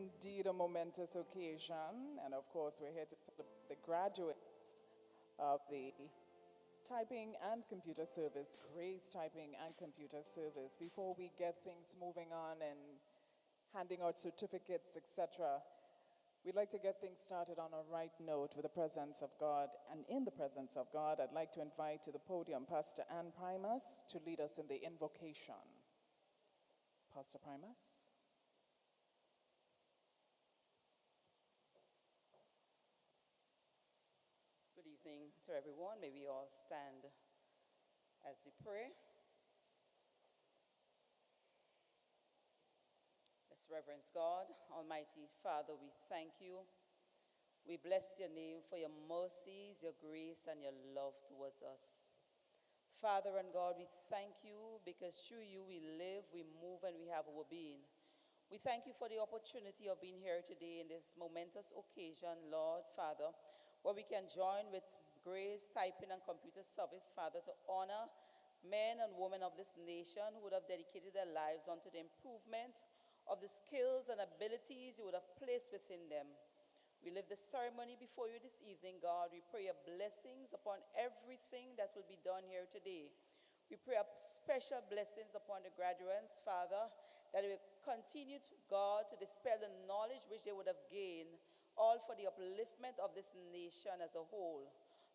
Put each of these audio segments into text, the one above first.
indeed a momentous occasion, and of course we're here to celebrate the graduates of the Typing and Computer Service, Grace Typing and Computer Service. Before we get things moving on and handing out certificates, etc., we'd like to get things started on a right note with the presence of God. And in the presence of God, I'd like to invite to the podium Pastor Ann Primus to lead us in the invocation. Pastor Primus. Good evening to everyone. May we all stand as we pray. Let's reverence God. Almighty Father, we thank you. We bless your name for your mercies, your grace, and your love towards us. Father and God, we thank you because through you we live, we move, and we have our being. We thank you for the opportunity of being here today in this momentous occasion, Lord, Father, where we can join with Grace Typing and Computer Service, Father, to honor men and women of this nation who would have dedicated their lives unto the improvement of the skills and abilities you would have placed within them. We lift the ceremony before you this evening, God. We pray your blessings upon everything that will be done here today. We pray special blessings upon the graduates, Father, that they will continue, to God, to dispel the knowledge which they would have gained, all for the upliftment of this nation as a whole.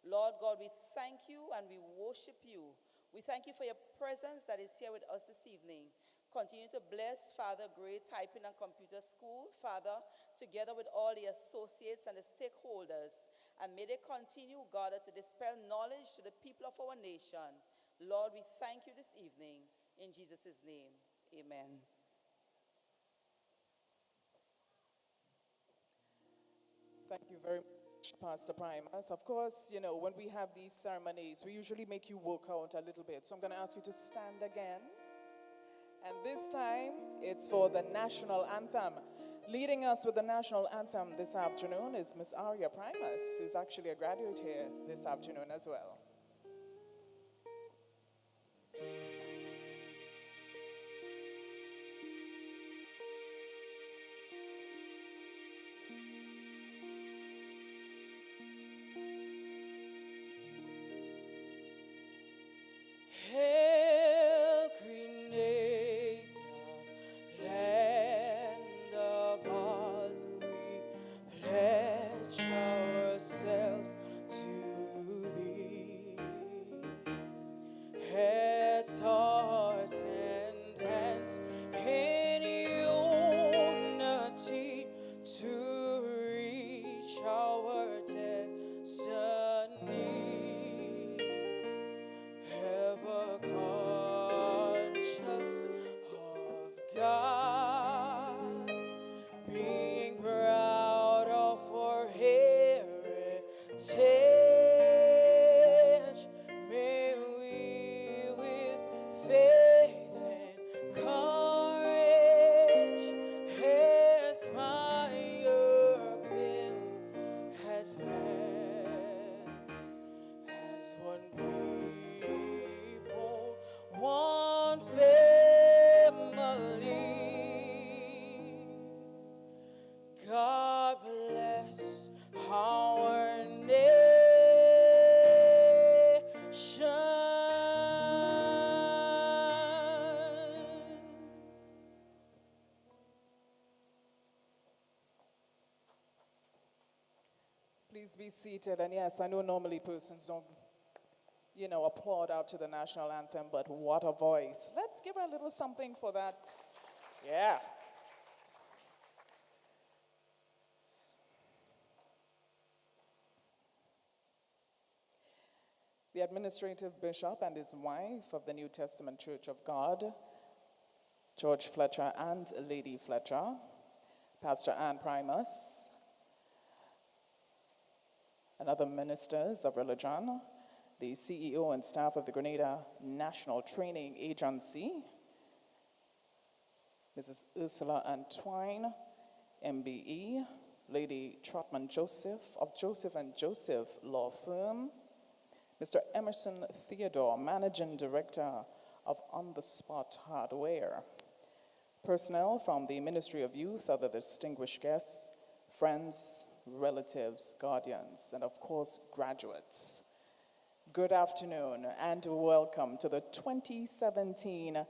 Lord God, we thank you and we worship you. We thank you for your presence that is here with us this evening. Continue to bless, Father, Great Typing and Computer School, Father, together with all the associates and the stakeholders. And may they continue, God, to dispel knowledge to the people of our nation. Lord, we thank you this evening. In Jesus' name, amen. Thank you very much, Pastor Primus. Of course, you know, when we have these ceremonies, we usually make you work out a little bit. So I'm going to ask you to stand again. And this time, it's for the national anthem. Leading us with the national anthem this afternoon is Miss Aria Primus, who's actually a graduate here this afternoon as well. Hail, Creator, land of ours, we pledge ourselves to thee. As hearts and hands in unity to reach our destiny. Ever conscious of God, being proud of our heritage, may we with faith and courage aspire, build, advance as one people, one family. God bless our nation. Please be seated. And yes, I know normally persons don't, you know, applaud out to the national anthem, but what a voice. Let's give her a little something for that. Yeah. The administrative bishop and his wife of the New Testament Church of God, George Fletcher and Lady Fletcher, Pastor Ann Primus, and other ministers of religion, the CEO and staff of the Grenada National Training Agency, Mrs. Ursula Antwine, MBE, Lady Trotman Joseph of Joseph and Joseph Law Firm, Mr. Emerson Theodore, Managing Director of On the Spot Hardware, personnel from the Ministry of Youth, other distinguished guests, friends, relatives, guardians, and of course, graduates. Good afternoon and welcome to the 2017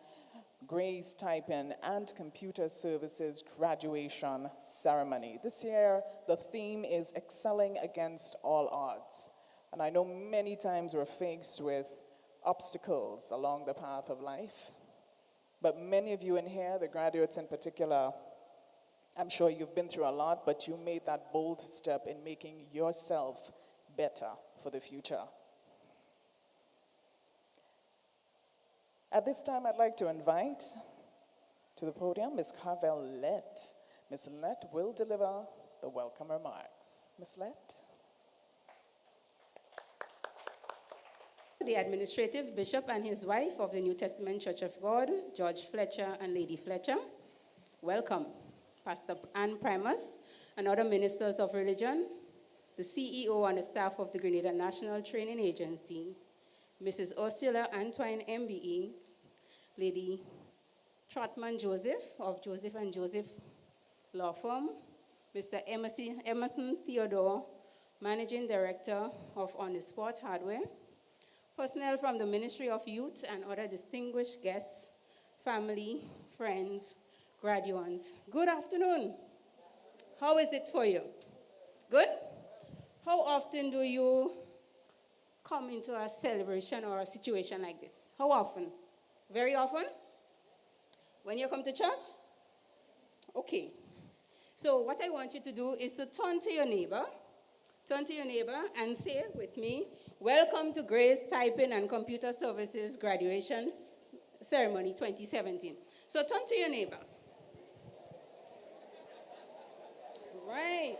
Grace Typing and Computer Services Graduation Ceremony. This year, the theme is Excelling Against All Odds. And I know many times we're faced with obstacles along the path of life. But many of you in here, the graduates in particular, I'm sure you've been through a lot, but you made that bold step in making yourself better for the future. At this time, I'd like to invite to the podium Ms. Carvel Lett. Ms. Lett will deliver the welcome remarks. Ms. Lett. The administrative bishop and his wife of the New Testament Church of God, George Fletcher and Lady Fletcher. Welcome. Pastor Ann Primus and other ministers of religion, the CEO and the staff of the Grenada National Training Agency, Mrs. Ursula Antoine MBE, Lady Trotman Joseph of Joseph and Joseph Law Firm, Mr. Emerson Theodore, Managing Director of On the Spot Hardware, personnel from the Ministry of Youth and other distinguished guests, family, friends, graduates. Good afternoon. How is it for you? Good? How often do you come into a celebration or a situation like this? How often? Very often? When you come to church? Okay. So what I want you to do is to turn to your neighbor and say with me, welcome to Grace Typing and Computer Services Graduation Ceremony 2017. So turn to your neighbor. Right.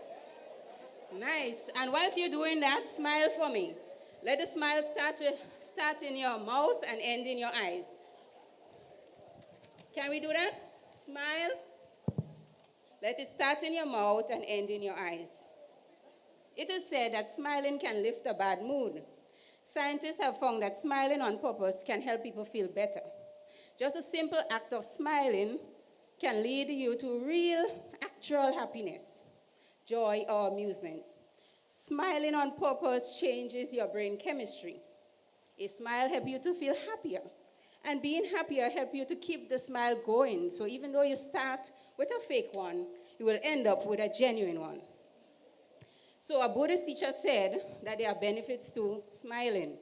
Nice. And whilst you're doing that, smile for me. Let the smile start in your mouth and end in your eyes. Can we do that? Smile. Let it start in your mouth and end in your eyes. It is said that smiling can lift a bad mood. Scientists have found that smiling on purpose can help people feel better. Just a simple act of smiling can lead you to real, actual happiness, joy, or amusement. Smiling on purpose changes your brain chemistry. A smile helps you to feel happier. And being happier helps you to keep the smile going. So even though you start with a fake one, you will end up with a genuine one. So a Buddhist teacher said that there are benefits to smiling.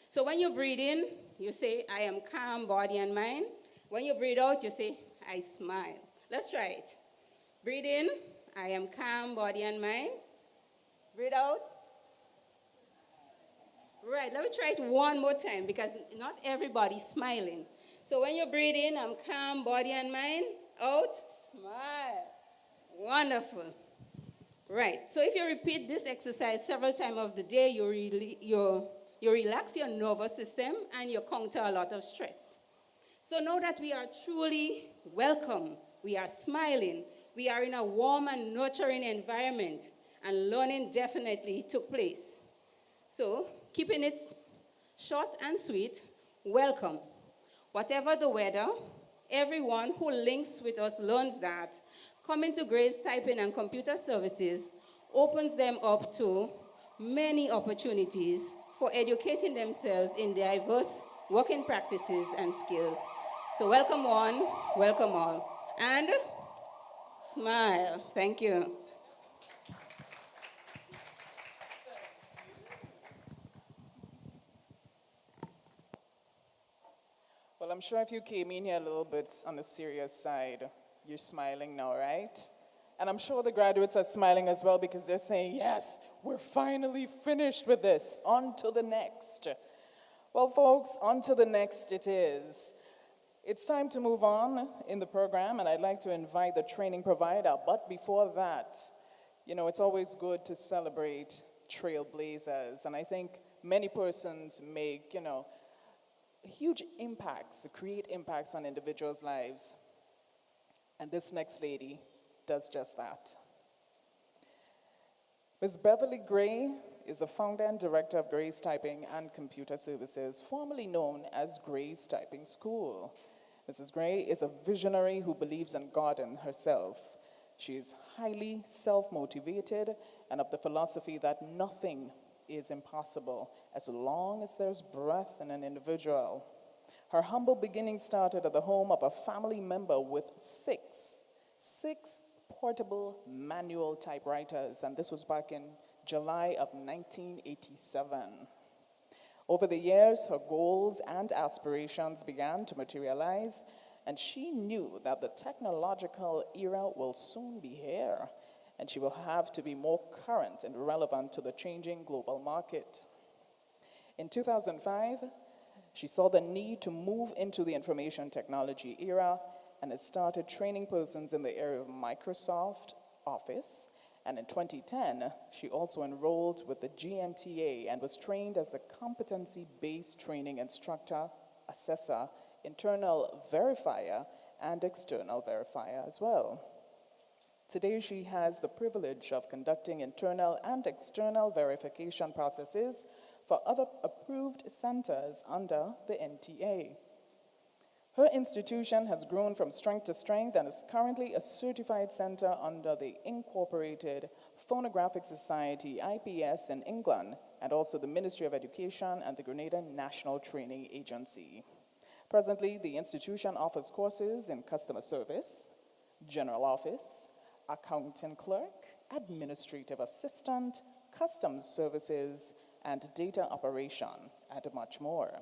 So when you breathe in, you say, I am calm, body and mind. When you breathe out, you say, I smile. Let's try it. Breathe in, I am calm, body and mind. Breathe out. Right, let me try it one more time because not everybody's smiling. So when you breathe in, I'm calm, body and mind. Out, smile. Wonderful. Right, so if you repeat this exercise several times of the day, you relax your nervous system and you counter a lot of stress. So now that we are truly welcome, we are smiling, we are in a warm and nurturing environment, and learning definitely took place. So, keeping it short and sweet, welcome. Whatever the weather, everyone who links with us learns that coming to Grace Typing and Computer Services opens them up to many opportunities for educating themselves in diverse working practices and skills. So welcome one, welcome all. And smile. Thank you. Well, I'm sure if you came in here a little bit on the serious side, you're smiling now, right? And I'm sure the graduates are smiling as well because they're saying, yes, we're finally finished with this. On to the next. Well, folks, on to the next it is. It's time to move on in the program, and I'd like to invite the training provider. But before that, it's always good to celebrate trailblazers. And I think many persons make, huge impacts, create impacts on individuals' lives. And this next lady does just that. Ms. Beverly Gray is the founder and director of Grace Typing and Computer Services, formerly known as Grace Typing School. Mrs. Gray is a visionary who believes in God and herself. She is highly self-motivated and of the philosophy that nothing is impossible as long as there's breath in an individual. Her humble beginnings started at the home of a family member with six portable manual typewriters, and this was back in July of 1987. Over the years, her goals and aspirations began to materialize, and she knew that the technological era will soon be here, and she will have to be more current and relevant to the changing global market. In 2005, she saw the need to move into the information technology era and has started training persons in the area of Microsoft Office. And in 2010, she also enrolled with the GMTA and was trained as a competency-based training instructor, assessor, internal verifier, and external verifier as well. Today, she has the privilege of conducting internal and external verification processes for other approved centers under the NTA. Her institution has grown from strength to strength and is currently a certified center under the Incorporated Phonographic Society, IPS, in England, and also the Ministry of Education and the Grenada National Training Agency. Presently, the institution offers courses in customer service, general office, accountant clerk, administrative assistant, customs services, and data operation, and much more.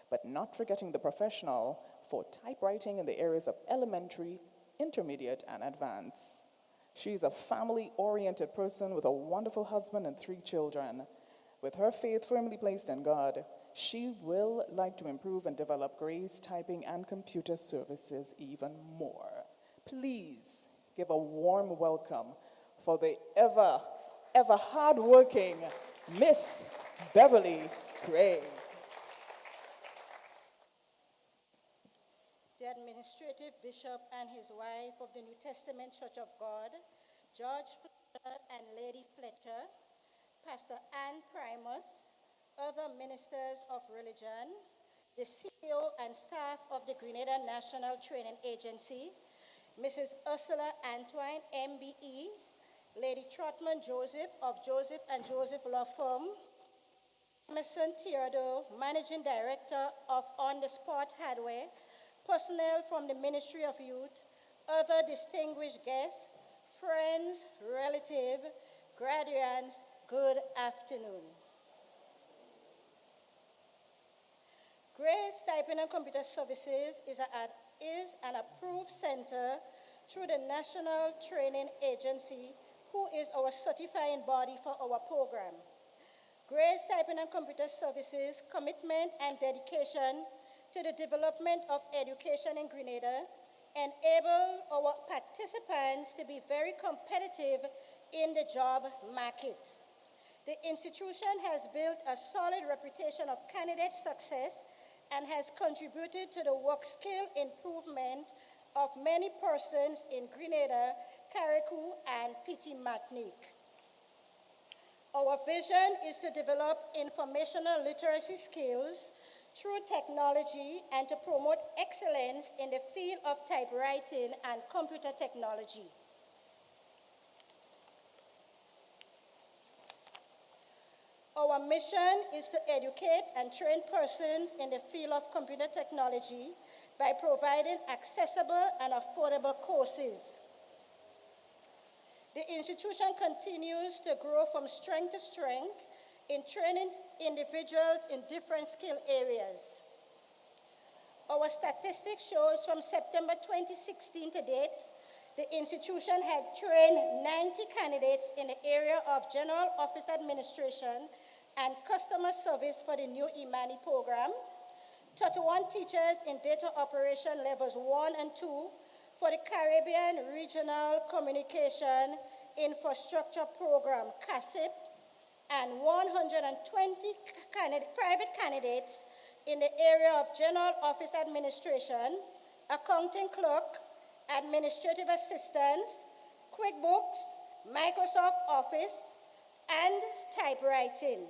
But not forgetting the professional for typewriting in the areas of elementary, intermediate, and advanced. She's a family-oriented person with a wonderful husband and 3 children. With her faith firmly placed in God, she will like to improve and develop Grace typing and computer services even more. Please give a warm welcome for the ever hardworking Miss Beverly Gray. The Administrative Bishop and his wife of the New Testament Church of God, George Fletcher and Lady Fletcher, Pastor Ann Primus, other ministers of religion, the CEO and staff of the Grenada National Training Agency, Mrs. Ursula Antoine, MBE, Lady Trotman Joseph of Joseph and Joseph Law Firm, Emerson Theodore, Managing Director of On the Spot Hardware, personnel from the Ministry of Youth, other distinguished guests, friends, relatives, graduates, good afternoon. Grace Typing and Computer Services is an approved center through the National Training Agency, who is our certifying body for our program. Grace Typing and Computer Services' commitment and dedication to the development of education in Grenada enable our participants to be very competitive in the job market. The institution has built a solid reputation of candidate success and has contributed to the work skill improvement of many persons in Grenada, Carriacou, and Petit Martinique. Our vision is to develop informational literacy skills through technology and to promote excellence in the field of typewriting and computer technology. Our mission is to educate and train persons in the field of computer technology by providing accessible and affordable courses. The institution continues to grow from strength to strength in training individuals in different skill areas. Our statistics shows from September 2016 to date, the institution had trained 90 candidates in the area of General Office Administration and Customer Service for the new Imani program, 31 teachers in data operation levels 1 and 2 for the Caribbean Regional Communication Infrastructure Program, CACIP, and 120 private candidates in the area of General Office Administration, Accounting Clerk, Administrative Assistance, QuickBooks, Microsoft Office, and typewriting.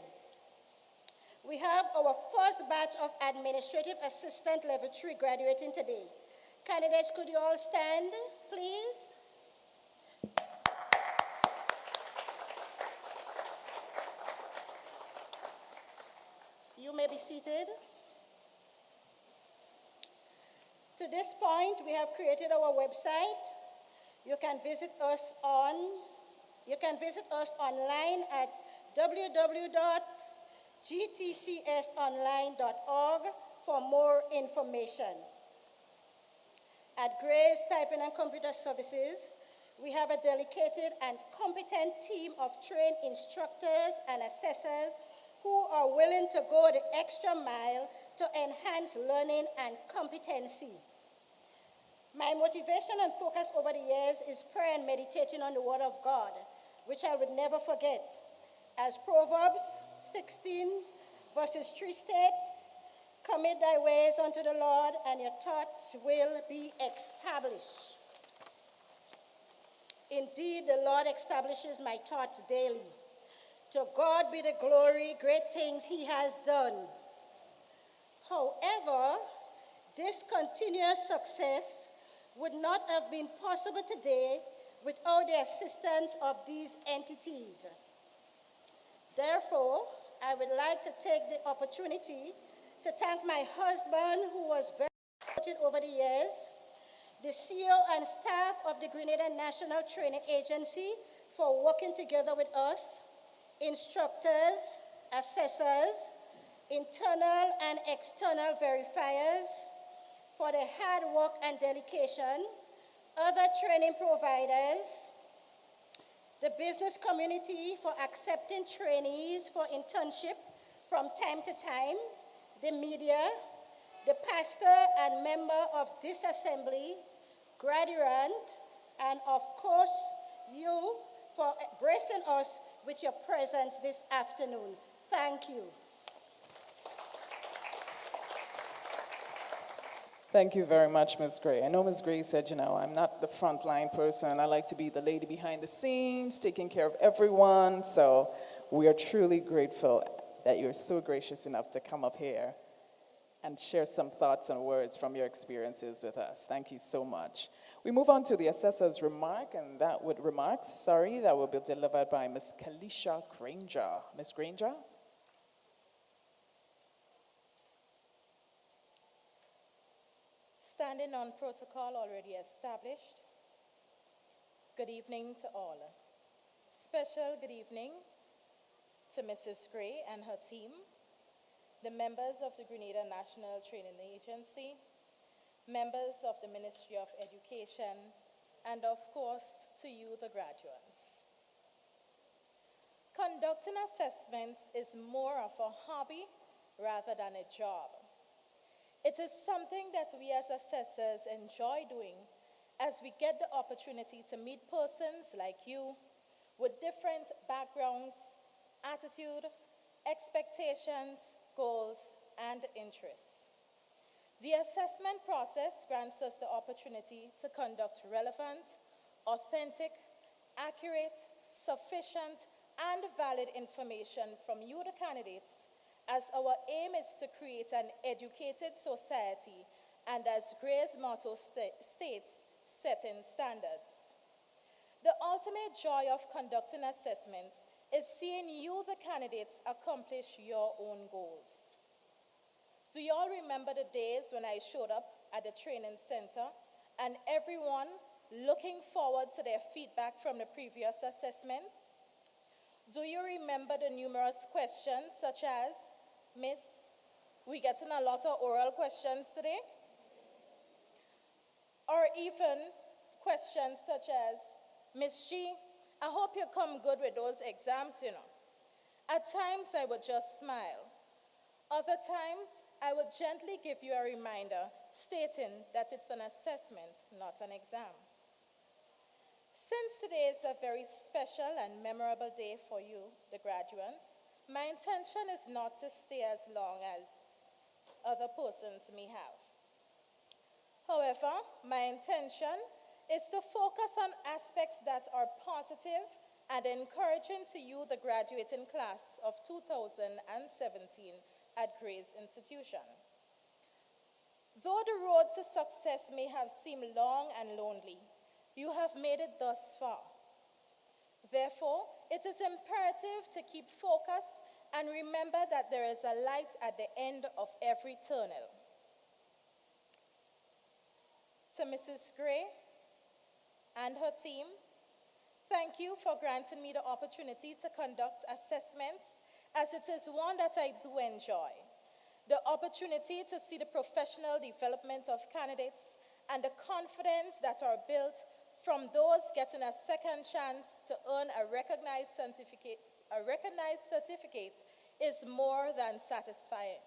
We have our first batch of Administrative Assistant Level 3 graduating today. Candidates, could you all stand, please? You may be seated. To this point, we have created our website. You can visit us online at www.gtcsonline.org for more information. At Grace Typing and Computer Services, we have a dedicated and competent team of trained instructors and assessors who are willing to go the extra mile to enhance learning and competency. My motivation and focus over the years is prayer and meditating on the Word of God, which I would never forget. As Proverbs 16 verses 3 states, "Commit thy ways unto the Lord, and your thoughts will be established." Indeed, the Lord establishes my thoughts daily. To God be the glory, great things he has done. However, this continuous success would not have been possible today without the assistance of these entities. Therefore, I would like to take the opportunity to thank my husband, who was very supportive over the years, the CEO and staff of the Grenada National Training Agency for working together with us, instructors, assessors, internal and external verifiers, for their hard work and dedication, other training providers, the business community for accepting trainees for internship from time to time, the media, the pastor and member of this assembly, graduate, and of course, you for gracing us with your presence this afternoon. Thank you. Thank you very much, Ms. Gray. I know Ms. Gray said, I'm not the frontline person. I like to be the lady behind the scenes, taking care of everyone. So we are truly grateful that you're so gracious enough to come up here and share some thoughts and words from your experiences with us. Thank you so much. We move on to the assessor's remarks, that will be delivered by Ms. Kalisha Granger. Ms. Granger? Standing on protocol already established, good evening to all. Special good evening to Mrs. Gray and her team, the members of the Grenada National Training Agency, members of the Ministry of Education, and of course, to you, the graduates. Conducting assessments is more of a hobby rather than a job. It is something that we as assessors enjoy doing as we get the opportunity to meet persons like you with different backgrounds, attitude, expectations, goals, and interests. The assessment process grants us the opportunity to conduct relevant, authentic, accurate, sufficient, and valid information from you, the candidates, as our aim is to create an educated society and, as Gray's motto states, setting standards. The ultimate joy of conducting assessments is seeing you, the candidates, accomplish your own goals. Do you all remember the days when I showed up at the training center and everyone looking forward to their feedback from the previous assessments? Do you remember the numerous questions such as, "Miss, we getting a lot of oral questions today?" Or even questions such as, "Miss G, I hope you come good with those exams, At times, I would just smile. Other times, I would gently give you a reminder stating that it's an assessment, not an exam. Since today is a very special and memorable day for you, the graduates, my intention is not to stay as long as other persons may have. However, my intention is to focus on aspects that are positive and encouraging to you, the graduating class of 2017 at Gray's Institution. Though the road to success may have seemed long and lonely, you have made it thus far. Therefore, it is imperative to keep focus and remember that there is a light at the end of every tunnel. To Mrs. Gray and her team, thank you for granting me the opportunity to conduct assessments, as it is one that I do enjoy. The opportunity to see the professional development of candidates and the confidence that are built from those getting a second chance to earn a recognized certificate is more than satisfying.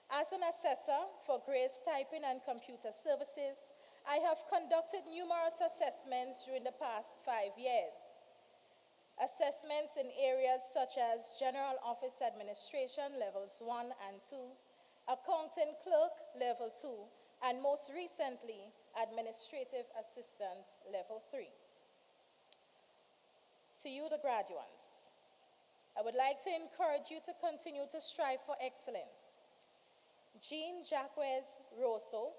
As an assessor for Grace Typing and Computer Services, I have conducted numerous assessments during the past 5 years. Assessments in areas such as General Office Administration Levels 1 and 2, Accounting Clerk Level 2, and most recently, Administrative Assistant Level 3. To you, the graduates, I would like to encourage you to continue to strive for excellence. Jean-Jacques Rousseau,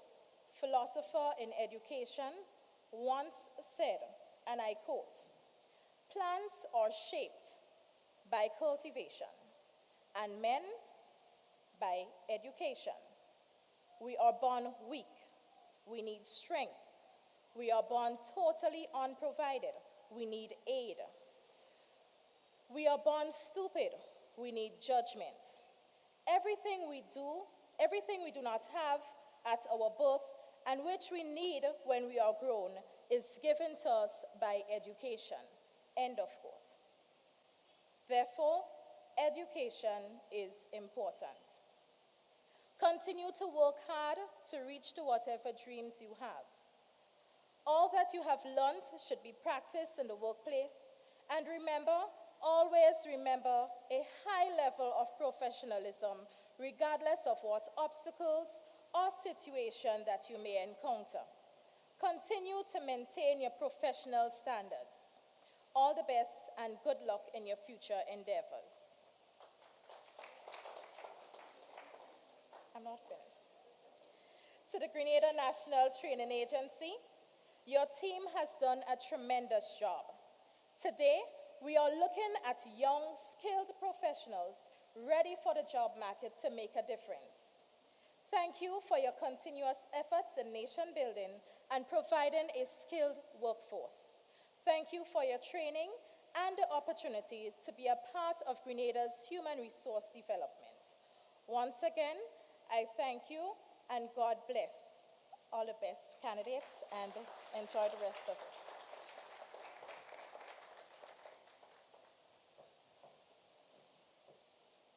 philosopher in education, once said, and I quote, "Plants are shaped by cultivation, and men by education. We are born weak. We need strength. We are born totally unprovided. We need aid. We are born stupid. We need judgment. Everything we do not have at our birth and which we need when we are grown is given to us by education." End of quote. Therefore, education is important. Continue to work hard to reach to whatever dreams you have. All that you have learned should be practiced in the workplace, and always remember a high level of professionalism regardless of what obstacles or situation that you may encounter. Continue to maintain your professional standards. All the best and good luck in your future endeavors. I'm not finished. To the Grenada National Training Agency, your team has done a tremendous job. Today, we are looking at young, skilled professionals ready for the job market to make a difference. Thank you for your continuous efforts in nation building and providing a skilled workforce. Thank you for your training and the opportunity to be a part of Grenada's human resource development. Once again, I thank you and God bless. All the best, candidates, and enjoy the rest of it.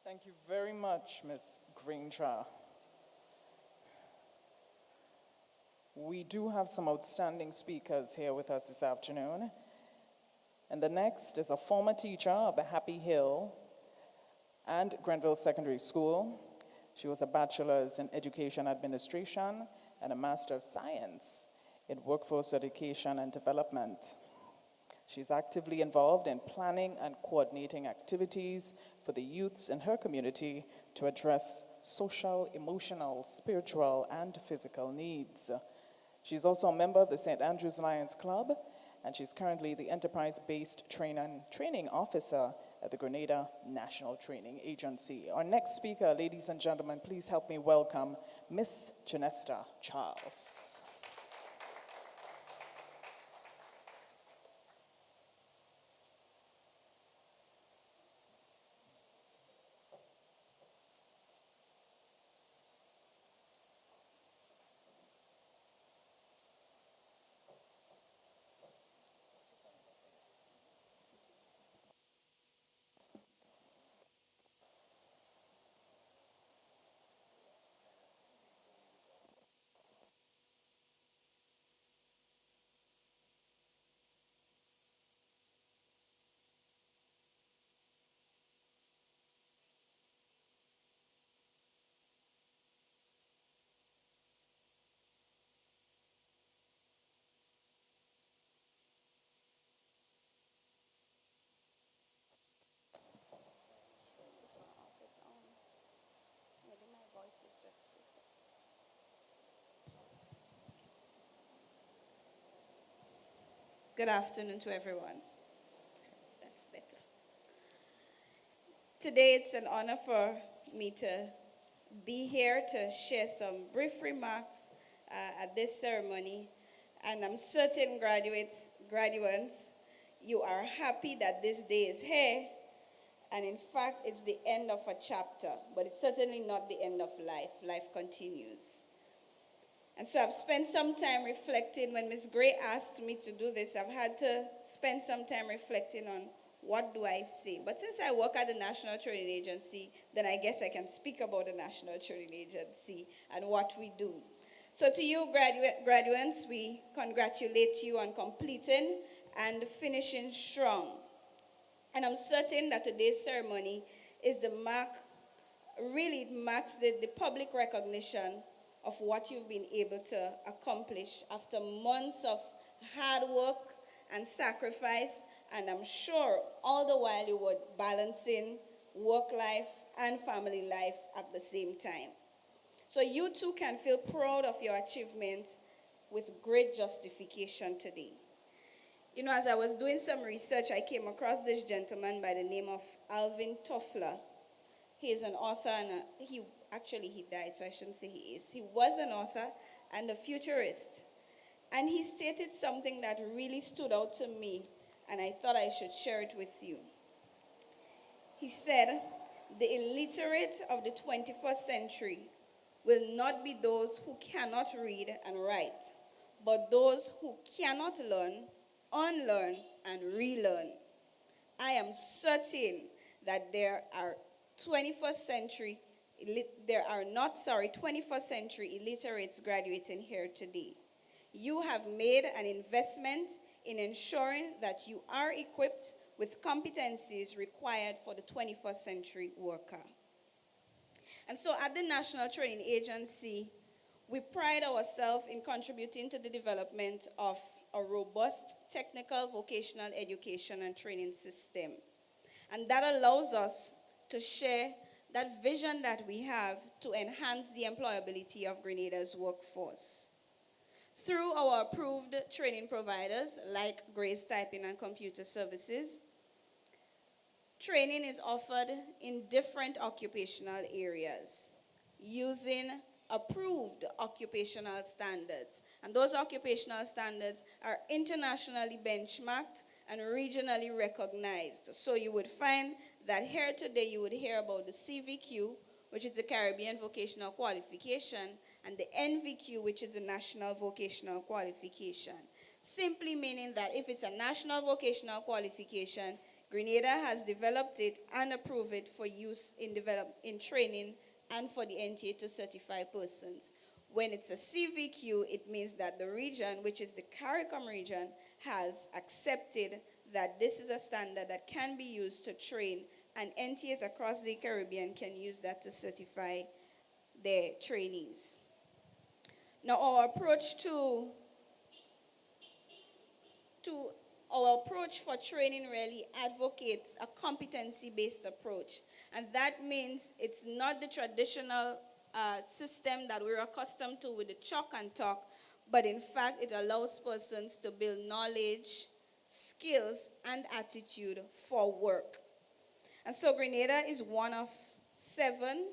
Thank you very much, Ms. Granger. We do have some outstanding speakers here with us this afternoon. And the next is a former teacher of the Happy Hill and Grenville Secondary School. She was a bachelor's in education administration and a master of science in workforce education and development. She's actively involved in planning and coordinating activities for the youths in her community to address social, emotional, spiritual, and physical needs. She's also a member of the St. Andrew's Lions Club, and she's currently the enterprise-based training officer at the Grenada National Training Agency. Our next speaker, ladies and gentlemen, please help me welcome Miss Janesta Charles. Good afternoon to everyone. That's better. Today it's an honor for me to be here to share some brief remarks at this ceremony. And I'm certain graduates, you are happy that this day is here. And in fact, it's the end of a chapter, but it's certainly not the end of life. Life continues. And so I've spent some time reflecting. When Ms. Gray asked me to do this, I've had to spend some time reflecting on what do I say. But since I work at the National Training Agency, then I guess I can speak about the National Training Agency and what we do. So to you graduates, we congratulate you on completing and finishing strong. And I'm certain that today's ceremony is marks the public recognition of what you've been able to accomplish after months of hard work and sacrifice, and I'm sure all the while you were balancing work life and family life at the same time. So you too can feel proud of your achievement with great justification today. You know, as I was doing some research, I came across this gentleman by the name of Alvin Toffler. He is an author, and he died, so I shouldn't say he is. He was an author and a futurist. And he stated something that really stood out to me, and I thought I should share it with you. He said, "The illiterate of the 21st century will not be those who cannot read and write, but those who cannot learn, unlearn, and relearn." I am certain that there are 21st century illiterates graduating here today. You have made an investment in ensuring that you are equipped with competencies required for the 21st century worker. And so at the National Training Agency, we pride ourselves in contributing to the development of a robust technical vocational education and training system. And that allows us to share that vision that we have to enhance the employability of Grenada's workforce. Through our approved training providers like Grace Typing and Computer Services, training is offered in different occupational areas using approved occupational standards. And those occupational standards are internationally benchmarked and regionally recognized. So you would find that here today you would hear about the CVQ, which is the Caribbean Vocational Qualification, and the NVQ, which is the National Vocational Qualification. Simply meaning that if it's a national vocational qualification, Grenada has developed it and approved it for use in training and for the NTA to certify persons. When it's a CVQ, it means that the region, which is the CARICOM region, has accepted that this is a standard that can be used to train, and NTAs across the Caribbean can use that to certify their trainees. Now, our approach for training really advocates a competency-based approach. And that means it's not the traditional system that we're accustomed to with the chalk and talk, but in fact, it allows persons to build knowledge, skills, and attitude for work. And so Grenada is one of 7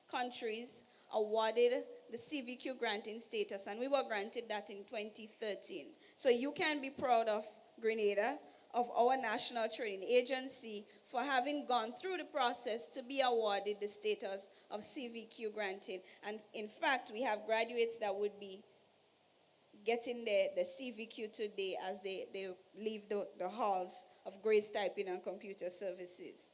countries awarded the CVQ granting status, and we were granted that in 2013. So you can be proud of Grenada, of our National Training Agency, for having gone through the process to be awarded the status of CVQ granting. And in fact, we have graduates that would be getting the CVQ today as they leave the halls of Grace Typing and Computer Services.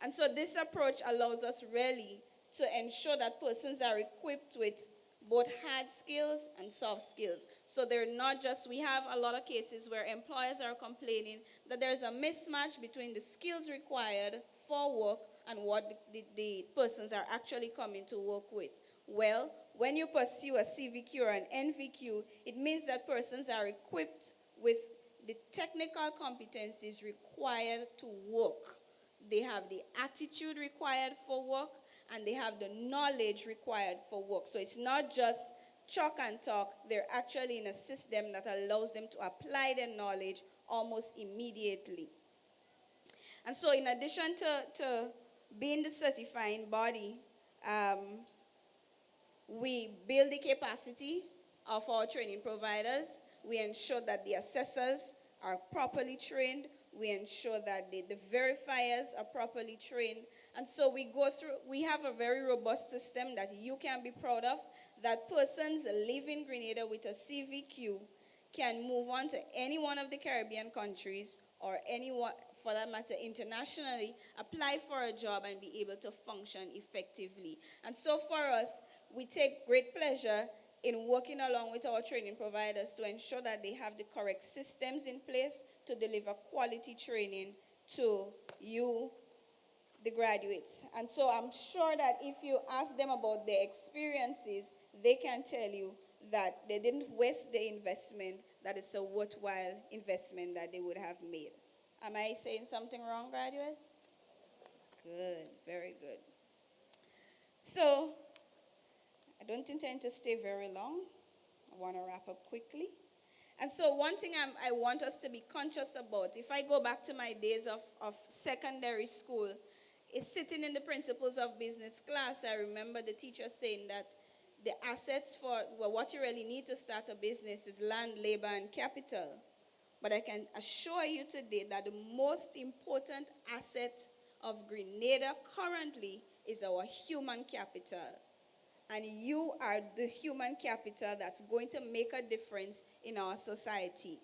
And so this approach allows us really to ensure that persons are equipped with both hard skills and soft skills. So they're not just, we have a lot of cases where employers are complaining that there's a mismatch between the skills required for work and what the persons are actually coming to work with. Well, when you pursue a CVQ or an NVQ, it means that persons are equipped with the technical competencies required to work. They have the attitude required for work, and they have the knowledge required for work. So it's not just chalk and talk. They're actually in a system that allows them to apply their knowledge almost immediately. And so in addition to being the certifying body, we build the capacity of our training providers. We ensure that the assessors are properly trained. We ensure that the verifiers are properly trained. And so we have a very robust system that you can be proud of, that persons live in Grenada with a CVQ can move on to any one of the Caribbean countries or anyone, for that matter, internationally, apply for a job and be able to function effectively. And so for us, we take great pleasure in working along with our training providers to ensure that they have the correct systems in place to deliver quality training to you, the graduates. And so I'm sure that if you ask them about their experiences, they can tell you that they didn't waste the investment, that it's a worthwhile investment that they would have made. Am I saying something wrong, graduates? Good, very good. So, I don't intend to stay very long. I want to wrap up quickly. And so one thing I want us to be conscious about, if I go back to my days of secondary school, is sitting in the principles of business class. I remember the teacher saying that the assets for, well, what you really need to start a business is land, labor, and capital. But I can assure you today that the most important asset of Grenada currently is our human capital. And you are the human capital that's going to make a difference in our society.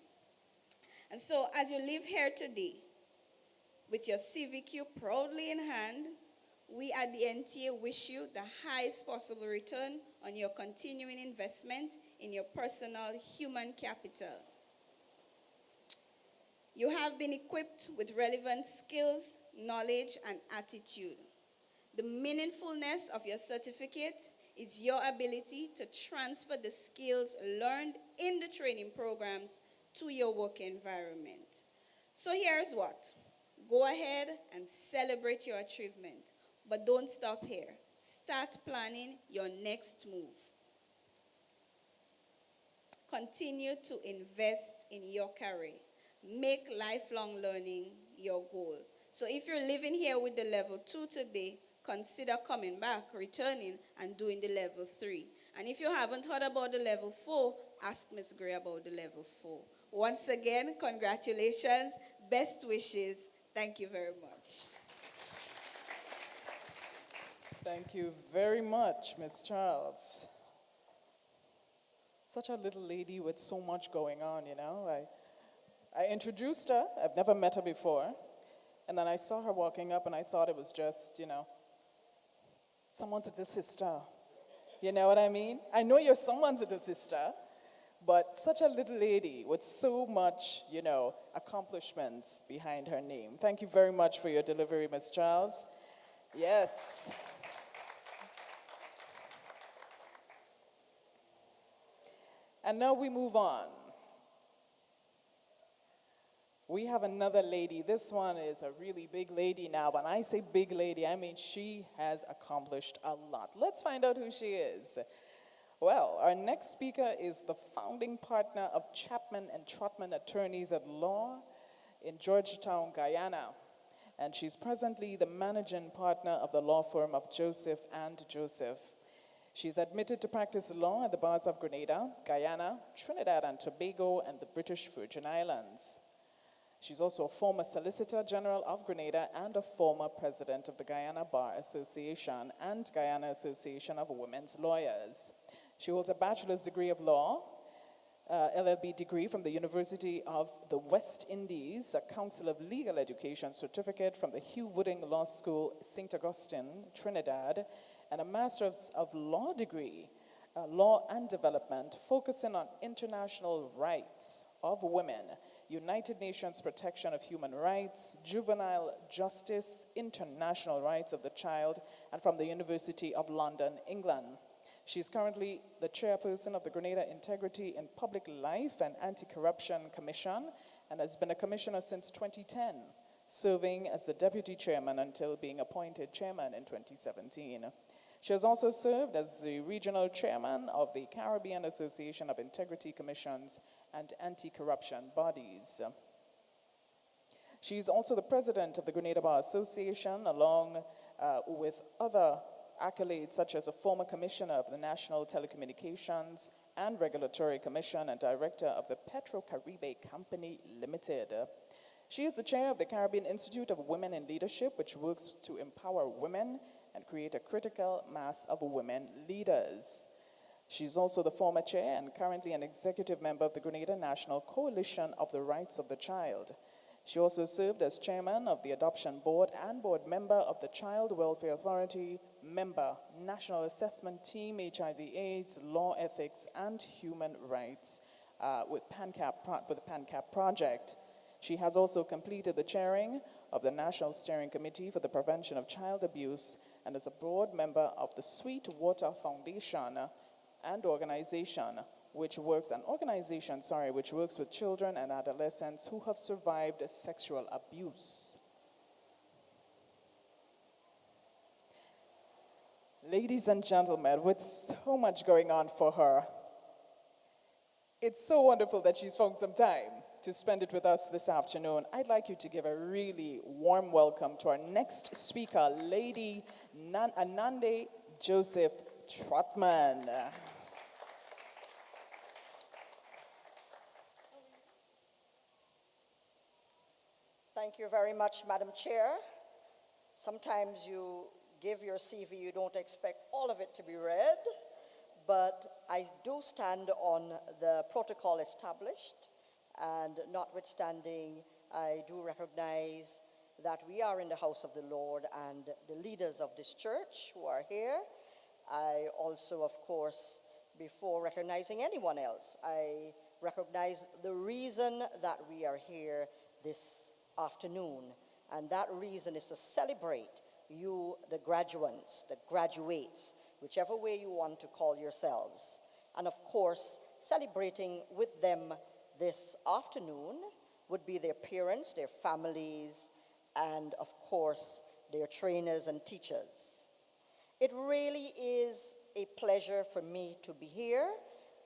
And so as you live here today, with your CVQ proudly in hand, we at the NTA wish you the highest possible return on your continuing investment in your personal human capital. You have been equipped with relevant skills, knowledge, and attitude. The meaningfulness of your certificate is your ability to transfer the skills learned in the training programs to your work environment. So here's what. Go ahead and celebrate your achievement, but don't stop here. Start planning your next move. Continue to invest in your career. Make lifelong learning your goal. So if you're living here with the level 2 today, consider coming back, returning, and doing the level 3. And if you haven't heard about the level 4, ask Ms. Gray about the level 4. Once again, congratulations, best wishes. Thank you very much. Thank you very much, Ms. Charles. Such a little lady with so much going on, you know. I introduced her. I've never met her before. And then I saw her walking up, and I thought it was just, you know, someone's little sister. You know what I mean? I know you're someone's little sister, but such a little lady with so much, you know, accomplishments behind her name. Thank you very much for your delivery, Ms. Charles. Yes. And now we move on. We have another lady. This one is a really big lady now. When I say big lady, I mean she has accomplished a lot. Let's find out who she is. Well, our next speaker is the founding partner of Chapman and Trotman Attorneys at Law in Georgetown, Guyana. And she's presently the managing partner of the law firm of Joseph and Joseph. She's admitted to practice law at the bars of Grenada, Guyana, Trinidad and Tobago, and the British Virgin Islands. She's also a former Solicitor General of Grenada and a former president of the Guyana Bar Association and Guyana Association of Women's Lawyers. She holds a bachelor's degree of law, LLB degree from the University of the West Indies, a Council of Legal Education certificate from the Hugh Wooding Law School, St. Augustine, Trinidad, and a Master's of Law degree, Law and Development, focusing on international rights of women, United Nations protection of human rights, juvenile justice, international rights of the child, and from the University of London, England. She's currently the chairperson of the Grenada Integrity in Public Life and Anti-Corruption Commission and has been a commissioner since 2010, serving as the deputy chairman until being appointed chairman in 2017. She has also served as the regional chairman of the Caribbean Association of Integrity Commissions and Anti-Corruption Bodies. She is also the president of the Grenada Bar Association, along with other accolades such as a former commissioner of the National Telecommunications and Regulatory Commission and director of the Petro-Caribe Company Limited. She is the chair of the Caribbean Institute of Women in Leadership, which works to empower women and create a critical mass of women leaders. She's also the former chair and currently an executive member of the Grenada National Coalition of the Rights of the Child. She also served as chairman of the Adoption Board and board member of the Child Welfare Authority, member, National Assessment Team, HIV/AIDS, Law, Ethics, and Human Rights with the PANCAP project. She has also completed the chairing of the National Steering Committee for the Prevention of Child Abuse and is a board member of the Sweetwater Foundation and organization which works with children and adolescents who have survived sexual abuse. Ladies and gentlemen, with so much going on for her, it's so wonderful that she's found some time to spend it with us this afternoon. I'd like you to give a really warm welcome to our next speaker, Lady Anande Joseph Trotman. Thank you very much, Madam Chair. Sometimes you give your CV, you don't expect all of it to be read, but I do stand on the protocol established, and notwithstanding, I do recognize that we are in the house of the Lord and the leaders of this church who are here. I also, of course, before recognizing anyone else, I recognize the reason that we are here this afternoon, and that reason is to celebrate you, the graduates, whichever way you want to call yourselves. And of course, celebrating with them this afternoon would be their parents, their families, and of course, their trainers and teachers. It really is a pleasure for me to be here,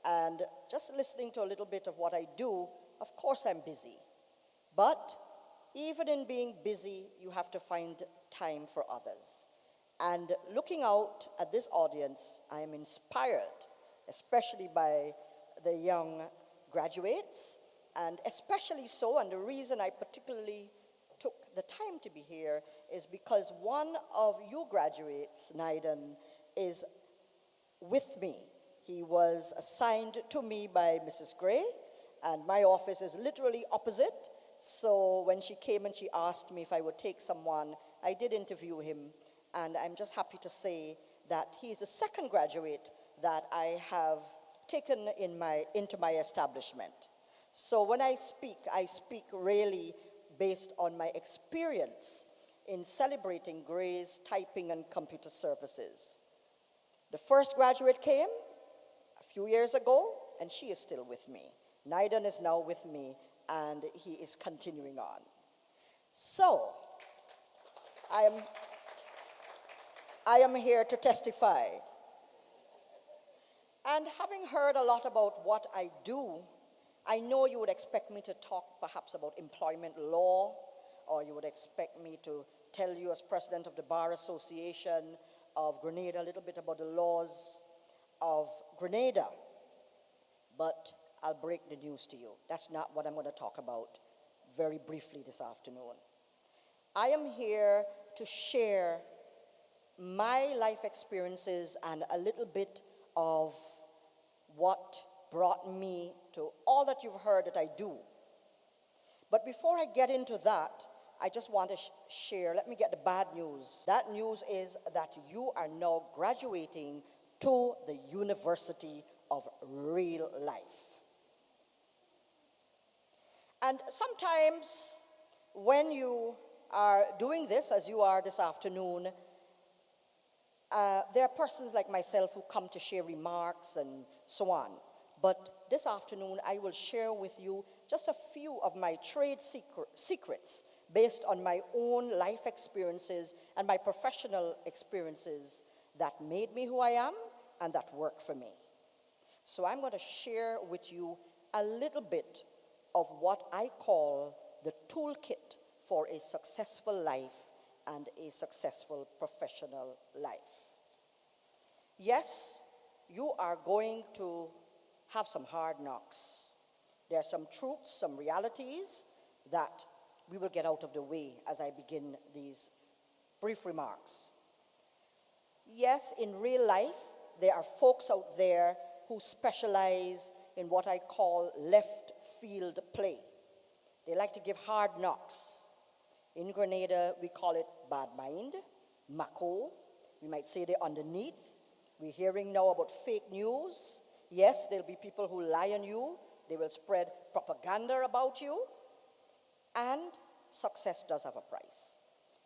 and just listening to a little bit of what I do, of course I'm busy. But even in being busy, you have to find time for others. And looking out at this audience, I am inspired, especially by the young graduates, and especially so, and the reason I particularly took the time to be here is because one of you graduates, Naiden, is with me. He was assigned to me by Mrs. Gray, and my office is literally opposite. So when she came and she asked me if I would take someone, I did interview him, and I'm just happy to say that he's the second graduate that I have taken into my establishment. So when I speak really based on my experience in celebrating Gray's typing and computer services. The first graduate came a few years ago, and she is still with me. Naiden is now with me, and he is continuing on. So, I am here to testify. And having heard a lot about what I do, I know you would expect me to talk perhaps about employment law, or you would expect me to tell you as president of the Bar Association of Grenada a little bit about the laws of Grenada. But I'll break the news to you. That's not what I'm going to talk about very briefly this afternoon. I am here to share my life experiences and a little bit of what brought me to all that you've heard that I do. But before I get into that, I just want to share, let me get the bad news. That news is that you are now graduating to the University of Real Life. And sometimes when you are doing this, as you are this afternoon, there are persons like myself who come to share remarks and so on. But this afternoon, I will share with you just a few of my trade secrets based on my own life experiences and my professional experiences that made me who I am and that work for me. So I'm going to share with you a little bit of what I call the toolkit for a successful life and a successful professional life. Yes, you are going to have some hard knocks. There are some truths, some realities that we will get out of the way as I begin these brief remarks. Yes, in real life, there are folks out there who specialize in what I call left field play. They like to give hard knocks. In Grenada, we call it bad mind, mako. We might say they're underneath. We're hearing now about fake news. Yes, there'll be people who lie on you. They will spread propaganda about you. And success does have a price.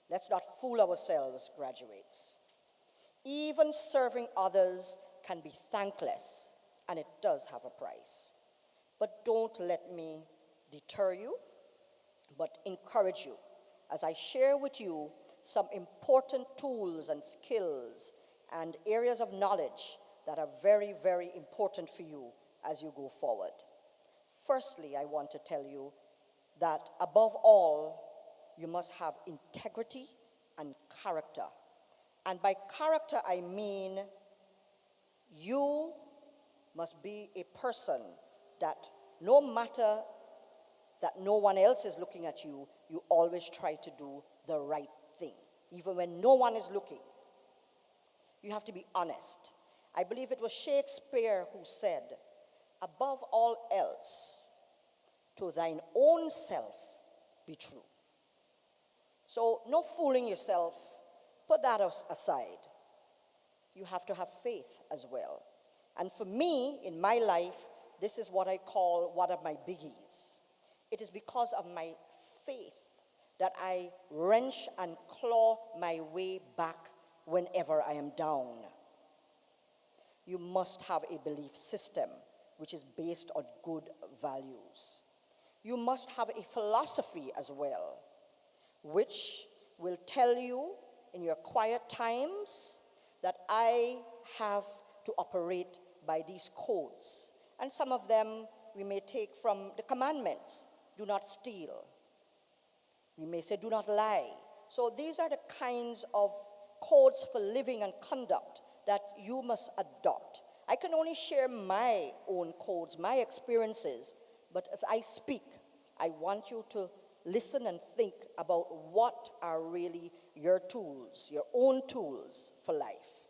Let's not fool ourselves, graduates. Even serving others can be thankless, and it does have a price. But don't let me deter you, but encourage you as I share with you some important tools and skills and areas of knowledge that are very, very important for you as you go forward. Firstly, I want to tell you that above all, you must have integrity and character. And by character, I mean you must be a person that no matter that no one else is looking at you, you always try to do the right thing, even when no one is looking. You have to be honest. I believe it was Shakespeare who said, above all else, to thine own self be true. So no fooling yourself. Put that aside. You have to have faith as well. And for me, in my life, this is what I call one of my biggies. It is because of my faith that I wrench and claw my way back whenever I am down. You must have a belief system which is based on good values. You must have a philosophy as well, which will tell you in your quiet times that I have to operate by these codes. And some of them we may take from the commandments. Do not steal. We may say, do not lie. So these are the kinds of codes for living and conduct that you must adopt. I can only share my own codes, my experiences, but as I speak, I want you to listen and think about what are really your tools, your own tools for life.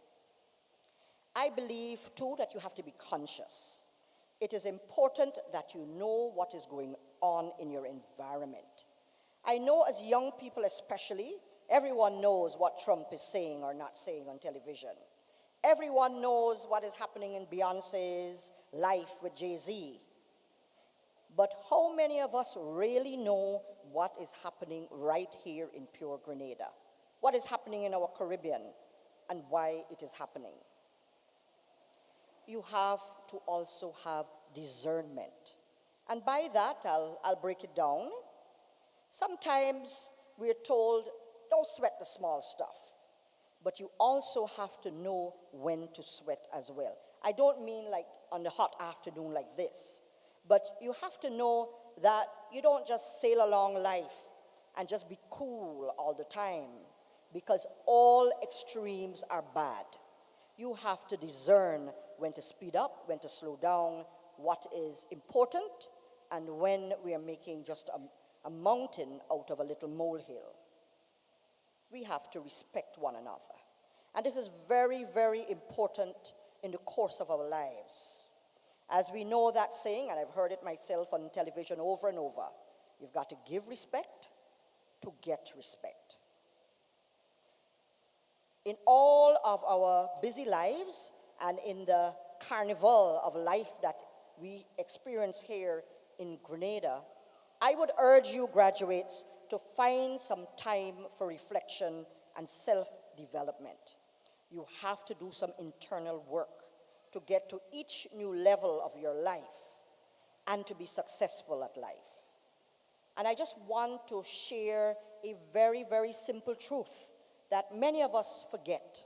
I believe, too, that you have to be conscious. It is important that you know what is going on in your environment. I know as young people especially, everyone knows what Trump is saying or not saying on television. Everyone knows what is happening in Beyonce's life with Jay-Z. But how many of us really know what is happening right here in pure Grenada? What is happening in our Caribbean and why it is happening? You have to also have discernment. And by that, I'll break it down. Sometimes we're told, don't sweat the small stuff. But you also have to know when to sweat as well. I don't mean like on the hot afternoon like this. But you have to know that you don't just sail along life and just be cool all the time, because all extremes are bad. You have to discern when to speed up, when to slow down, what is important, and when we are making just a mountain out of a little molehill. We have to respect one another. And this is very, very important in the course of our lives. As we know that saying, and I've heard it myself on television over and over, you've got to give respect to get respect. In all of our busy lives and in the carnival of life that we experience here in Grenada, I would urge you graduates to find some time for reflection and self-development. You have to do some internal work to get to each new level of your life and to be successful at life. And I just want to share a very, very simple truth that many of us forget.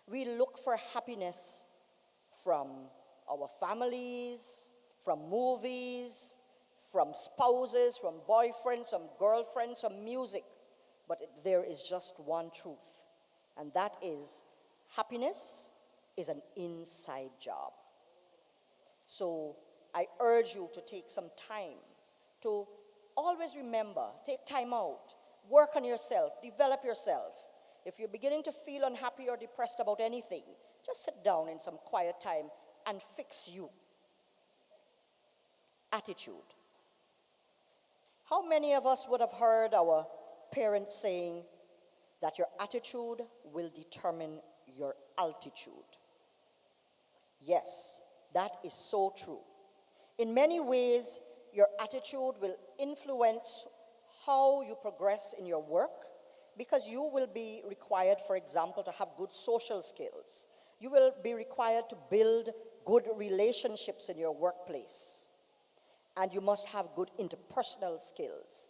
We look for happiness from our families, from movies, from spouses, from boyfriends, from girlfriends, from music. But there is just one truth, and that is happiness is an inside job. So I urge you to take some time to always remember, take time out, work on yourself, develop yourself. If you're beginning to feel unhappy or depressed about anything, just sit down in some quiet time and fix you. Attitude. How many of us would have heard our parents saying that your attitude will determine your altitude? Yes, that is so true. In many ways, your attitude will influence how you progress in your work, because you will be required, for example, to have good social skills. You will be required to build good relationships in your workplace. And you must have good interpersonal skills.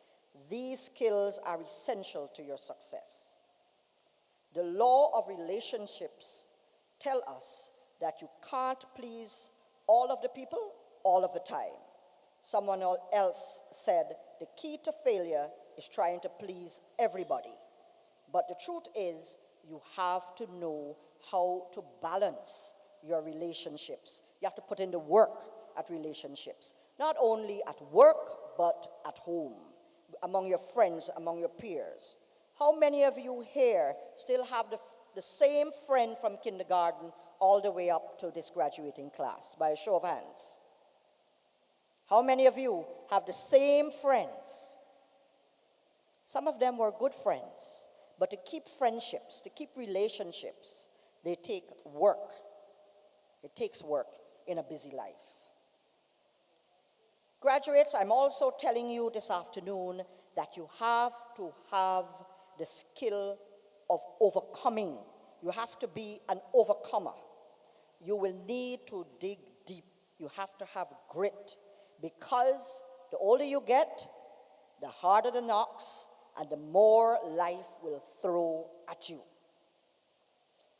These skills are essential to your success. The law of relationships tell us that you can't please all of the people all of the time. Someone else said the key to failure is trying to please everybody. But the truth is, you have to know how to balance your relationships. You have to put in the work at relationships, not only at work, but at home, among your friends, among your peers. How many of you here still have the same friend from kindergarten all the way up to this graduating class? By a show of hands. How many of you have the same friends? Some of them were good friends, but to keep friendships, to keep relationships, they take work. It takes work in a busy life. Graduates, I'm also telling you this afternoon that you have to have the skill of overcoming. You have to be an overcomer. You will need to dig deep. You have to have grit, because the older you get, the harder the knocks, and the more life will throw at you.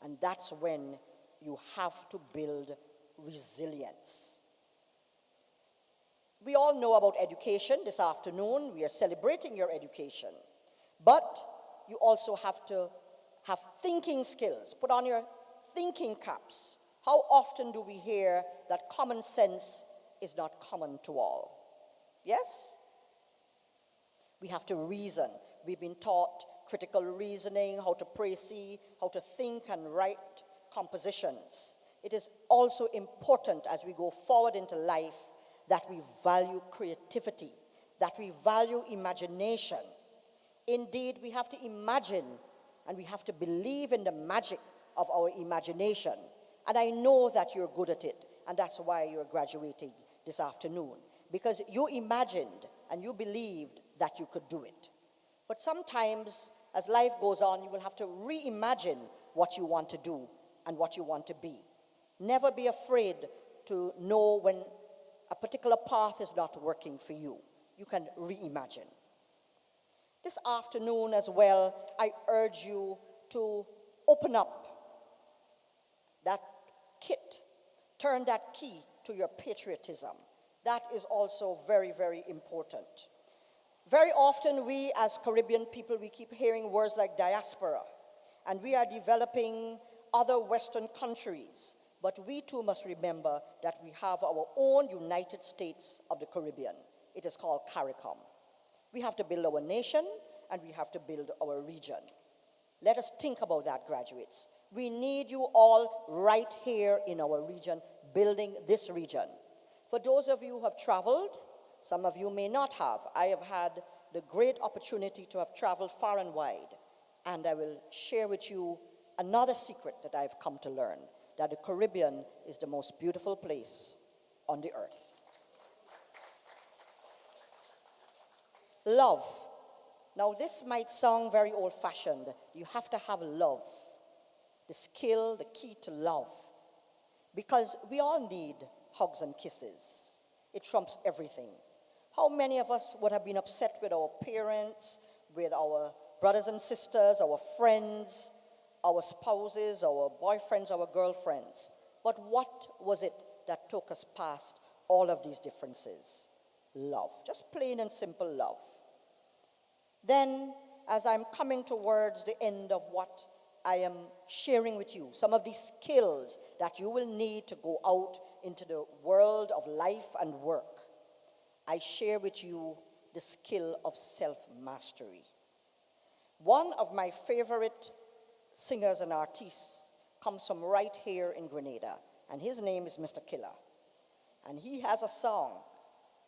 And that's when you have to build resilience. We all know about education. This afternoon, we are celebrating your education. But you also have to have thinking skills. Put on your thinking caps. How often do we hear that common sense is not common to all? Yes? We have to reason. We've been taught critical reasoning, how to précis, how to think and write compositions. It is also important as we go forward into life that we value creativity, that we value imagination. Indeed, we have to imagine and we have to believe in the magic of our imagination. And I know that you're good at it, and that's why you're graduating this afternoon, because you imagined and you believed that you could do it. But sometimes, as life goes on, you will have to reimagine what you want to do and what you want to be. Never be afraid to know when a particular path is not working for you. You can reimagine. This afternoon as well, I urge you to open up that kit, turn that key to your patriotism. That is also very, very important. Very often we as Caribbean people, we keep hearing words like diaspora, and we are developing other Western countries. But we too must remember that we have our own United States of the Caribbean. It is called CARICOM. We have to build our nation, and we have to build our region. Let us think about that, graduates. We need you all right here in our region, building this region. For those of you who have traveled, some of you may not have. I have had the great opportunity to have traveled far and wide, and I will share with you another secret that I've come to learn, that the Caribbean is the most beautiful place on the earth. Love. Now, this might sound very old-fashioned. You have to have love, the skill, the key to love, because we all need hugs and kisses. It trumps everything. How many of us would have been upset with our parents, with our brothers and sisters, our friends, our spouses, our boyfriends, our girlfriends. But what was it that took us past all of these differences? Love, just plain and simple love. Then, as I'm coming towards the end of what I am sharing with you, some of these skills that you will need to go out into the world of life and work, I share with you the skill of self-mastery. One of my favorite singers and artists comes from right here in Grenada, and his name is Mr. Killer. And he has a song,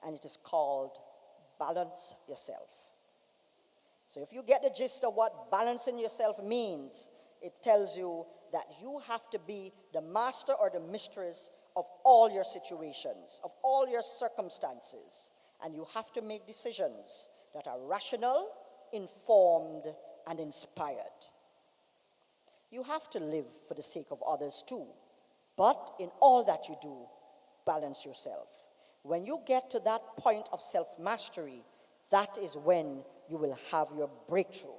and it is called Balance Yourself. So if you get the gist of what balancing yourself means, it tells you that you have to be the master or the mistress of all your situations, of all your circumstances, and you have to make decisions that are rational, informed, and inspired. You have to live for the sake of others too, but in all that you do, balance yourself. When you get to that point of self-mastery, that is when you will have your breakthrough.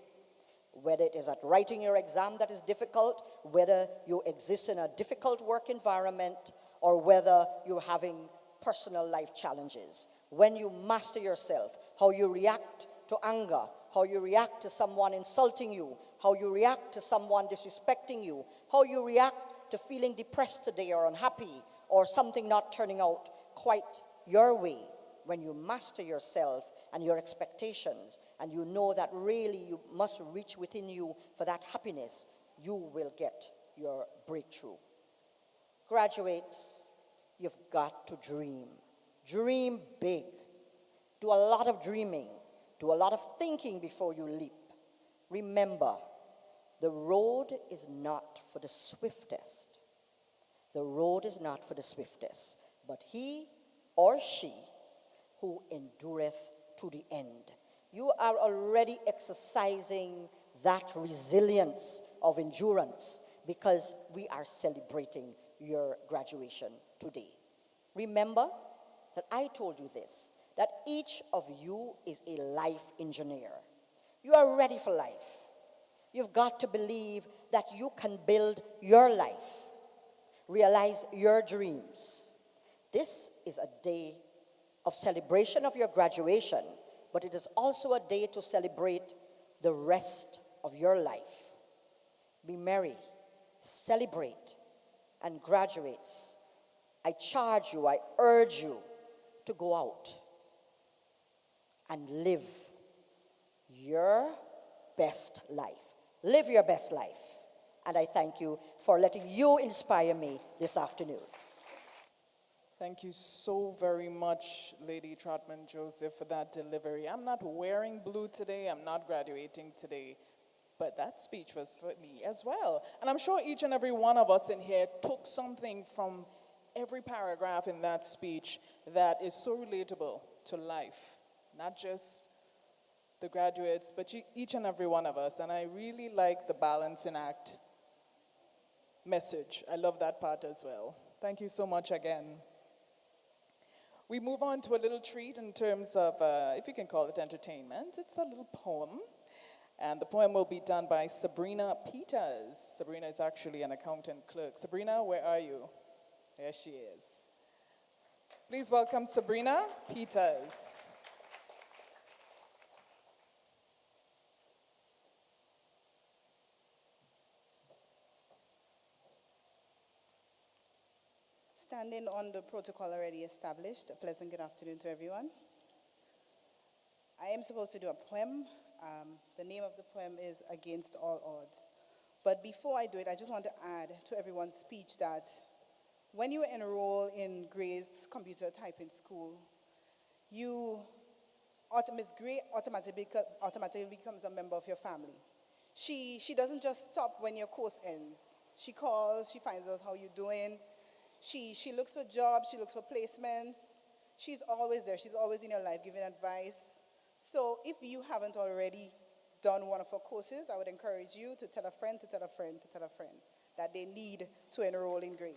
Whether it is at writing your exam that is difficult, whether you exist in a difficult work environment, or whether you're having personal life challenges. When you master yourself, how you react to anger, how you react to someone insulting you, how you react to someone disrespecting you, how you react to feeling depressed today or unhappy, or something not turning out quite your way. When you master yourself and your expectations, and you know that really you must reach within you for that happiness, you will get your breakthrough. Graduates, you've got to dream. Dream big. Do a lot of dreaming. Do a lot of thinking before you leap. Remember, the road is not for the swiftest. The road is not for the swiftest, but he or she who endureth to the end. You are already exercising that resilience of endurance because we are celebrating your graduation today. Remember that I told you this, that each of you is a life engineer. You are ready for life. You've got to believe that you can build your life, realize your dreams. This is a day of celebration of your graduation, but it is also a day to celebrate the rest of your life. Be merry, celebrate, and graduates, I charge you, I urge you to go out and live your best life. Live your best life. And I thank you for letting you inspire me this afternoon. Thank you so very much, Lady Trotman Joseph, for that delivery. I'm not wearing blue today, I'm not graduating today, but that speech was for me as well. And I'm sure each and every one of us in here took something from every paragraph in that speech that is so relatable to life, not just the graduates, but each and every one of us. And I really like the balancing act message. I love that part as well. Thank you so much again. We move on to a little treat in terms of, if you can call it entertainment. It's a little poem. And the poem will be done by Sabrina Peters. Sabrina is actually an accountant clerk. Sabrina, where are you? There she is. Please welcome Sabrina Peters. Standing on the protocol already established, a pleasant good afternoon to everyone. I am supposed to do a poem. The name of the poem is Against All Odds. But before I do it, I just want to add to everyone's speech that when you enroll in Gray's computer typing school, Miss Gray automatically becomes a member of your family. She doesn't just stop when your course ends. She calls, she finds out how you're doing. She looks for jobs, she looks for placements. She's always there, she's always in your life giving advice. So if you haven't already done one of her courses, I would encourage you to tell a friend, to tell a friend, to tell a friend that they need to enroll in Gray's.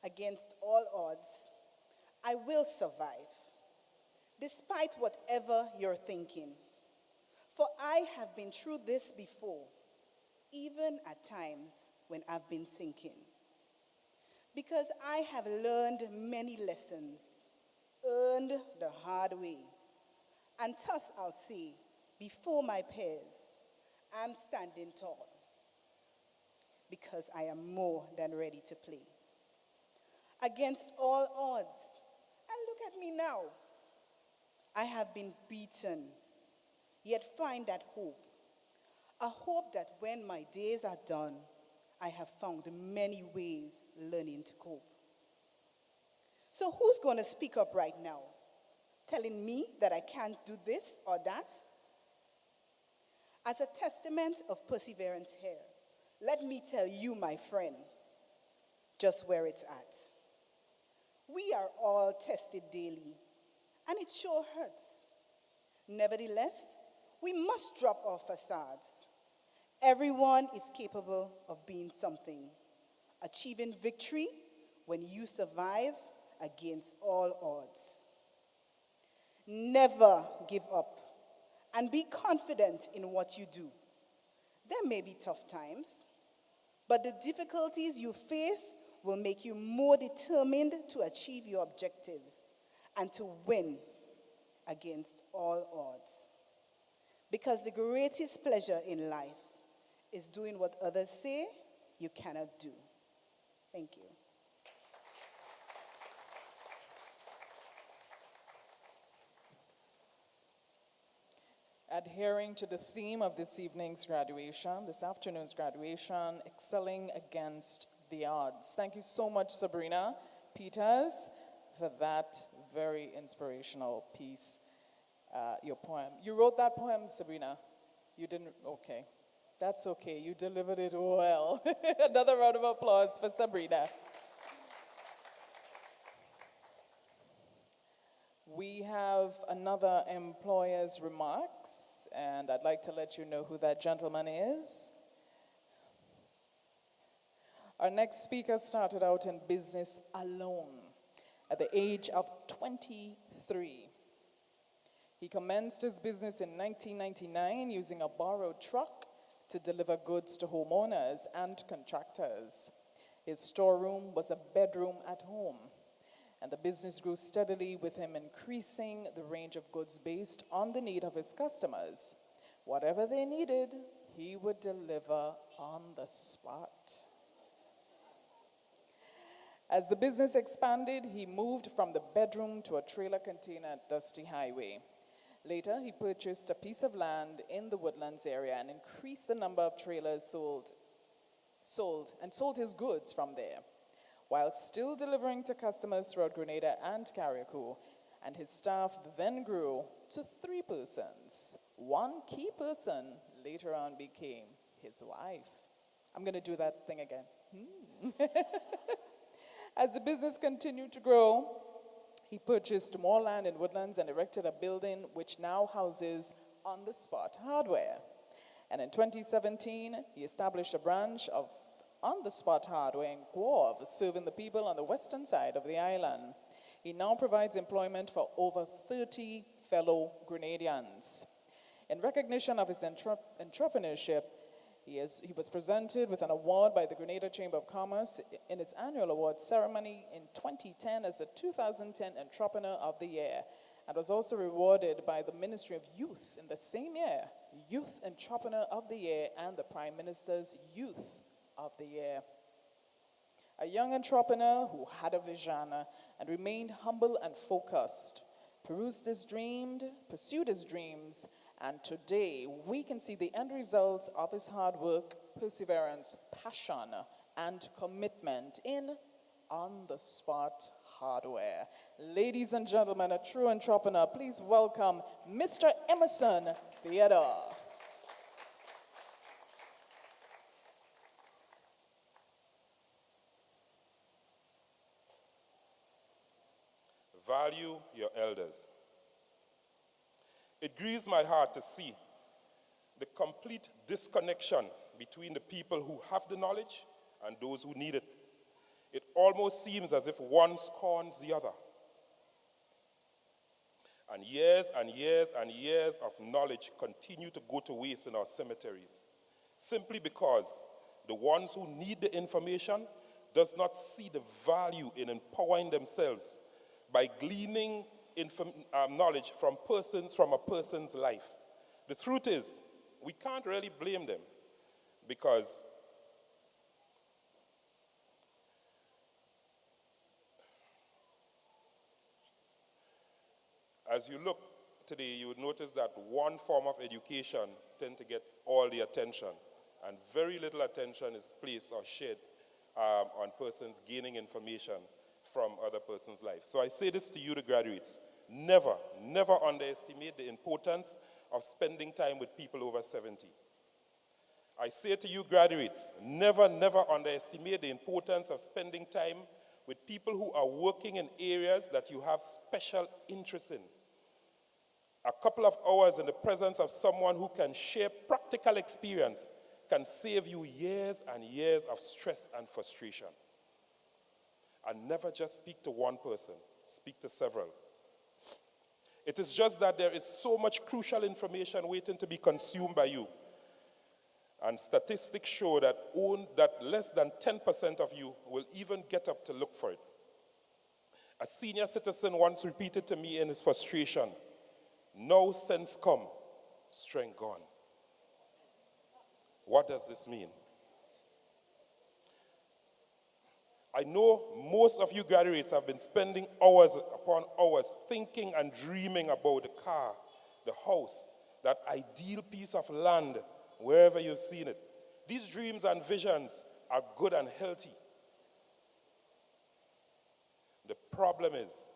Against all odds, I will survive, despite whatever you're thinking. For I have been through this before, even at times when I've been sinking. Because I have learned many lessons, earned the hard way. And thus I'll say, before my peers, I'm standing tall. Because I am more than ready to play. Against all odds, and look at me now. I have been beaten, yet find that hope. A hope that when my days are done, I have found many ways learning to cope. So who's going to speak up right now, telling me that I can't do this or that? As a testament of perseverance here, let me tell you, my friend, just where it's at. We are all tested daily, and it sure hurts. Nevertheless, we must drop our facades. Everyone is capable of being something, achieving victory when you survive against all odds. Never give up, and be confident in what you do. There may be tough times, but the difficulties you face will make you more determined to achieve your objectives and to win against all odds. Because the greatest pleasure in life is doing what others say you cannot do. Thank you. Adhering to the theme of this afternoon's graduation, excelling against the odds. Thank you so much, Sabrina Peters, for that very inspirational piece, your poem. You wrote that poem, Sabrina? You didn't? Okay. That's okay. You delivered it well. Another round of applause for Sabrina. We have another employer's remarks, and I'd like to let you know who that gentleman is. Our next speaker started out in business alone at the age of 23. He commenced his business in 1999 using a borrowed truck to deliver goods to homeowners and contractors. His storeroom was a bedroom at home, and the business grew steadily with him increasing the range of goods based on the need of his customers. Whatever they needed, he would deliver on the spot. As the business expanded, he moved from the bedroom to a trailer container at Dusty Highway. Later, he purchased a piece of land in the Woodlands area and increased the number of trailers sold his goods from there, while still delivering to customers throughout Grenada and Carriacou, and his staff then grew to 3 persons. One key person later on became his wife. I'm going to do that thing again. As the business continued to grow, he purchased more land in Woodlands and erected a building which now houses On the Spot Hardware. And in 2017, he established a branch of On the Spot Hardware in Guave, serving the people on the western side of the island. He now provides employment for over 30 fellow Grenadians. In recognition of his entrepreneurship, he was presented with an award by the Grenada Chamber of Commerce in its annual award ceremony in 2010 as the 2010 Entrepreneur of the Year, and was also rewarded by the Ministry of Youth in the same year, Youth Entrepreneur of the Year and the Prime Minister's Youth of the Year. A young entrepreneur who had a vision and remained humble and focused, pursued his dreams, and today we can see the end results of his hard work, perseverance, passion, and commitment in On the Spot Hardware. Ladies and gentlemen, a true entrepreneur, please welcome Mr. Emerson Theodore. Value your elders. It grieves my heart to see the complete disconnection between the people who have the knowledge and those who need it. It almost seems as if one scorns the other. And years and years and years of knowledge continue to go to waste in our cemeteries, simply because the ones who need the information does not see the value in empowering themselves by gleaning knowledge from a person's life. The truth is, we can't really blame them, because as you look today, you would notice that one form of education tends to get all the attention, and very little attention is placed or shared on persons gaining information from other person's life. So I say this to you, the graduates: never, never underestimate the importance of spending time with people over 70. I say to you, graduates, never, never underestimate the importance of spending time with people who are working in areas that you have special interest in. A couple of hours in the presence of someone who can share practical experience can save you years and years of stress and frustration. And never just speak to one person, speak to several. It is just that there is so much crucial information waiting to be consumed by you. And statistics show that less than 10% of you will even get up to look for it. A senior citizen once repeated to me in his frustration, "No sense come, strength gone." What does this mean? I know most of you graduates have been spending hours upon hours thinking and dreaming about the car, the house, that ideal piece of land, wherever you've seen it. These dreams and visions are good and healthy. The problem is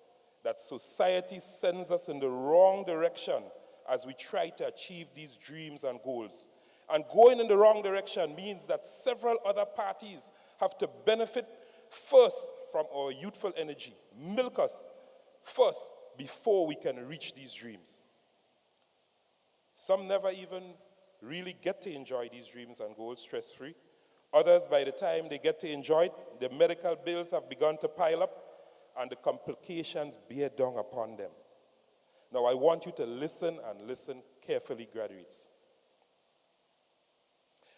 that society sends us in the wrong direction as we try to achieve these dreams and goals. And going in the wrong direction means that several other parties have to benefit first from our youthful energy, milk us first before we can reach these dreams. Some never even really get to enjoy these dreams and goals stress-free. Others, by the time they get to enjoy it, the medical bills have begun to pile up and the complications bear down upon them. Now, I want you to listen and listen carefully, graduates.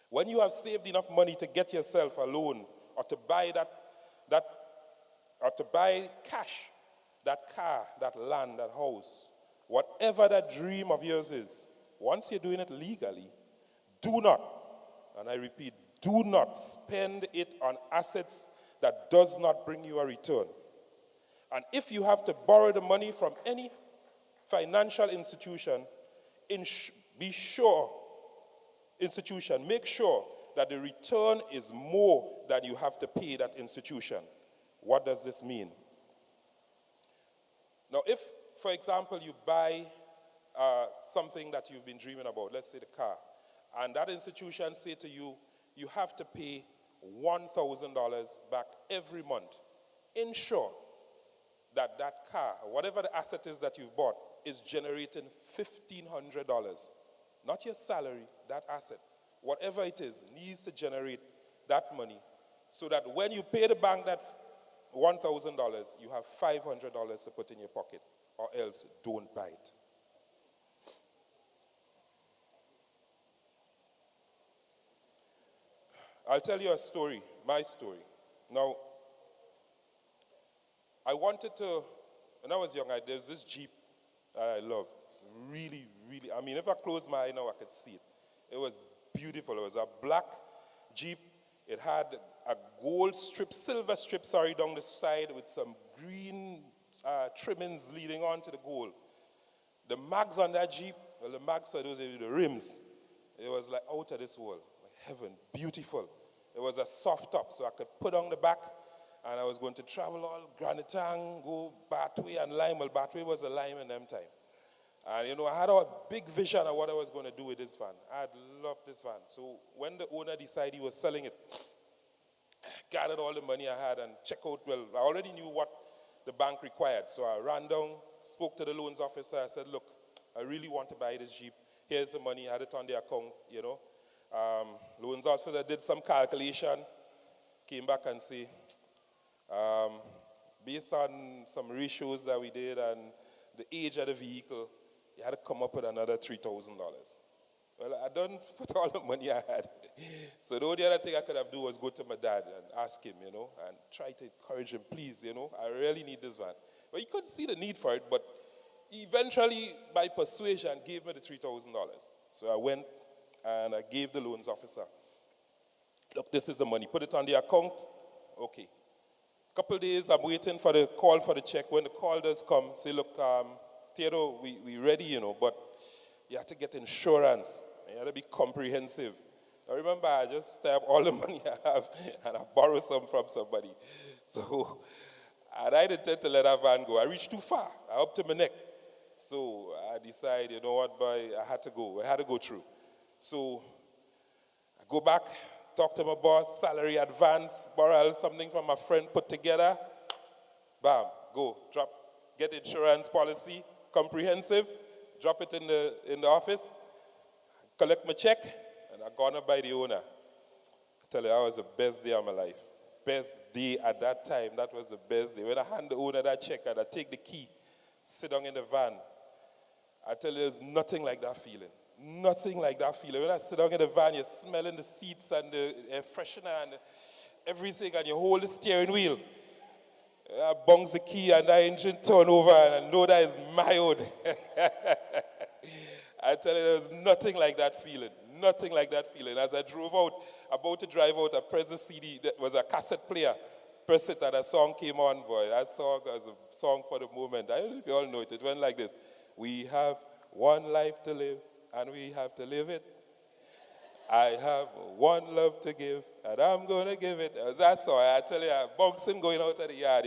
When you have saved enough money to get yourself a loan or to buy or to buy cash, that car, that land, that house, whatever that dream of yours is, once you're doing it legally, do not, and I repeat, do not spend it on assets that does not bring you a return. And if you have to borrow the money from any financial institution, make sure that the return is more than you have to pay that institution. What does this mean? Now, if, for example, you buy something that you've been dreaming about, let's say the car, and that institution say to you, you have to pay $1,000 back every month, ensure that that car, whatever the asset is that you've bought, is generating $1,500. Not your salary, that asset. Whatever it is, needs to generate that money so that when you pay the bank that $1,000, you have $500 to put in your pocket, or else don't buy it. I'll tell you a story, my story. Now, I wanted to, when I was young, there's this Jeep that I love. Really, really, I mean, if I close my eye now, I could see it. It was beautiful. It was a black Jeep. It had a silver strip, down the side with some green trimmings leading on to the gold. The mags on that Jeep, well, the mags for those, the rims, it was like out of this world. Heaven, beautiful. It was a soft top, so I could put on the back, and I was going to travel all Granitang, go Batway and Lime. Well, Batway was a Lime in them time. And, I had a big vision of what I was going to do with this van. I loved this van. So when the owner decided he was selling it, gathered all the money I had and checked out, well, I already knew what the bank required. So I ran down, spoke to the loans officer. I said, look, I really want to buy this Jeep. Here's the money. I had it on the account, Loans officer did some calculation, came back and say, based on some ratios that we did and the age of the vehicle, you had to come up with another $3,000. Well, I done put all the money I had. So the only other thing I could have done was go to my dad and ask him, and try to encourage him, please, I really need this van. But he couldn't see the need for it, but he eventually, by persuasion, gave me the $3,000. So I went and I gave the loans officer, look, this is the money. Put it on the account. Okay. Couple days, I'm waiting for the call for the check. When the call does come, say, look, Theodore, we ready, but you have to get insurance. You have to be comprehensive. I remember I just stabbed all the money I have and I borrowed some from somebody. So I intended to let that van go. I reached too far. I up to my neck. So I decided, you know what, boy, I had to go. I had to go through. So I go back, talk to my boss, salary advance, borrow something from my friend, put together. Bam, go, drop, get insurance policy, comprehensive, drop it in the office, collect my check, and I gone up by the owner. I tell you, that was the best day of my life. Best day at that time, that was the best day. When I hand the owner that check and I take the key, sit down in the van, I tell you, there's nothing like that feeling. Nothing like that feeling. When I sit down in the van, you're smelling the seats and the air freshener and everything, and you hold the steering wheel. I bounce the key and the engine turn over, and I know that is my own. I tell you, there's nothing like that feeling. Nothing like that feeling. As I drove out, about to drive out, I pressed the CD. That was a cassette player. Press it and a song came on, boy. That song was a song for the moment. I don't know if you all know it. It went like this. We have one life to live, and we have to live it. I have one love to give, and I'm going to give it. That's all. I tell you, I'm bouncing going out of the yard,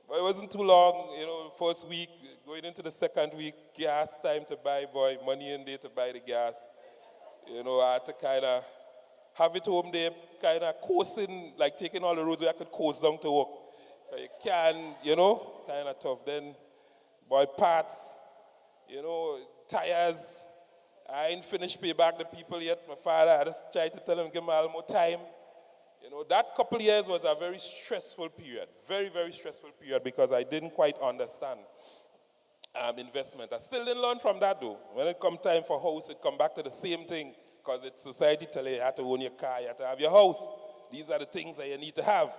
But it wasn't too long, first week, going into the second week, gas time to buy, boy, money in there to buy the gas. I had to kind of have it home there, kind of coasting, like taking all the roads where I could coast down to work. You can, kind of tough. Then, boy, parts, tires. I ain't finished pay back the people yet. My father, I just tried to tell him, give me a little more time. That couple of years was a very stressful period. Very, very stressful period because I didn't quite understand investment. I still didn't learn from that, though. When it come time for house, it come back to the same thing because it's society telling you have to own your car, you have to have your house. These are the things that you need to have.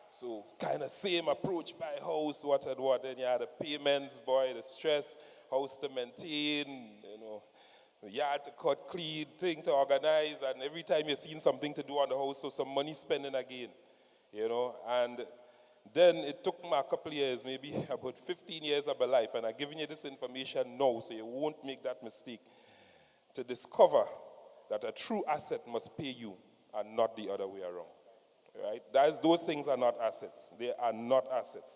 So kind of same approach, buy house, what and what. Then you have the payments, boy, the stress, house to maintain, yard to cut, clean, thing to organize, and every time you're seeing something to do on the house, so some money spending again, And then it took me a couple of years, maybe about 15 years of my life, and I'm giving you this information now so you won't make that mistake, to discover that a true asset must pay you and not the other way around, right? Those things are not assets. They are not assets.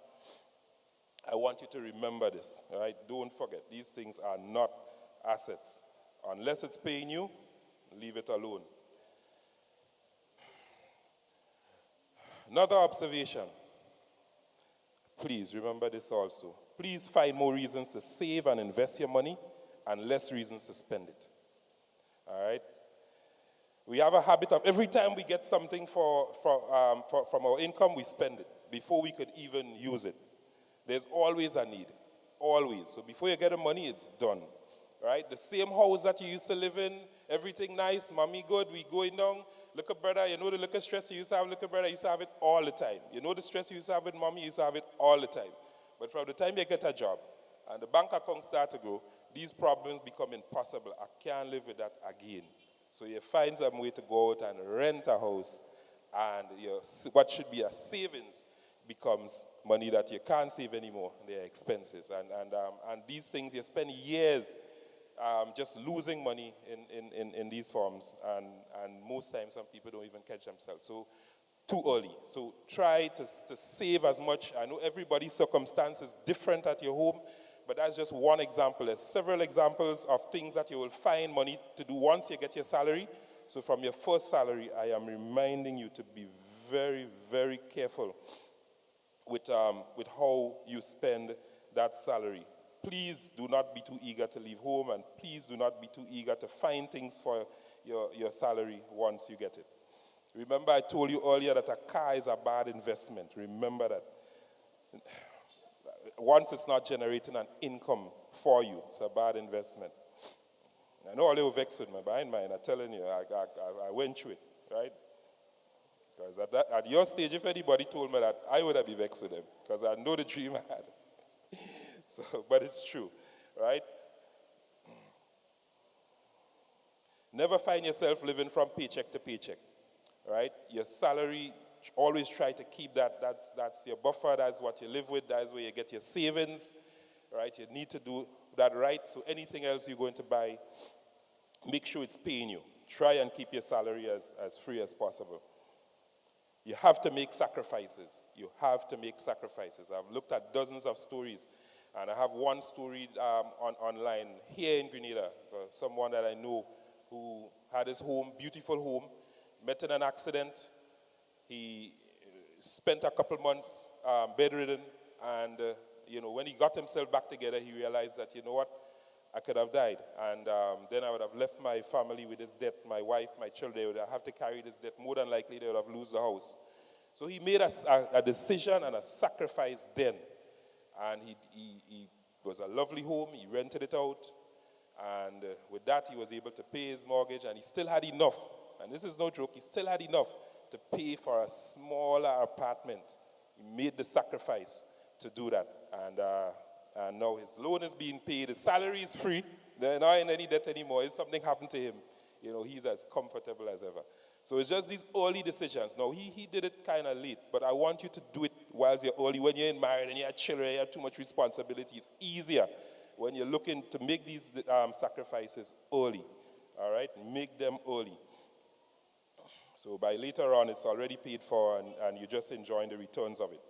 I want you to remember this, right? Don't forget, these things are not assets. Unless it's paying you, leave it alone. Another observation. Please remember this also. Please find more reasons to save and invest your money and less reasons to spend it. All right? We have a habit of every time we get something from our income, we spend it before we could even use it. There's always a need. Always. So before you get the money, it's done. Right? The same house that you used to live in, everything nice, mommy good, we going down. Look at brother, the look at stress you used to have, look at brother, you used to have it all the time. The stress you used to have with mommy, you used to have it all the time. But from the time you get a job and the bank account start to grow, these problems become impossible. I can't live with that again. So you find some way to go out and rent a house, and what should be a savings becomes money that you can't save anymore. They're expenses. And these things, you spend years just losing money in these forms, and most times some people don't even catch themselves. So too early. So try to save as much. I know everybody's circumstance is different at your home, but that's just one example. There's several examples of things that you will find money to do once you get your salary. So from your first salary, I am reminding you to be very, very careful with how you spend that salary. Please do not be too eager to leave home, and please do not be too eager to find things for your salary once you get it. Remember, I told you earlier that a car is a bad investment. Remember that. once it's not generating an income for you, it's a bad investment. I know all you were vexed with me, but I ain't mind. I'm telling you, I went through it, right? Because at your stage, if anybody told me that, I would have been vexed with them, because I know the dream I had. So, but it's true, right? Never find yourself living from paycheck to paycheck, right? Your salary, always try to keep that. That's your buffer. That's what you live with. That's where you get your savings, right? You need to do that right. So anything else you're going to buy, make sure it's paying you. Try and keep your salary as free as possible. You have to make sacrifices. You have to make sacrifices. I've looked at dozens of stories, and I have one story online here in Grenada, someone that I know who had his home, beautiful home, met in an accident. He spent a couple months bedridden, and when he got himself back together, he realized that, you know what, I could have died, and then I would have left my family with this debt. My wife, my children, they would have to carry this debt. More than likely, they would have lost the house. So he made a decision and a sacrifice then, and he was a lovely home. He rented it out, and with that, he was able to pay his mortgage, and he still had enough. And this is no joke. He still had enough to pay for a smaller apartment. He made the sacrifice to do that, and now his loan is being paid. His salary is free. They're not in any debt anymore. If something happened to him, he's as comfortable as ever. So it's just these early decisions. Now, he did it kind of late, but I want you to do it while you're early. When you're married and you have children, you have too much responsibility. It's easier when you're looking to make these sacrifices early. All right? Make them early. So by later on, it's already paid for, and you're just enjoying the returns of it.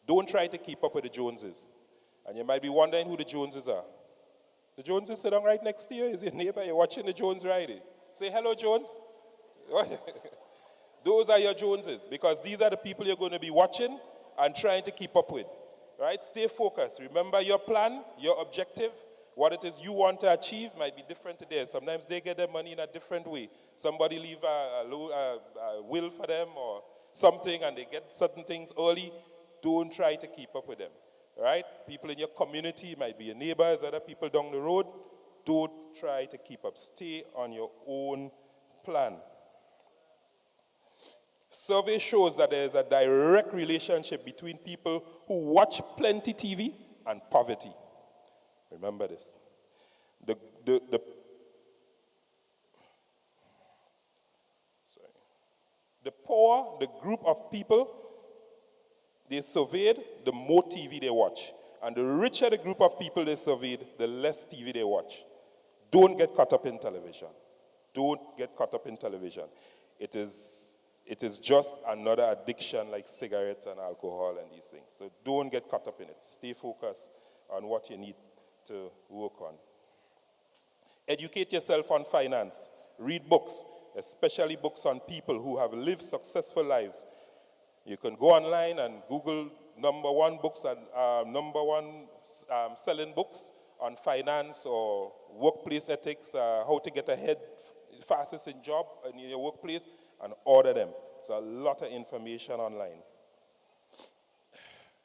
Don't try to keep up with the Joneses. And you might be wondering who the Joneses are. The Joneses sit down right next to you. Is your neighbor? You're watching the Jones riding. Say, hello, Jones. Those are your Joneses, because these are the people you're going to be watching and trying to keep up with. Right? Stay focused. Remember your plan, your objective. What it is you want to achieve might be different today. Sometimes they get their money in a different way. Somebody leave a will for them or something, and they get certain things early. Don't try to keep up with them. Right? People in your community, might be your neighbors, other people down the road. Don't try to keep up. Stay on your own plan. Survey shows that there is a direct relationship between people who watch plenty TV and poverty. Remember this. The poor, the group of people they surveyed, the more TV they watch. And the richer the group of people they surveyed, the less TV they watch. Don't get caught up in television. Don't get caught up in television. It is just another addiction like cigarettes and alcohol and these things. So don't get caught up in it. Stay focused on what you need to work on. Educate yourself on finance. Read books, especially books on people who have lived successful lives. You can go online and Google number one books and selling books on finance or workplace ethics, how to get ahead fastest in job in your workplace, and order them. There's a lot of information online.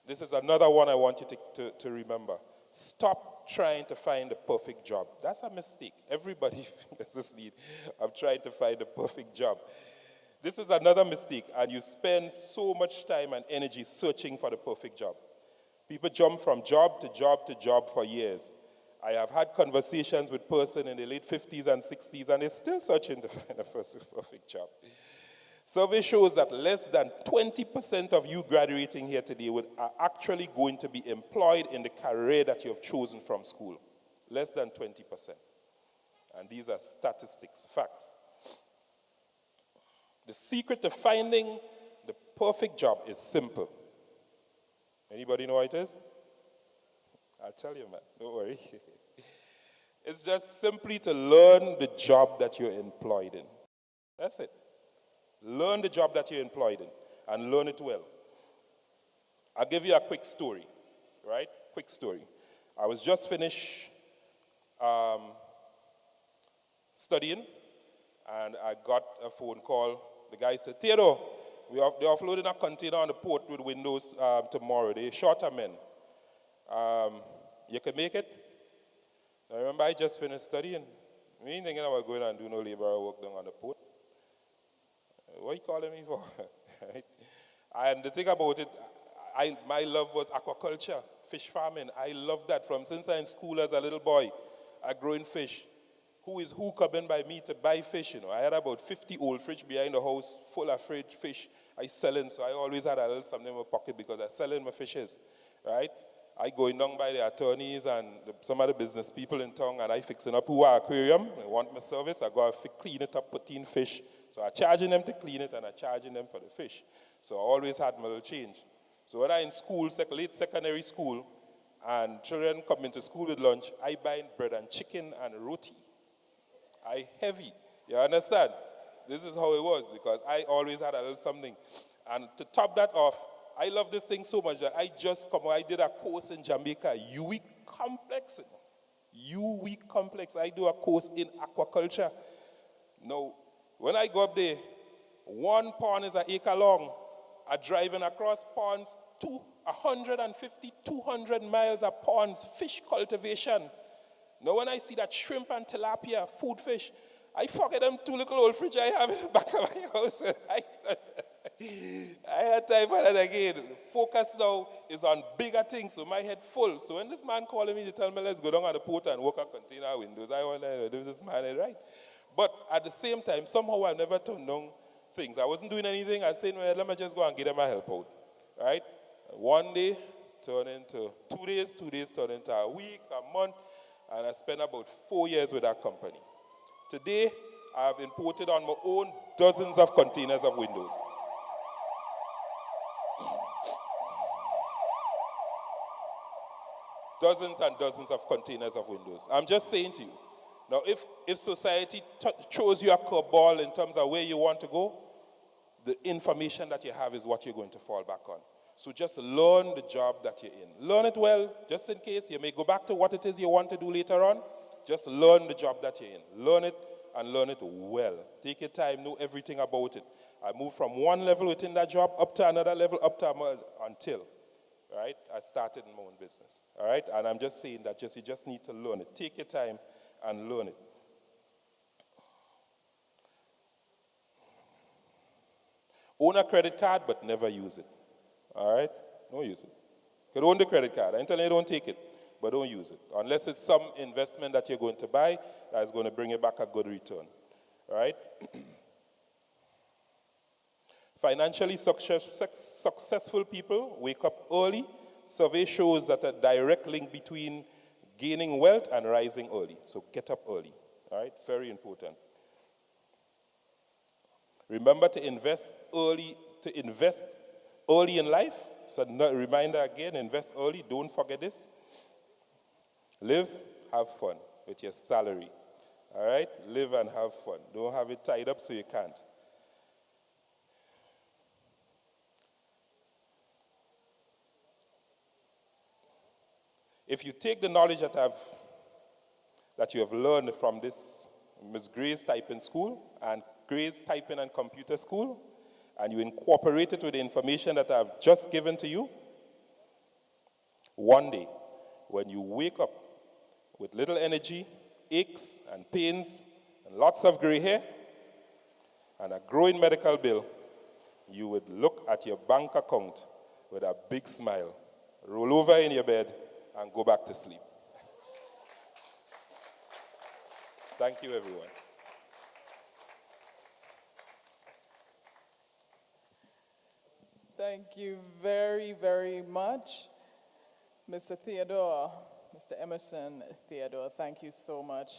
This is another one I want you to remember. Stop trying to find the perfect job. That's a mistake. Everybody has this need of trying to find the perfect job. This is another mistake, and you spend so much time and energy searching for the perfect job. People jump from job to job to job for years. I have had conversations with persons in their late 50s and 60s, and they're still searching to find a perfect job. Survey shows that less than 20% of you graduating here today are actually going to be employed in the career that you have chosen from school. Less than 20%. And these are statistics, facts. The secret to finding the perfect job is simple. Anybody know what it is? I'll tell you, man. Don't worry. It's just simply to learn the job that you're employed in. That's it. Learn the job that you're employed in and learn it well. I'll give you a quick story, right? Quick story. I was just finished studying, and I got a phone call. The guy said, Theodore, they're offloading a container on the port with windows tomorrow. They're short a men. You can make it. I remember I just finished studying. Me ain't thinking about going and do no labor work down on the port. What you calling me for? Right? And the thing about it, my love was aquaculture, fish farming. I loved that from since I was in school as a little boy. I growing fish. Who coming by me to buy fish, you know? I had about 50 old fridge behind the house full of fish I selling, so I always had a little something in my pocket because I selling my fishes, right? I going down by the attorneys and some other business people in town, and I fixing up who are aquarium. They want my service. I go clean it up, put in fish. So I charging them to clean it, and I charging them for the fish. So I always had my little change. So when I in school, late secondary school, and children come into school with lunch, I buy bread and chicken and roti. I heavy. You understand? This is how it was because I always had a little something. And to top that off, I love this thing so much that I did a course in Jamaica, UE Complex. UE Complex. I do a course in aquaculture. Now, when I go up there, one pond is an acre long. I'm driving across ponds, 150, 200 miles of ponds, fish cultivation. Now, when I see that shrimp and tilapia, food fish, I forget them 2 little old fridge I have in the back of my house. I had time for that again. Focus now is on bigger things, so my head full. So when this man calling me to tell me, let's go down on the port and work on container windows, I wonder, does this man right? But at the same time, somehow I never turned down things. I wasn't doing anything. I said, well, let me just go and get them a help out. Right? One day turned into 2 days, 2 days turned into a week, a month, and I spent about 4 years with that company. Today, I have imported on my own dozens of containers of windows. Dozens and dozens of containers of windows. I'm just saying to you, now if society throws you a curveball in terms of where you want to go, the information that you have is what you're going to fall back on. So just learn the job that you're in. Learn it well, just in case you may go back to what it is you want to do later on. Just learn the job that you're in. Learn it and learn it well. Take your time, know everything about it. I moved from one level within that job up to another level, until, right, I started my own business. All right, and I'm just saying that you just need to learn it. Take your time and learn it. Own a credit card, but never use it. All right? Don't use it. You can own the credit card. I'm telling you, don't take it, but don't use it. Unless it's some investment that you're going to buy that is going to bring you back a good return. All right? Financially successful people wake up early. Survey shows that a direct link between gaining wealth and rising early. So get up early. All right? Very important. Remember to invest early in life. So a reminder again, invest early. Don't forget this. Live, have fun with your salary. All right? Live and have fun. Don't have it tied up so you can't. If you take the knowledge that you have learned from this Ms. Gray's typing school and Gray's typing and computer school, and you incorporate it with the information that I've just given to you, one day, when you wake up with little energy, aches and pains, and lots of gray hair, and a growing medical bill, you would look at your bank account with a big smile, roll over in your bed, and go back to sleep. Thank you, everyone. Thank you very, very much, Mr. Theodore, Mr. Emerson Theodore. Thank you so much.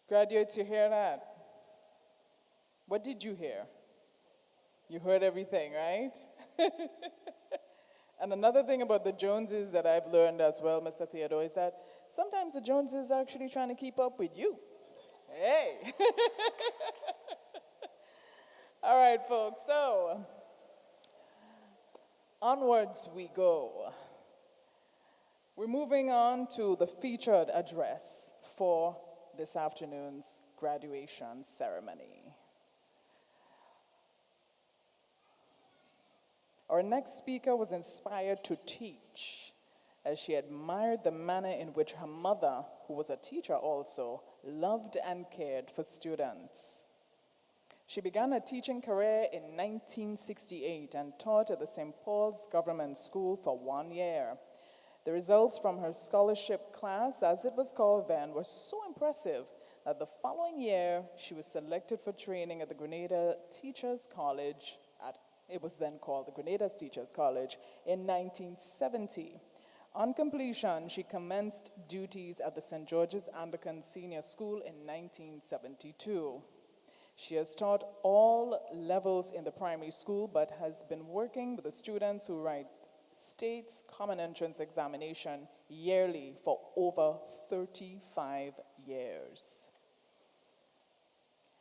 Graduates, you hear that? What did you hear? You heard everything, right? And another thing about the Joneses that I've learned as well, Mr. Theodore, is that sometimes the Joneses are actually trying to keep up with you. Hey! All right, folks, so onwards we go. We're moving on to the featured address for this afternoon's graduation ceremony. Our next speaker was inspired to teach as she admired the manner in which her mother, who was a teacher also, loved and cared for students. She began her teaching career in 1968 and taught at the St. Paul's Government School for 1 year. The results from her scholarship class, as it was called then, were so impressive that the following year she was selected for training at the Grenada Teachers College, it was then called the Grenada Teachers College, in 1970. On completion, she commenced duties at the St. George's Anglican Senior School in 1972. She has taught all levels in the primary school, but has been working with the students who write State's Common Entrance Examination yearly for over 35 years.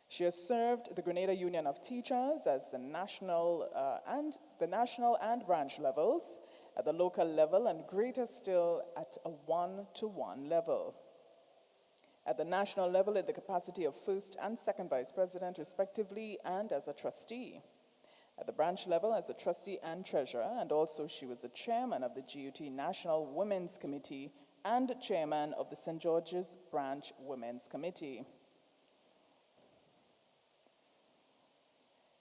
She has served the Grenada Union of Teachers as the national and branch levels, at the local level, and greater still at a one-to-one level. At the national level in the capacity of first and second vice president, respectively, and as a trustee. At the branch level as a trustee and treasurer, and also she was a chairman of the GUT National Women's Committee and chairman of the St. George's Branch Women's Committee.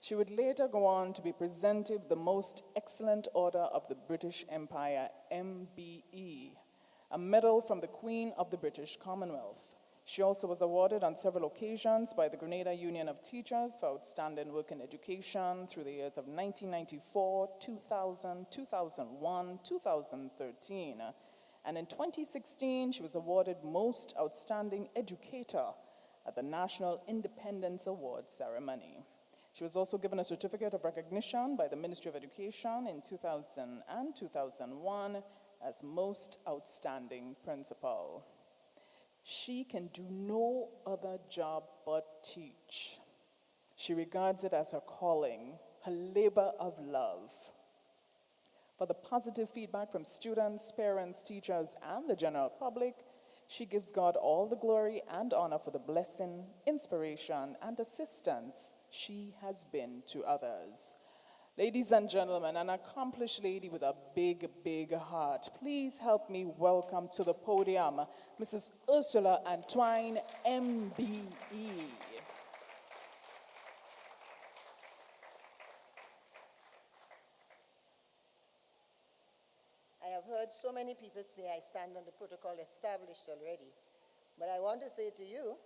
She would later go on to be presented the Most Excellent Order of the British Empire, MBE, a medal from the Queen of the British Commonwealth. She also was awarded on several occasions by the Grenada Union of Teachers for outstanding work in education through the years of 1994, 2000, 2001, 2013. And in 2016, she was awarded Most Outstanding Educator at the National Independence Awards ceremony. She was also given a certificate of recognition by the Ministry of Education in 2000 and 2001 as Most Outstanding Principal. She can do no other job but teach. She regards it as her calling, her labor of love. For the positive feedback from students, parents, teachers, and the general public, she gives God all the glory and honor for the blessing, inspiration, and assistance she has been to others. Ladies and gentlemen, an accomplished lady with a big, big heart. Please help me welcome to the podium Mrs. Ursula Antoine, MBE. I have heard so many people say I stand on the protocol established already, but I want to say to you,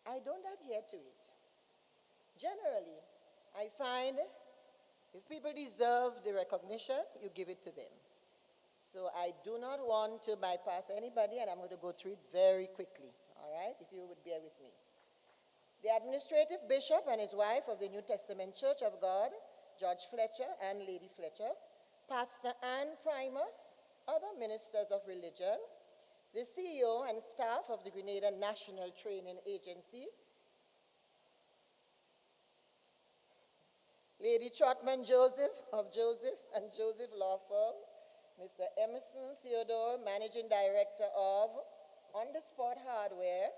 I don't adhere to it. Generally, I find if people deserve the recognition, you give it to them. So I do not want to bypass anybody, and I'm going to go through it very quickly, all right, if you would bear with me. The administrative bishop and his wife of the New Testament Church of God, George Fletcher and Lady Fletcher, Pastor Ann Primus, other ministers of religion, the CEO and staff of the Grenada National Training Agency, Lady Trotman Joseph of Joseph and Joseph Law Firm, Mr. Emerson Theodore, Managing Director of On the Spot Hardware,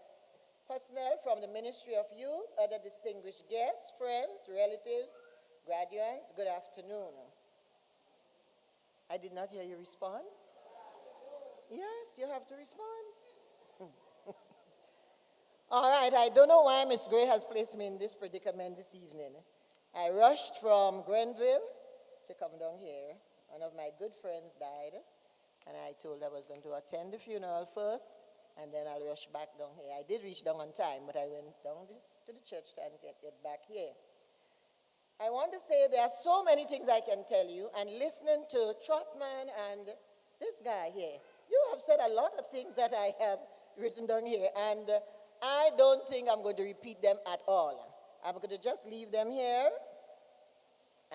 personnel from the Ministry of Youth, other distinguished guests, friends, relatives, graduates, good afternoon. I did not hear you respond. Yes, you have to respond. All right, I don't know why Miss Gray has placed me in this predicament this evening. I rushed from Grenville to come down here. One of my good friends died, and I told I was going to attend the funeral first, and then I'll rush back down here. I did reach down on time, but I went down to the church and get back here. I want to say there are so many things I can tell you, and listening to Trotman and this guy here, you have said a lot of things that I have written down here, and I don't think I'm going to repeat them at all. I'm going to just leave them here,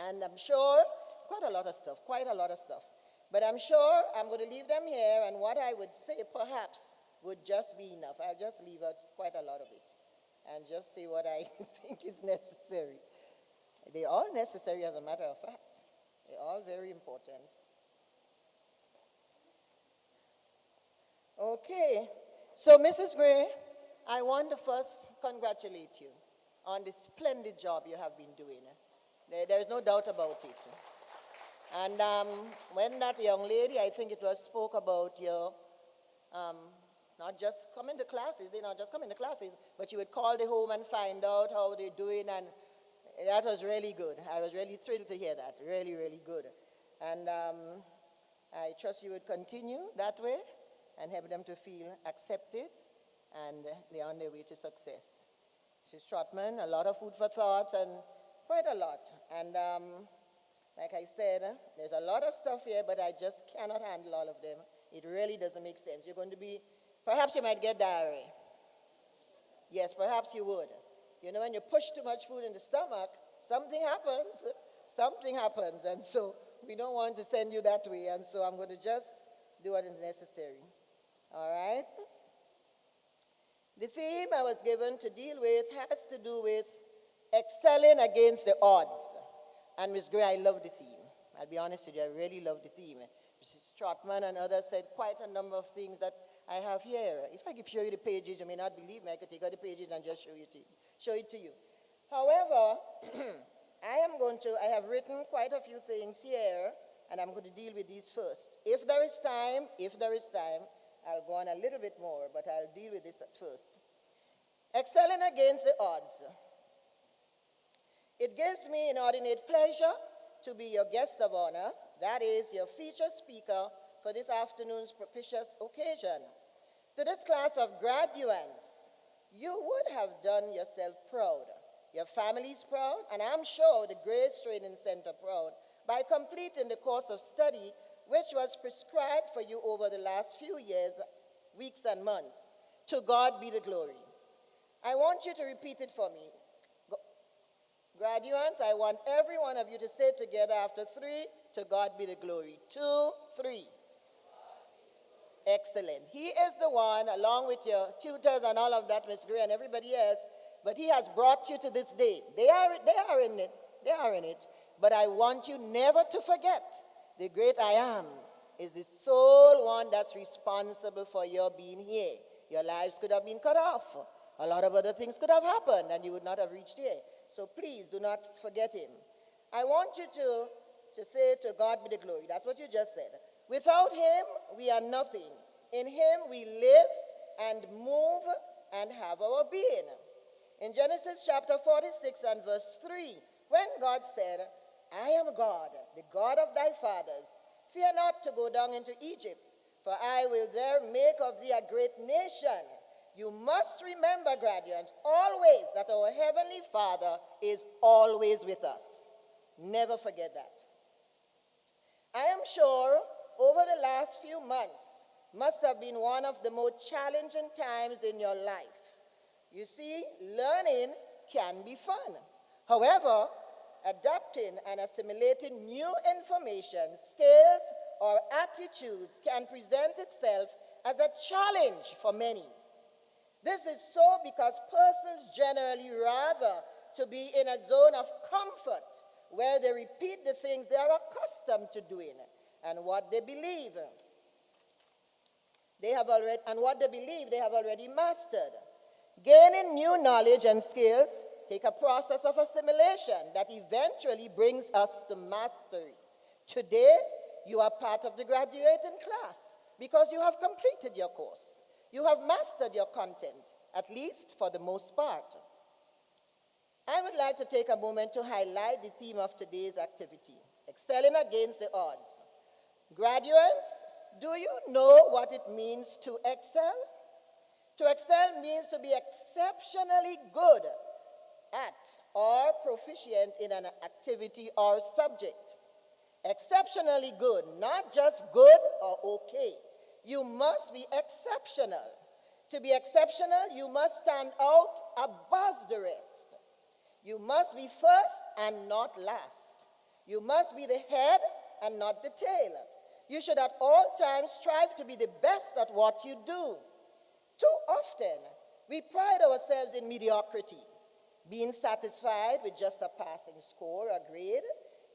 and I'm sure, quite a lot of stuff. But I'm sure I'm going to leave them here, and what I would say perhaps would just be enough. I'll just leave out quite a lot of it, and just say what I think is necessary. They're all necessary as a matter of fact. They're all very important. Okay, so Mrs. Gray, I want to first congratulate you on the splendid job you have been doing. There's no doubt about it. And when that young lady, I think it was, spoke about your, not just coming to classes, they not just coming to classes, but you would call the home and find out how they're doing, and that was really good. I was really thrilled to hear that, really, really good. And I trust you would continue that way and help them to feel accepted, and they're on their way to success. Mrs. Trotman, a lot of food for thought, and quite a lot. And like I said, there's a lot of stuff here, but I just cannot handle all of them. It really doesn't make sense. You're going to be, perhaps you might get diarrhea. Yes, perhaps you would. You know, when you push too much food in the stomach, something happens. Something happens. And so we don't want to send you that way. And so I'm going to just do what is necessary. All right? The theme I was given to deal with has to do with excelling against the odds. And Ms. Gray, I love the theme. I'll be honest with you, I really love the theme. Mrs. Trotman and others said quite a number of things that I have here. If I could show you the pages, you may not believe me. I could take out the pages and just show it to you. However, I have written quite a few things here, and I'm going to deal with these first. If there is time, I'll go on a little bit more, but I'll deal with this at first. Excelling against the odds. It gives me inordinate pleasure to be your guest of honor, that is, your featured speaker for this afternoon's propitious occasion. To this class of graduates, you would have done yourself proud, your families proud, and I'm sure the Grace Training Center proud by completing the course of study which was prescribed for you over the last few years, weeks and months. To God be the glory. I want you to repeat it for me. Graduates, I want every one of you to say together after 3, to God be the glory. 2, 3. Excellent. He is the one, along with your tutors and all of that, Ms. Gray and everybody else, but he has brought you to this day. They are in it. But I want you never to forget the great I am is the sole one that's responsible for your being here. Your lives could have been cut off. A lot of other things could have happened and you would not have reached here. So please do not forget him. I want you to say to God be the glory. That's what you just said. Without him, we are nothing. In him, we live and move and have our being. In Genesis chapter 46 and verse 3, when God said, I am God, the God of thy fathers. Fear not to go down into Egypt, for I will there make of thee a great nation. You must remember, graduates, always that our Heavenly Father is always with us. Never forget that. I am sure over the last few months must have been one of the most challenging times in your life. You see, learning can be fun. However, adapting and assimilating new information, skills, or attitudes can present itself as a challenge for many. This is so because persons generally rather to be in a zone of comfort where they repeat the things they are accustomed to doing and what they believe they have already mastered. Gaining new knowledge and skills take a process of assimilation that eventually brings us to mastery. Today, you are part of the graduating class because you have completed your course. You have mastered your content, at least for the most part. I would like to take a moment to highlight the theme of today's activity, excelling against the odds. Graduates, do you know what it means to excel? To excel means to be exceptionally good at or proficient in an activity or subject. Exceptionally good, not just good or okay. You must be exceptional. To be exceptional, you must stand out above the rest. You must be first and not last. You must be the head and not the tail. You should at all times strive to be the best at what you do. Too often, we pride ourselves in mediocrity, being satisfied with just a passing score or grade.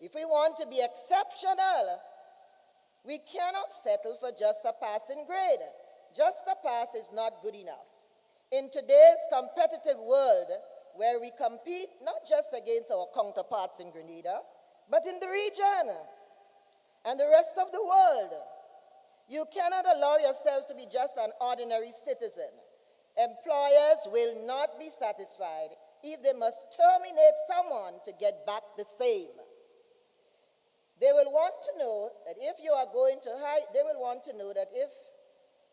If we want to be exceptional, we cannot settle for just a passing grade. Just a pass is not good enough. In today's competitive world, where we compete not just against our counterparts in Grenada, but in the region, and the rest of the world. You cannot allow yourselves to be just an ordinary citizen. Employers will not be satisfied if they must terminate someone to get back the same. They will want to know that if you are going to hire, they will want to know that if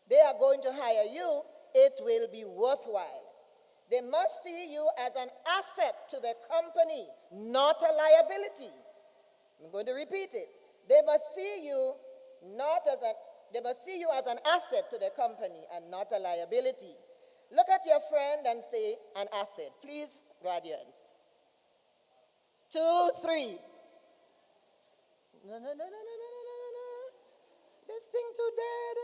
they are going to hire you, it will be worthwhile. They must see you as an asset to the company, not a liability. I'm going to repeat it. They must see you as an asset to the company and not a liability. Look at your friend and say, an asset. Please, graduates. 2, 3. No. This thing too dead.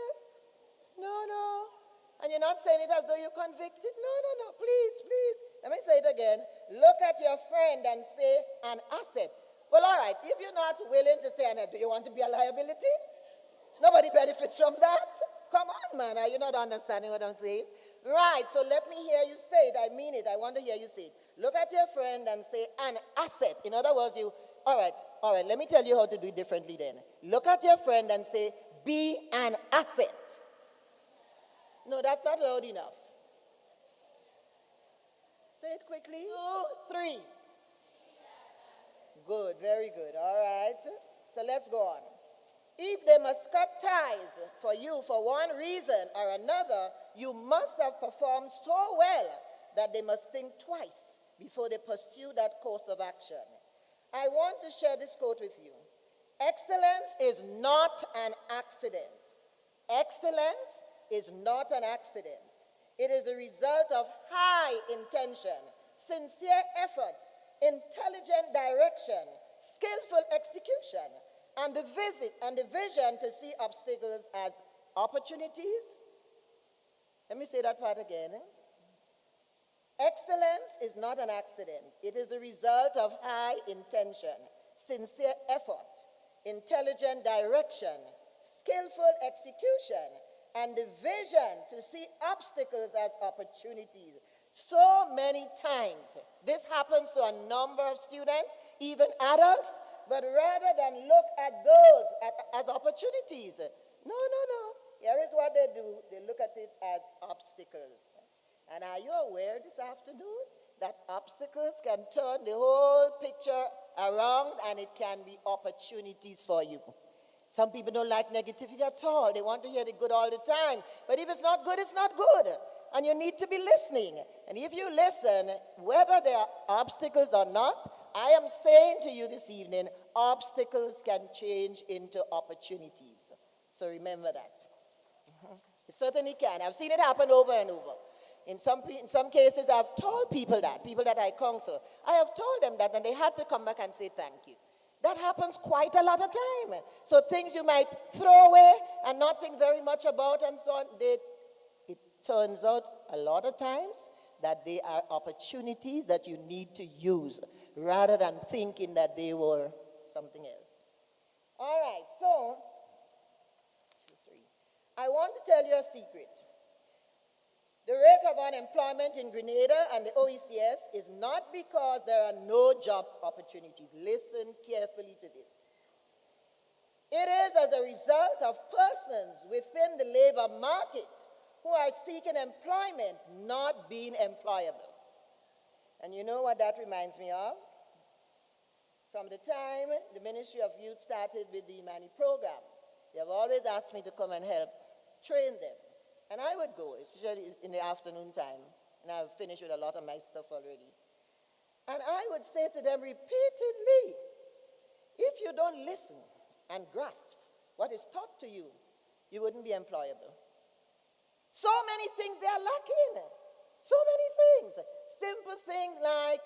No. And you're not saying it as though you're convicted. No. Please. Let me say it again. Look at your friend and say, an asset. Well, all right. If you're not willing to say, do you want to be a liability? Nobody benefits from that. Come on, man. Are you not understanding what I'm saying? Right. So let me hear you say it. I mean it. I want to hear you say it. Look at your friend and say, an asset. In other words, all right. Let me tell you how to do it differently then. Look at your friend and say, be an asset. No, that's not loud enough. Say it quickly. 2, 3. Good, very good. All right. So let's go on. If they must cut ties for you for one reason or another, you must have performed so well that they must think twice before they pursue that course of action. I want to share this quote with you. Excellence is not an accident. Excellence is not an accident. It is the result of high intention, sincere effort, intelligent direction, skillful execution, and the vision to see obstacles as opportunities. Let me say that part again. Excellence is not an accident. It is the result of high intention, sincere effort, intelligent direction, skillful execution, and the vision to see obstacles as opportunities. So many times, this happens to a number of students, even adults, but rather than look at those as opportunities, no. Here is what they do. They look at it as obstacles. And are you aware this afternoon that obstacles can turn the whole picture around and it can be opportunities for you? Some people don't like negativity at all. They want to hear the good all the time. But if it's not good, it's not good. And you need to be listening. And if you listen, whether there are obstacles or not, I am saying to you this evening, obstacles can change into opportunities. So remember that. It certainly can. I've seen it happen over and over. In some cases, I've told people that I counsel. I have told them that, and they had to come back and say thank you. That happens quite a lot of time. So things you might throw away and not think very much about and so on, it turns out a lot of times that they are opportunities that you need to use rather than thinking that they were something else. All right, so, 2, 3. I want to tell you a secret. The rate of unemployment in Grenada and the OECS is not because there are no job opportunities. Listen carefully to this. It is as a result of persons within the labor market who are seeking employment, not being employable. And you know what that reminds me of? From the time the Ministry of Youth started with the Imani program, they have always asked me to come and help train them. And I would go, especially in the afternoon time, and I've finished with a lot of my stuff already. And I would say to them repeatedly, if you don't listen and grasp what is taught to you, you wouldn't be employable. So many things they are lacking. So many things. Simple things like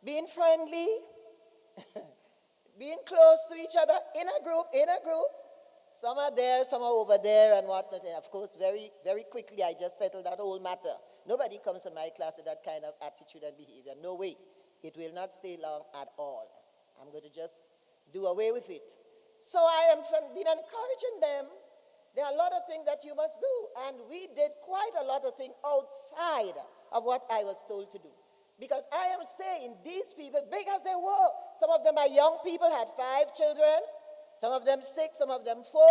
being friendly, being close to each other in a group. Some are there, some are over there and whatnot. And of course, very, very quickly, I just settled that whole matter. Nobody comes to my class with that kind of attitude and behavior. No way. It will not stay long at all. I'm going to just do away with it. So I am been encouraging them. There are a lot of things that you must do. And we did quite a lot of things outside of what I was told to do. Because I am saying these people, big as they were, some of them are young people, had 5 children, some of them 6, some of them 4,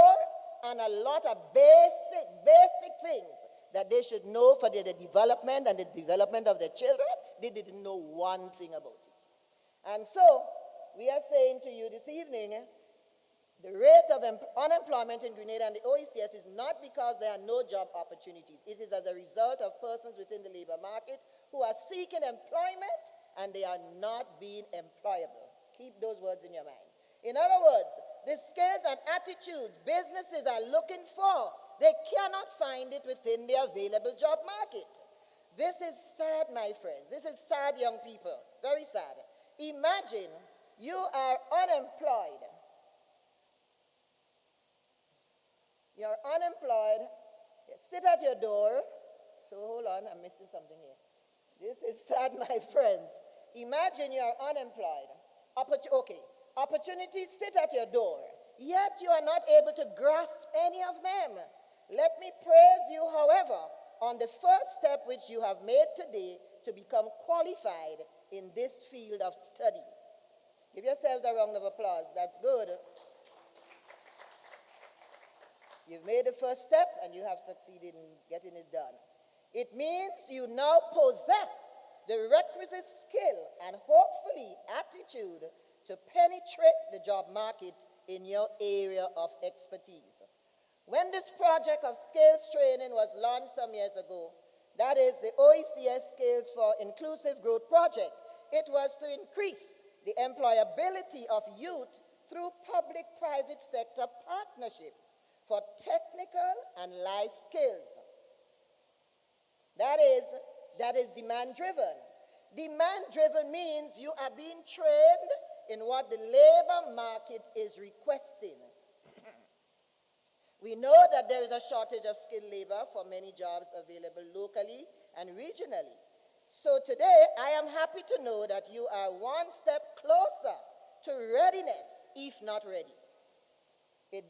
and a lot of basic things that they should know for their development and the development of their children. They didn't know one thing about it. And so, we are saying to you this evening, the rate of unemployment in Grenada and the OECS is not because there are no job opportunities. It is as a result of persons within the labor market who are seeking employment and they are not being employable. Keep those words in your mind. In other words, the skills and attitudes businesses are looking for, they cannot find it within the available job market. This is sad, my friends. This is sad, young people. Very sad. Imagine you are unemployed. You're unemployed. You sit at your door. So hold on, I'm missing something here. This is sad, my friends. Imagine you're unemployed. Opportunities sit at your door, yet you are not able to grasp any of them. Let me praise you, however, on the first step which you have made today to become qualified in this field of study. Give yourselves a round of applause. That's good. You've made the first step and you have succeeded in getting it done. It means you now possess the requisite skill and hopefully attitude to penetrate the job market in your area of expertise. When this project of skills training was launched some years ago, that is the OECS Skills for Inclusive Growth project, it was to increase the employability of youth through public-private sector partnership for technical and life skills. That is demand-driven. Demand-driven means you are being trained in what the labor market is requesting. We know that there is a shortage of skilled labor for many jobs available locally and regionally. So today, I am happy to know that you are one step closer to readiness, if not ready. It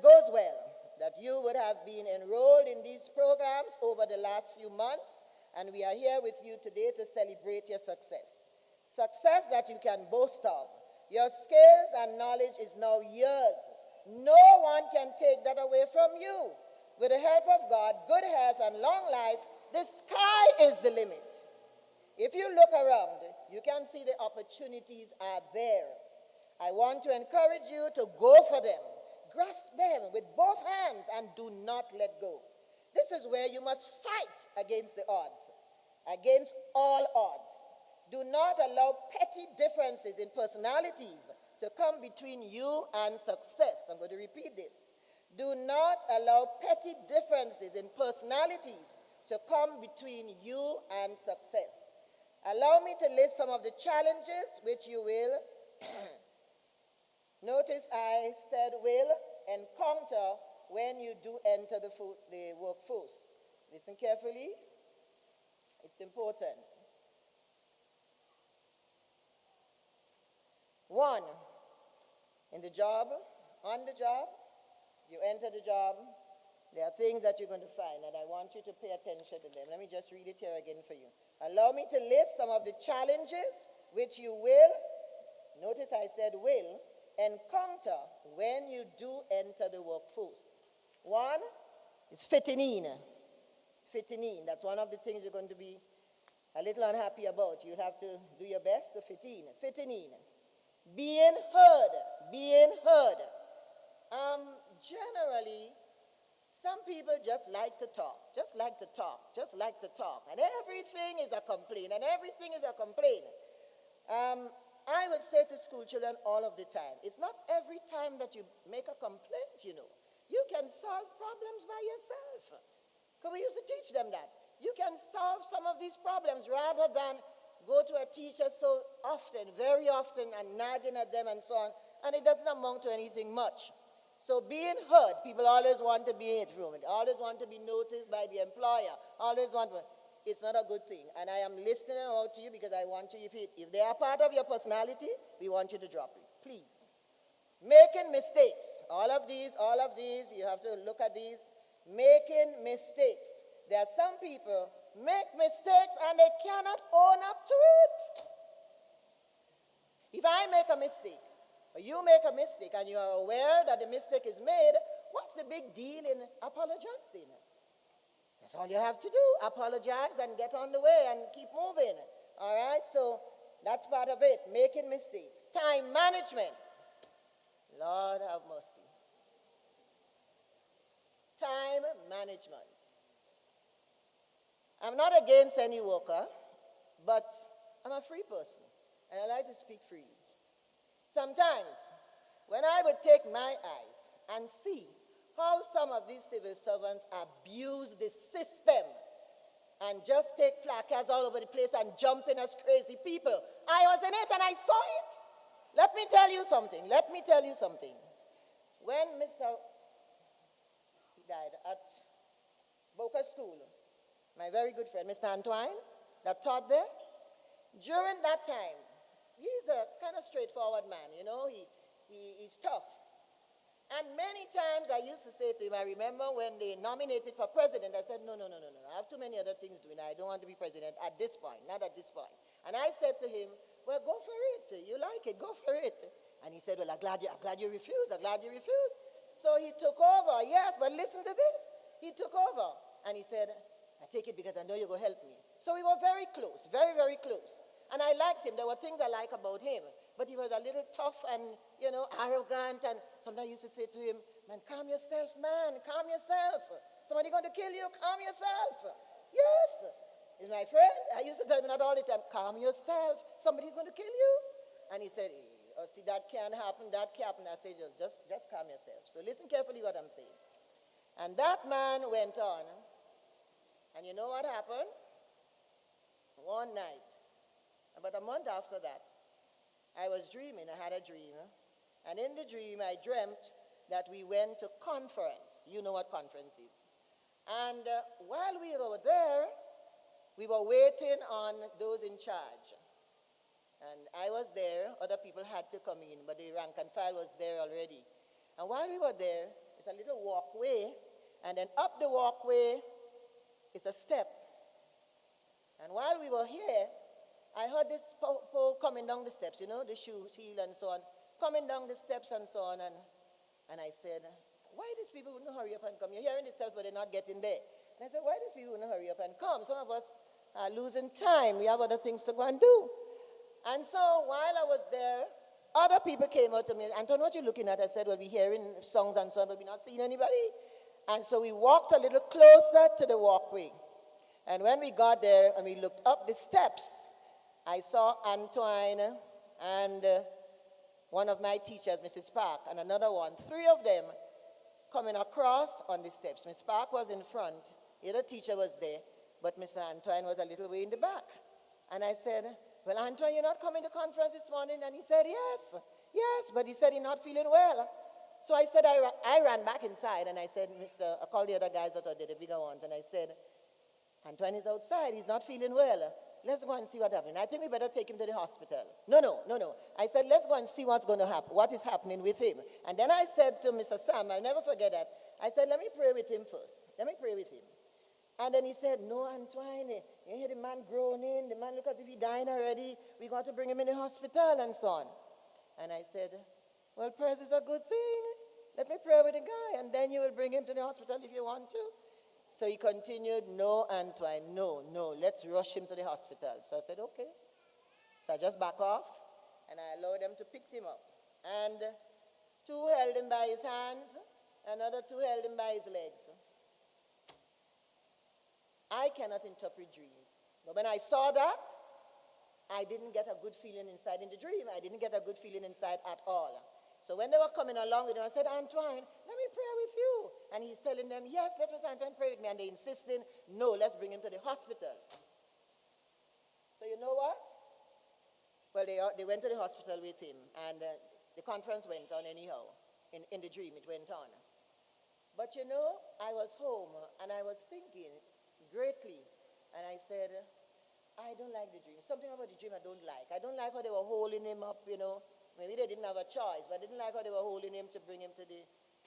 goes well that you would have been enrolled in these programs over the last few months, and we are here with you today to celebrate your success. Success that you can boast of. Your skills and knowledge is now yours. No one can take that away from you. With the help of God, good health, and long life, the sky is the limit. If you look around, you can see the opportunities are there. I want to encourage you to go for them. Grasp them with both hands and do not let go. This is where you must fight against the odds, against all odds. Do not allow petty differences in personalities to come between you and success. I'm going to repeat this. Do not allow petty differences in personalities to come between you and success. Allow me to list some of the challenges which you will, notice I said will, encounter when you do enter the workforce. Listen carefully. It's important. 1, in the job, on the job, you enter the job, there are things that you're going to find, and I want you to pay attention to them. Let me just read it here again for you. Allow me to list some of the challenges which you will, notice I said will, encounter when you do enter the workforce. 1 is fitting in. Fitting in, that's one of the things you're going to be a little unhappy about. You have to do your best to fit in. Fitting in. Being heard. Being heard. Generally, some people just like to talk. Just like to talk. Just like to talk. And everything is a complaint. And everything is a complaint. I would say to school children all of the time, it's not every time that you make a complaint, you know. You can solve problems by yourself. Because we used to teach them that. You can solve some of these problems rather than go to a teacher so often, very often, and nagging at them and so on, and it doesn't amount to anything much. So being heard, people always want to be in it room, always want to be noticed by the employer, always want to, it's not a good thing. And I am listening out to you because I want you, if they are part of your personality, we want you to drop it, please. Making mistakes, all of these, you have to look at these. Making mistakes. There are some people make mistakes and they cannot own up to it. If I make a mistake or you make a mistake and you are aware that the mistake is made, what's the big deal in apologizing? That's all you have to do. Apologize and get on the way and keep moving. All right? So that's part of it, making mistakes. Time management. Lord have mercy. Time management. I'm not against any worker, but I'm a free person, and I like to speak freely. Sometimes, when I would take my eyes and see how some of these civil servants abuse the system and just take placards all over the place and jump in as crazy people, I was in it and I saw it. Let me tell you something. When he died at Boca School, my very good friend, Mr. Antoine, that taught there, during that time, he's a kind of straightforward man, you know, he's tough. And many times I used to say to him, I remember when they nominated for president, I said, no, I have too many other things doing. I don't want to be president at this point, not at this point. And I said to him, well, go for it. You like it, go for it. And he said, well, I'm glad you refused. So he took over, yes, but listen to this. He took over, and he said, I take it because I know you're going to help me. So we were very close, very, very close. And I liked him. There were things I like about him. But he was a little tough and, you know, arrogant. And sometimes I used to say to him, man, calm yourself, man, calm yourself. Somebody going to kill you, calm yourself. Yes. He's my friend. I used to tell him that all the time, calm yourself. Somebody's going to kill you. And he said, oh, see, that can't happen, that can't happen. I said, just calm yourself. So listen carefully what I'm saying. And that man went on. And you know what happened? One night, about a month after that, I was dreaming. I had a dream. And in the dream, I dreamt that we went to conference. You know what conference is. And while we were there, we were waiting on those in charge. And I was there. Other people had to come in, but the rank and file was there already. And while we were there, it's a little walkway. And then up the walkway is a step. And while we were here, I heard this pole coming down the steps, you know, the shoe heel and so on, coming down the steps and so on. And I said, why these people wouldn't hurry up and come? You're hearing the steps, but they're not getting there. And I said, why these people wouldn't hurry up and come? Some of us are losing time. We have other things to go and do. And so while I was there, other people came out to me. Anton, what are you looking at? I said, well, we're hearing songs and so on, but we're not seeing anybody. And so we walked a little closer to the walkway. And when we got there and we looked up the steps, I saw Antoine and one of my teachers, Mrs. Park, and another one, three of them coming across on the steps. Miss Park was in front, the other teacher was there, but Mr. Antoine was a little way in the back. And I said, well, Antoine, you're not coming to conference this morning? And he said, yes, but he said he's not feeling well. So I said, I ran back inside, and I said, I called the other guys that were there, the bigger ones, and I said, Antoine is outside, he's not feeling well. Let's go and see what happened. I think we better take him to the hospital. No. I said, let's go and see what's going to happen, what is happening with him. And then I said to Mr. Sam, I'll never forget that, I said, let me pray with him first. And then he said, no, Antoine, you hear the man groaning, the man look as if he dying already, we got to bring him in the hospital and so on. And I said, well, prayers is a good thing. Let me pray with the guy, and then you will bring him to the hospital if you want to. So he continued, no, Antoine, no, let's rush him to the hospital. So I said, okay. So I just back off, and I allowed them to pick him up. And two held him by his hands, another two held him by his legs. I cannot interpret dreams. But when I saw that, I didn't get a good feeling inside in the dream. I didn't get a good feeling inside at all. So when they were coming along with him, I said, Antoine, let me pray with you. And he's telling them, yes, let Mr. Antoine pray with me. And they insisting, no, let's bring him to the hospital. So you know what? Well, they went to the hospital with him. And the conference went on anyhow. In the dream, it went on. But you know, I was home, and I was thinking greatly. And I said, I don't like the dream. Something about the dream I don't like. I don't like how they were holding him up, you know. Maybe they didn't have a choice, but I didn't like how they were holding him to bring him to the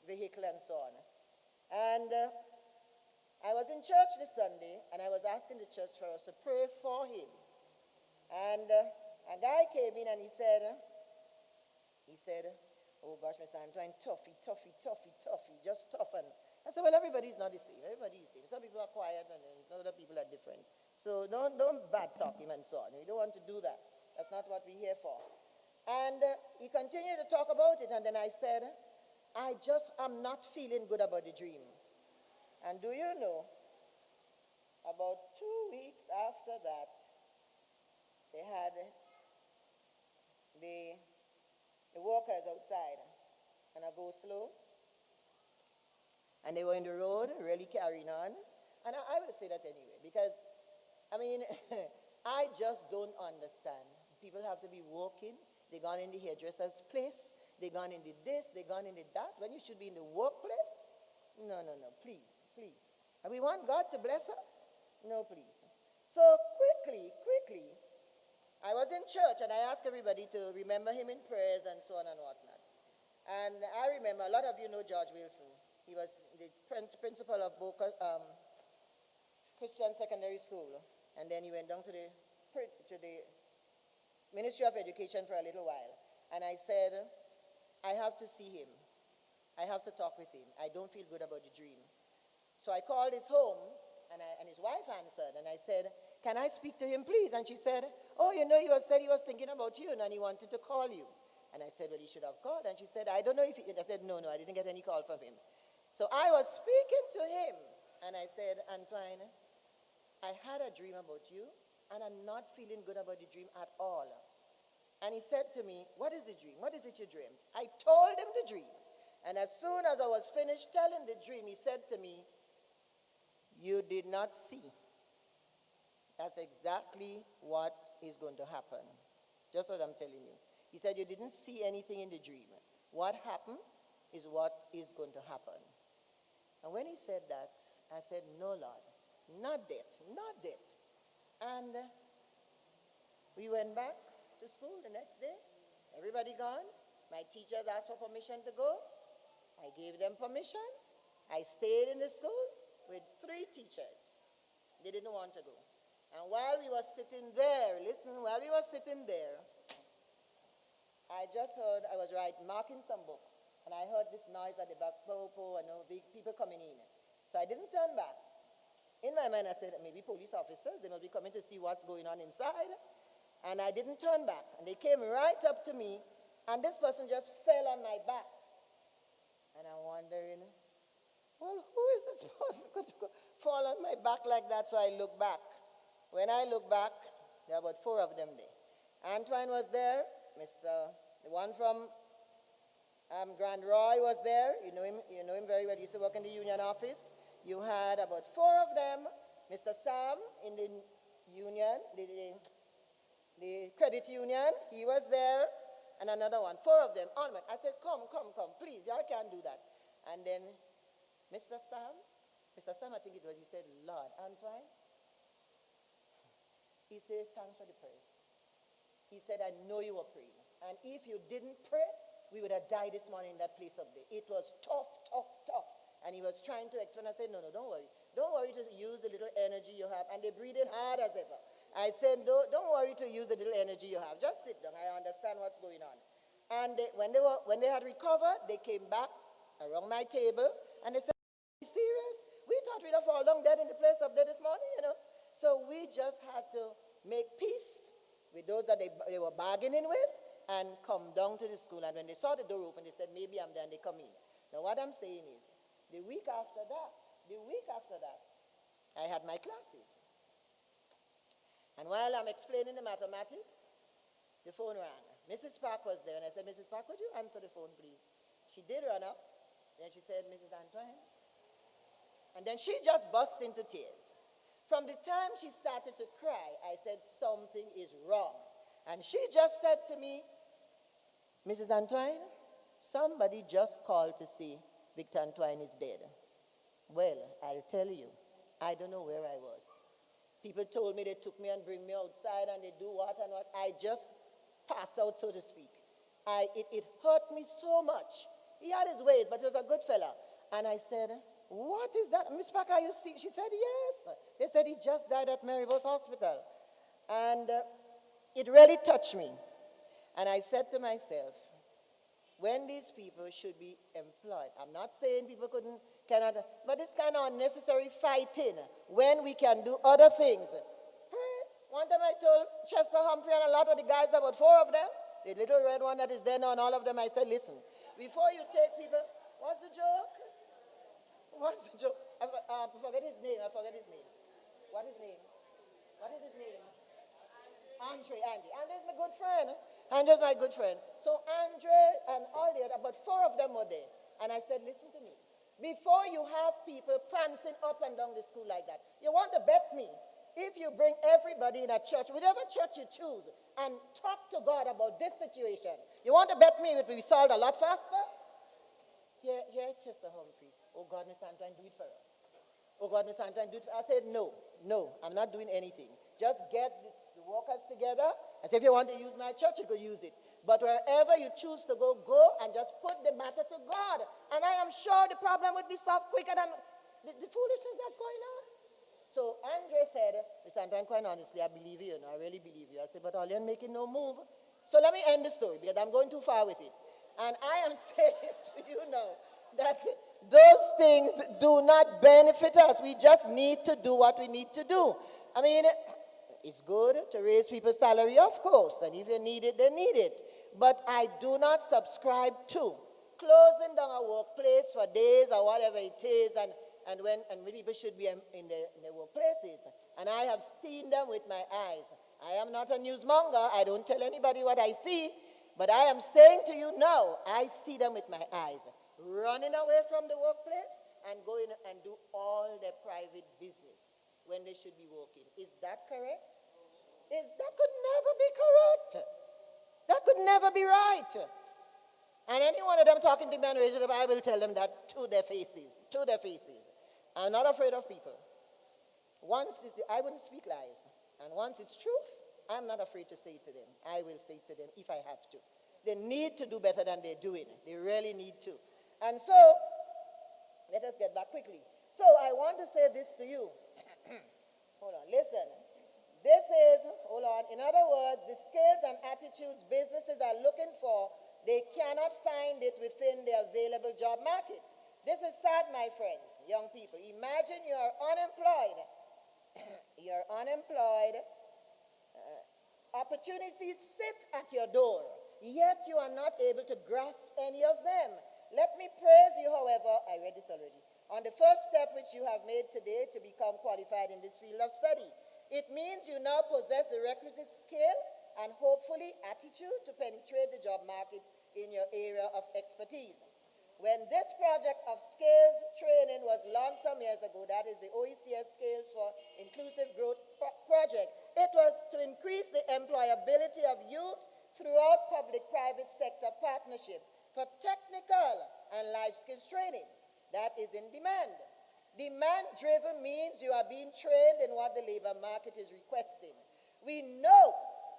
vehicle and so on. And I was in church this Sunday, and I was asking the church for us to pray for him. And a guy came in and he said, He said, oh gosh, Mr. Antoine, toughy, just toughen. I said, well, everybody's not the same. Everybody is the same. Some people are quiet and then other people are different. So don't bad talk him and so on. We don't want to do that. That's not what we're here for. And he continued to talk about it, and then I said, I'm not feeling good about the dream. And do you know, about 2 weeks after that, they had the walkers outside, and I go slow, and they were in the road, really carrying on. And I will say that anyway, because, I mean, I just don't understand. People have to be walking. They gone in the hairdresser's place. They gone in the this. They gone in the that. When you should be in the workplace? No, please. And we want God to bless us? No, please. So quickly, I was in church and I asked everybody to remember him in prayers and so on and whatnot. And I remember, a lot of you know George Wilson. He was the principal of Boca Christian Secondary School. And then he went down to the Ministry of Education for a little while. And I said, I have to see him. I have to talk with him. I don't feel good about the dream. So I called his home, and his wife answered, and I said, can I speak to him, please? And she said, oh, you know, said he was thinking about you, and he wanted to call you. And I said, well, he should have called. And she said, I don't know if he, I said, no, I didn't get any call from him. So I was speaking to him, and I said, Antoine, I had a dream about you, and I'm not feeling good about the dream at all. And he said to me, what is the dream? What is it you dreamed? I told him the dream. And as soon as I was finished telling the dream, he said to me, you did not see. That's exactly what is going to happen. Just what I'm telling you. He said, you didn't see anything in the dream. What happened is what is going to happen. And when he said that, I said, no, Lord, not that. And we went back to school the next day. Everybody gone. My teachers asked for permission to go. I gave them permission. I stayed in the school with 3 teachers. They didn't want to go. And while we were sitting there, I just heard, I was marking some books, and I heard this noise at the back, people coming in. So I didn't turn back. In my mind, I said, maybe police officers, they must be coming to see what's going on inside. And I didn't turn back. And they came right up to me, and this person just fell on my back. And I'm wondering, well, who is this person going to fall on my back like that? So I look back. When I look back, there were about 4 of them there. Antoine was there. The one from Grand Roy was there. You know him very well. He used to work in the union office. You had about 4 of them. Mr. Sam in the union, the credit union, he was there. And another one, 4 of them. I said, come, please, y'all can't do that. And then Mr. Sam, I think it was, he said, Lord, Antoine, he said, thanks for the prayers. He said, I know you were praying. And if you didn't pray, we would have died this morning in that place up there. It was tough. And he was trying to explain. I said, no, don't worry. Don't worry to use the little energy you have. And they're breathing hard as ever. I said, don't worry to use the little energy you have. Just sit down. I understand what's going on. And when they had recovered, they came back around my table, and they said, are you serious? We thought we'd have fallen down dead in the place up there this morning, you know. So we just had to make peace with those that they were bargaining with and come down to the school. And when they saw the door open, they said, maybe I'm there, and they come in. Now what I'm saying is, the week after that, I had my classes. And while I'm explaining the mathematics, the phone rang. Mrs. Park was there, and I said, Mrs. Park, could you answer the phone, please? She did run up. Then she said, Mrs. Antoine. And then she just burst into tears. From the time she started to cry, I said, something is wrong. And she just said to me, Mrs. Antoine, somebody just called to say Victor Antoine is dead. Well, I'll tell you, I don't know where I was. People told me they took me and bring me outside and they do what and what. I just passed out, so to speak. It hurt me so much. He had his ways, but he was a good fella. And I said, what is that? Miss Parker, you see? She said, yes. They said he just died at Maryville's hospital. And it really touched me. And I said to myself, when these people should be employed. I'm not saying people cannot, but it's kind of unnecessary fighting when we can do other things. One time I told Chester Humphrey and a lot of the guys, about 4 of them, the little red one that is there now, and all of them, I said, listen, before you take people, what's the joke? What's the joke? I forget his name. What is his name? What is his name? Andy. Andre's my good friend. Andre's my good friend. So Andre and all the other, about 4 of them were there. And I said, listen to me. Before you have people prancing up and down the school like that, you want to bet me, if you bring everybody in a church, whatever church you choose, and talk to God about this situation, you want to bet me it will be solved a lot faster? Here it's Chester Humphrey. Oh God, Miss Antoine, do it for us. Oh God, Miss Antoine, do it for us. I said, no, I'm not doing anything. Just get the workers together. I said, if you want to use my church, you could use it. But wherever you choose to go and just put the matter to God. And I am sure the problem would be solved quicker than the foolishness that's going on. So Andre said, Mr. Antoine, quite honestly, I believe you, I really believe you. I said, but Olian making no move. So let me end the story because I'm going too far with it. And I am saying to you now that those things do not benefit us. We just need to do what we need to do. I mean, it's good to raise people's salary, of course, and if you need it, they need it. But I do not subscribe to closing down a workplace for days or whatever it is, and when people should be in their workplaces. And I have seen them with my eyes. I am not a newsmonger. I don't tell anybody what I see. But I am saying to you now, I see them with my eyes, running away from the workplace and going and do all their private business when they should be working. Is that correct? That could never be correct. That could never be right. And any one of them talking to me and raising up, I will tell them that to their faces. To their faces. I'm not afraid of people. I wouldn't speak lies. And once it's truth, I'm not afraid to say it to them. I will say it to them if I have to. They need to do better than they're doing. They really need to. And so, let us get back quickly. So, I want to say this to you. Hold on, listen. In other words, the skills and attitudes businesses are looking for, they cannot find it within the available job market. This is sad, my friends, young people. Imagine you are unemployed. You're unemployed. Opportunities sit at your door, yet you are not able to grasp any of them. Let me praise you, however, I read this already, on the first step which you have made today to become qualified in this field of study. It means you now possess the requisite skill and hopefully attitude to penetrate the job market in your area of expertise. When this project of skills training was launched some years ago, that is the OECS Skills for Inclusive Growth Project, it was to increase the employability of youth throughout public-private sector partnership for technical and life skills training that is in demand. Demand-driven means you are being trained in what the labor market is requesting. We know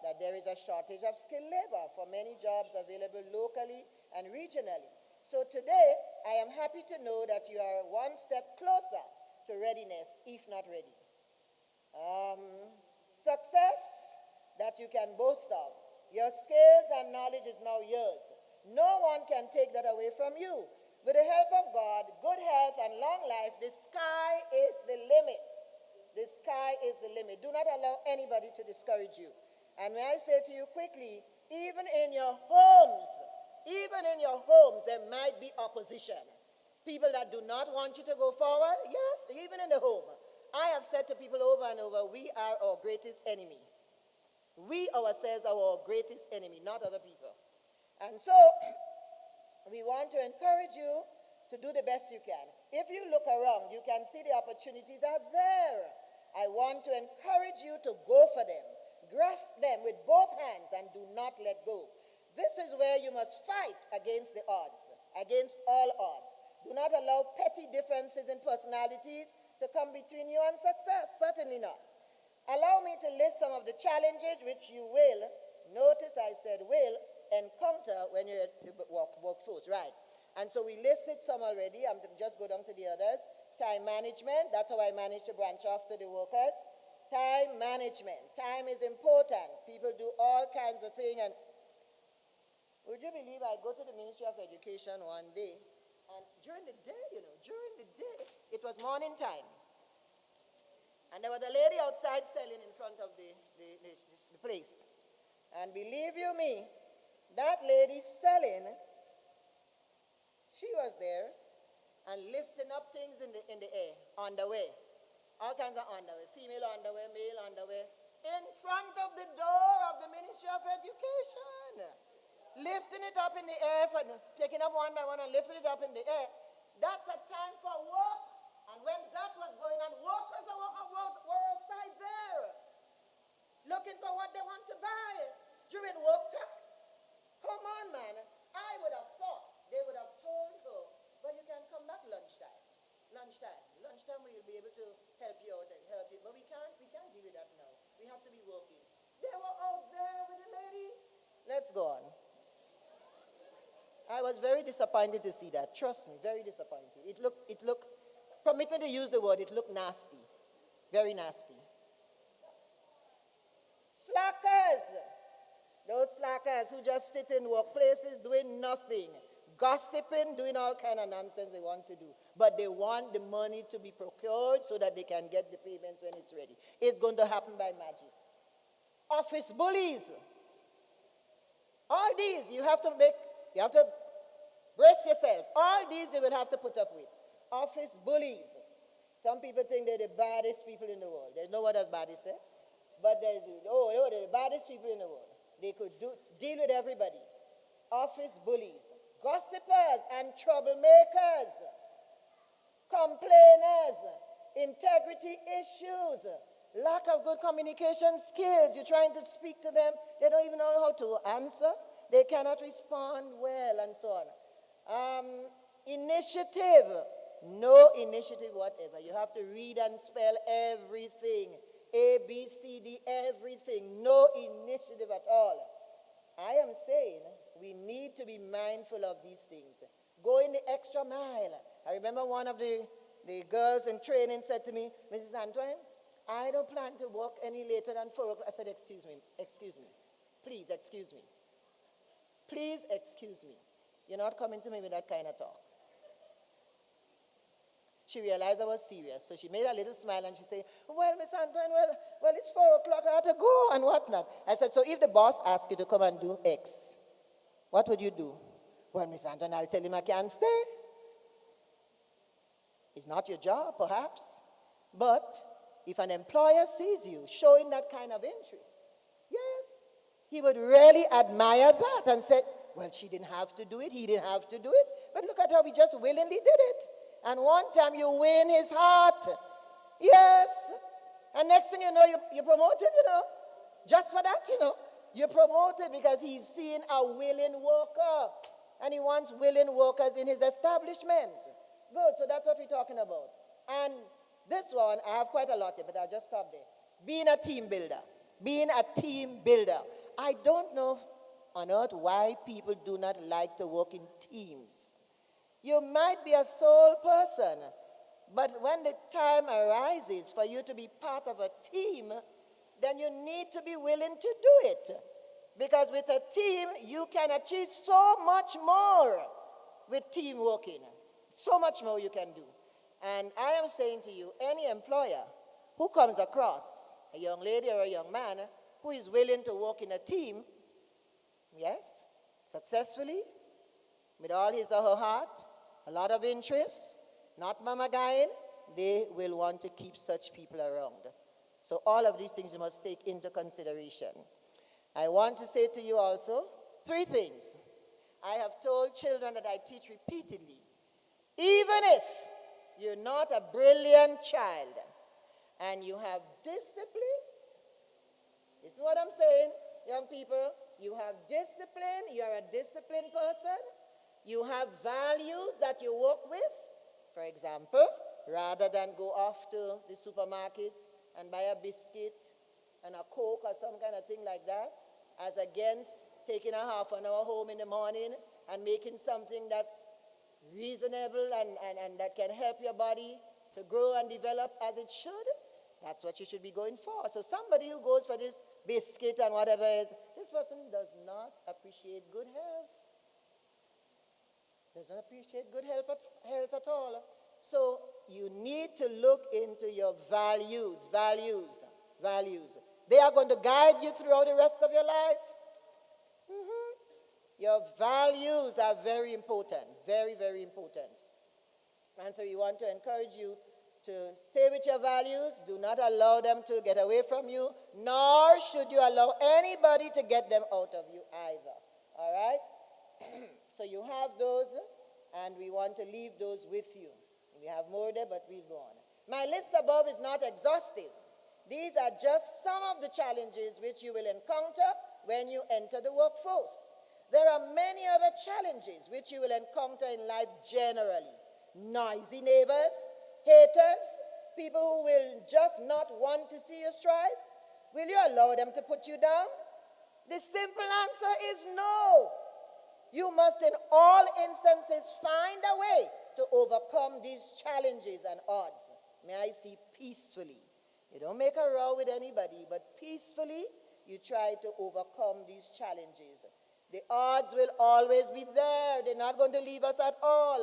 that there is a shortage of skilled labor for many jobs available locally and regionally. So today, I am happy to know that you are one step closer to readiness, if not ready. Success that you can boast of. Your skills and knowledge is now yours. No one can take that away from you. With the help of God, good health, and long life, the sky is the limit. The sky is the limit. Do not allow anybody to discourage you. And may I say to you quickly, even in your homes, there might be opposition. People that do not want you to go forward, yes, even in the home. I have said to people over and over, we are our greatest enemy. We ourselves are our greatest enemy, not other people. And so, we want to encourage you to do the best you can. If you look around, you can see the opportunities are there. I want to encourage you to go for them. Grasp them with both hands and do not let go. This is where you must fight against the odds, against all odds. Do not allow petty differences in personalities to come between you and success. Certainly not. Allow me to list some of the challenges which you will, notice I said will, encounter when you're at the workforce, right? And so we listed some already. I'm going to just go down to the others. Time management, that's how I managed to branch off to the workers. Time management. Time is important. People do all kinds of things, and Would you believe I go to the Ministry of Education one day, and during the day, it was morning time. And there was a lady outside selling in front of the place. And believe you me, that lady selling, she was there and lifting up things in the air, underwear. All kinds of underwear, female underwear, male underwear, in front of the door of the Ministry of Education. Lifting it up in the air, taking up one by one and lifting it up in the air. That's a time for work. And when that was going on, workers were outside there, looking for what they want to buy during work time. Come on, man. I would have thought they would have told her, well, you can come back lunchtime. Lunchtime we will be able to help you out and help you. But we can't deal with that now. We have to be working. They were out there with the lady. Let's go on. I was very disappointed to see that. Trust me, very disappointed. It looked, permit me to use the word, it looked nasty. Very nasty. Slackers. Those slackers who just sit in workplaces doing nothing, gossiping, doing all kind of nonsense they want to do. But they want the money to be procured so that they can get the payments when it's ready. It's going to happen by magic. Office bullies. All these you have to brace yourself. All these you will have to put up with. Office bullies. Some people think they're the baddest people in the world. There's no word as baddest, eh? But they're the baddest people in the world. They could deal with everybody. Office bullies, gossipers and troublemakers, complainers, integrity issues, lack of good communication skills. You're trying to speak to them, they don't even know how to answer. They cannot respond well and so on. Initiative, no initiative whatever. You have to read and spell everything. A, B, C, D, everything. No initiative at all. I am saying we need to be mindful of these things. Going the extra mile. I remember one of the girls in training said to me, Mrs. Antoine, I don't plan to work any later than 4 o'clock. I said, excuse me, please excuse me. Please excuse me. You're not coming to me with that kind of talk. She realized I was serious, so she made a little smile and she said, well, Miss Antoine, well, it's 4 o'clock, I have to go and whatnot. I said, so if the boss asks you to come and do X, what would you do? Well, Miss Antoine, I'll tell him I can't stay. It's not your job, perhaps, but if an employer sees you showing that kind of interest, yes, he would really admire that and say, well, she didn't have to do it, he didn't have to do it, but look at how he just willingly did it. And one time you win his heart. Yes. And next thing you know, you're promoted, Just for that, You're promoted because he's seeing a willing worker. And he wants willing workers in his establishment. Good, so that's what we're talking about. And this one, I have quite a lot here, but I'll just stop there. Being a team builder. Being a team builder. I don't know on earth why people do not like to work in teams. You might be a sole person, but when the time arises for you to be part of a team, then you need to be willing to do it. Because with a team, you can achieve so much more with team working. So much more you can do. And I am saying to you, any employer who comes across a young lady or a young man who is willing to work in a team, yes, successfully, with all his or her heart, a lot of interest, not mama guying, they will want to keep such people around. So all of these things you must take into consideration. I want to say to you also 3 things. I have told children that I teach repeatedly, even if you're not a brilliant child and you have discipline, this is what I'm saying, young people, you have discipline, you're a disciplined person, you have values that you work with. For example, rather than go off to the supermarket and buy a biscuit and a Coke or some kind of thing like that, as against taking a half an hour home in the morning and making something that's reasonable and that can help your body to grow and develop as it should, that's what you should be going for. So somebody who goes for this biscuit and whatever is, this person does not appreciate good health. doesn't appreciate good health at all. So you need to look into your values. They are going to guide you throughout the rest of your life. Your values are very important, very, very important. And so we want to encourage you to stay with your values. Do not allow them to get away from you, nor should you allow anybody to get them out of you either. All right? So you have those, and we want to leave those with you. We have more there, but we'll go on. My list above is not exhaustive. These are just some of the challenges which you will encounter when you enter the workforce. There are many other challenges which you will encounter in life generally. Noisy neighbors, haters, people who will just not want to see you strive. Will you allow them to put you down? The simple answer is no. You must in all instances find a way to overcome these challenges and odds. May I see peacefully. You don't make a row with anybody, but peacefully you try to overcome these challenges. The odds will always be there. They're not going to leave us at all.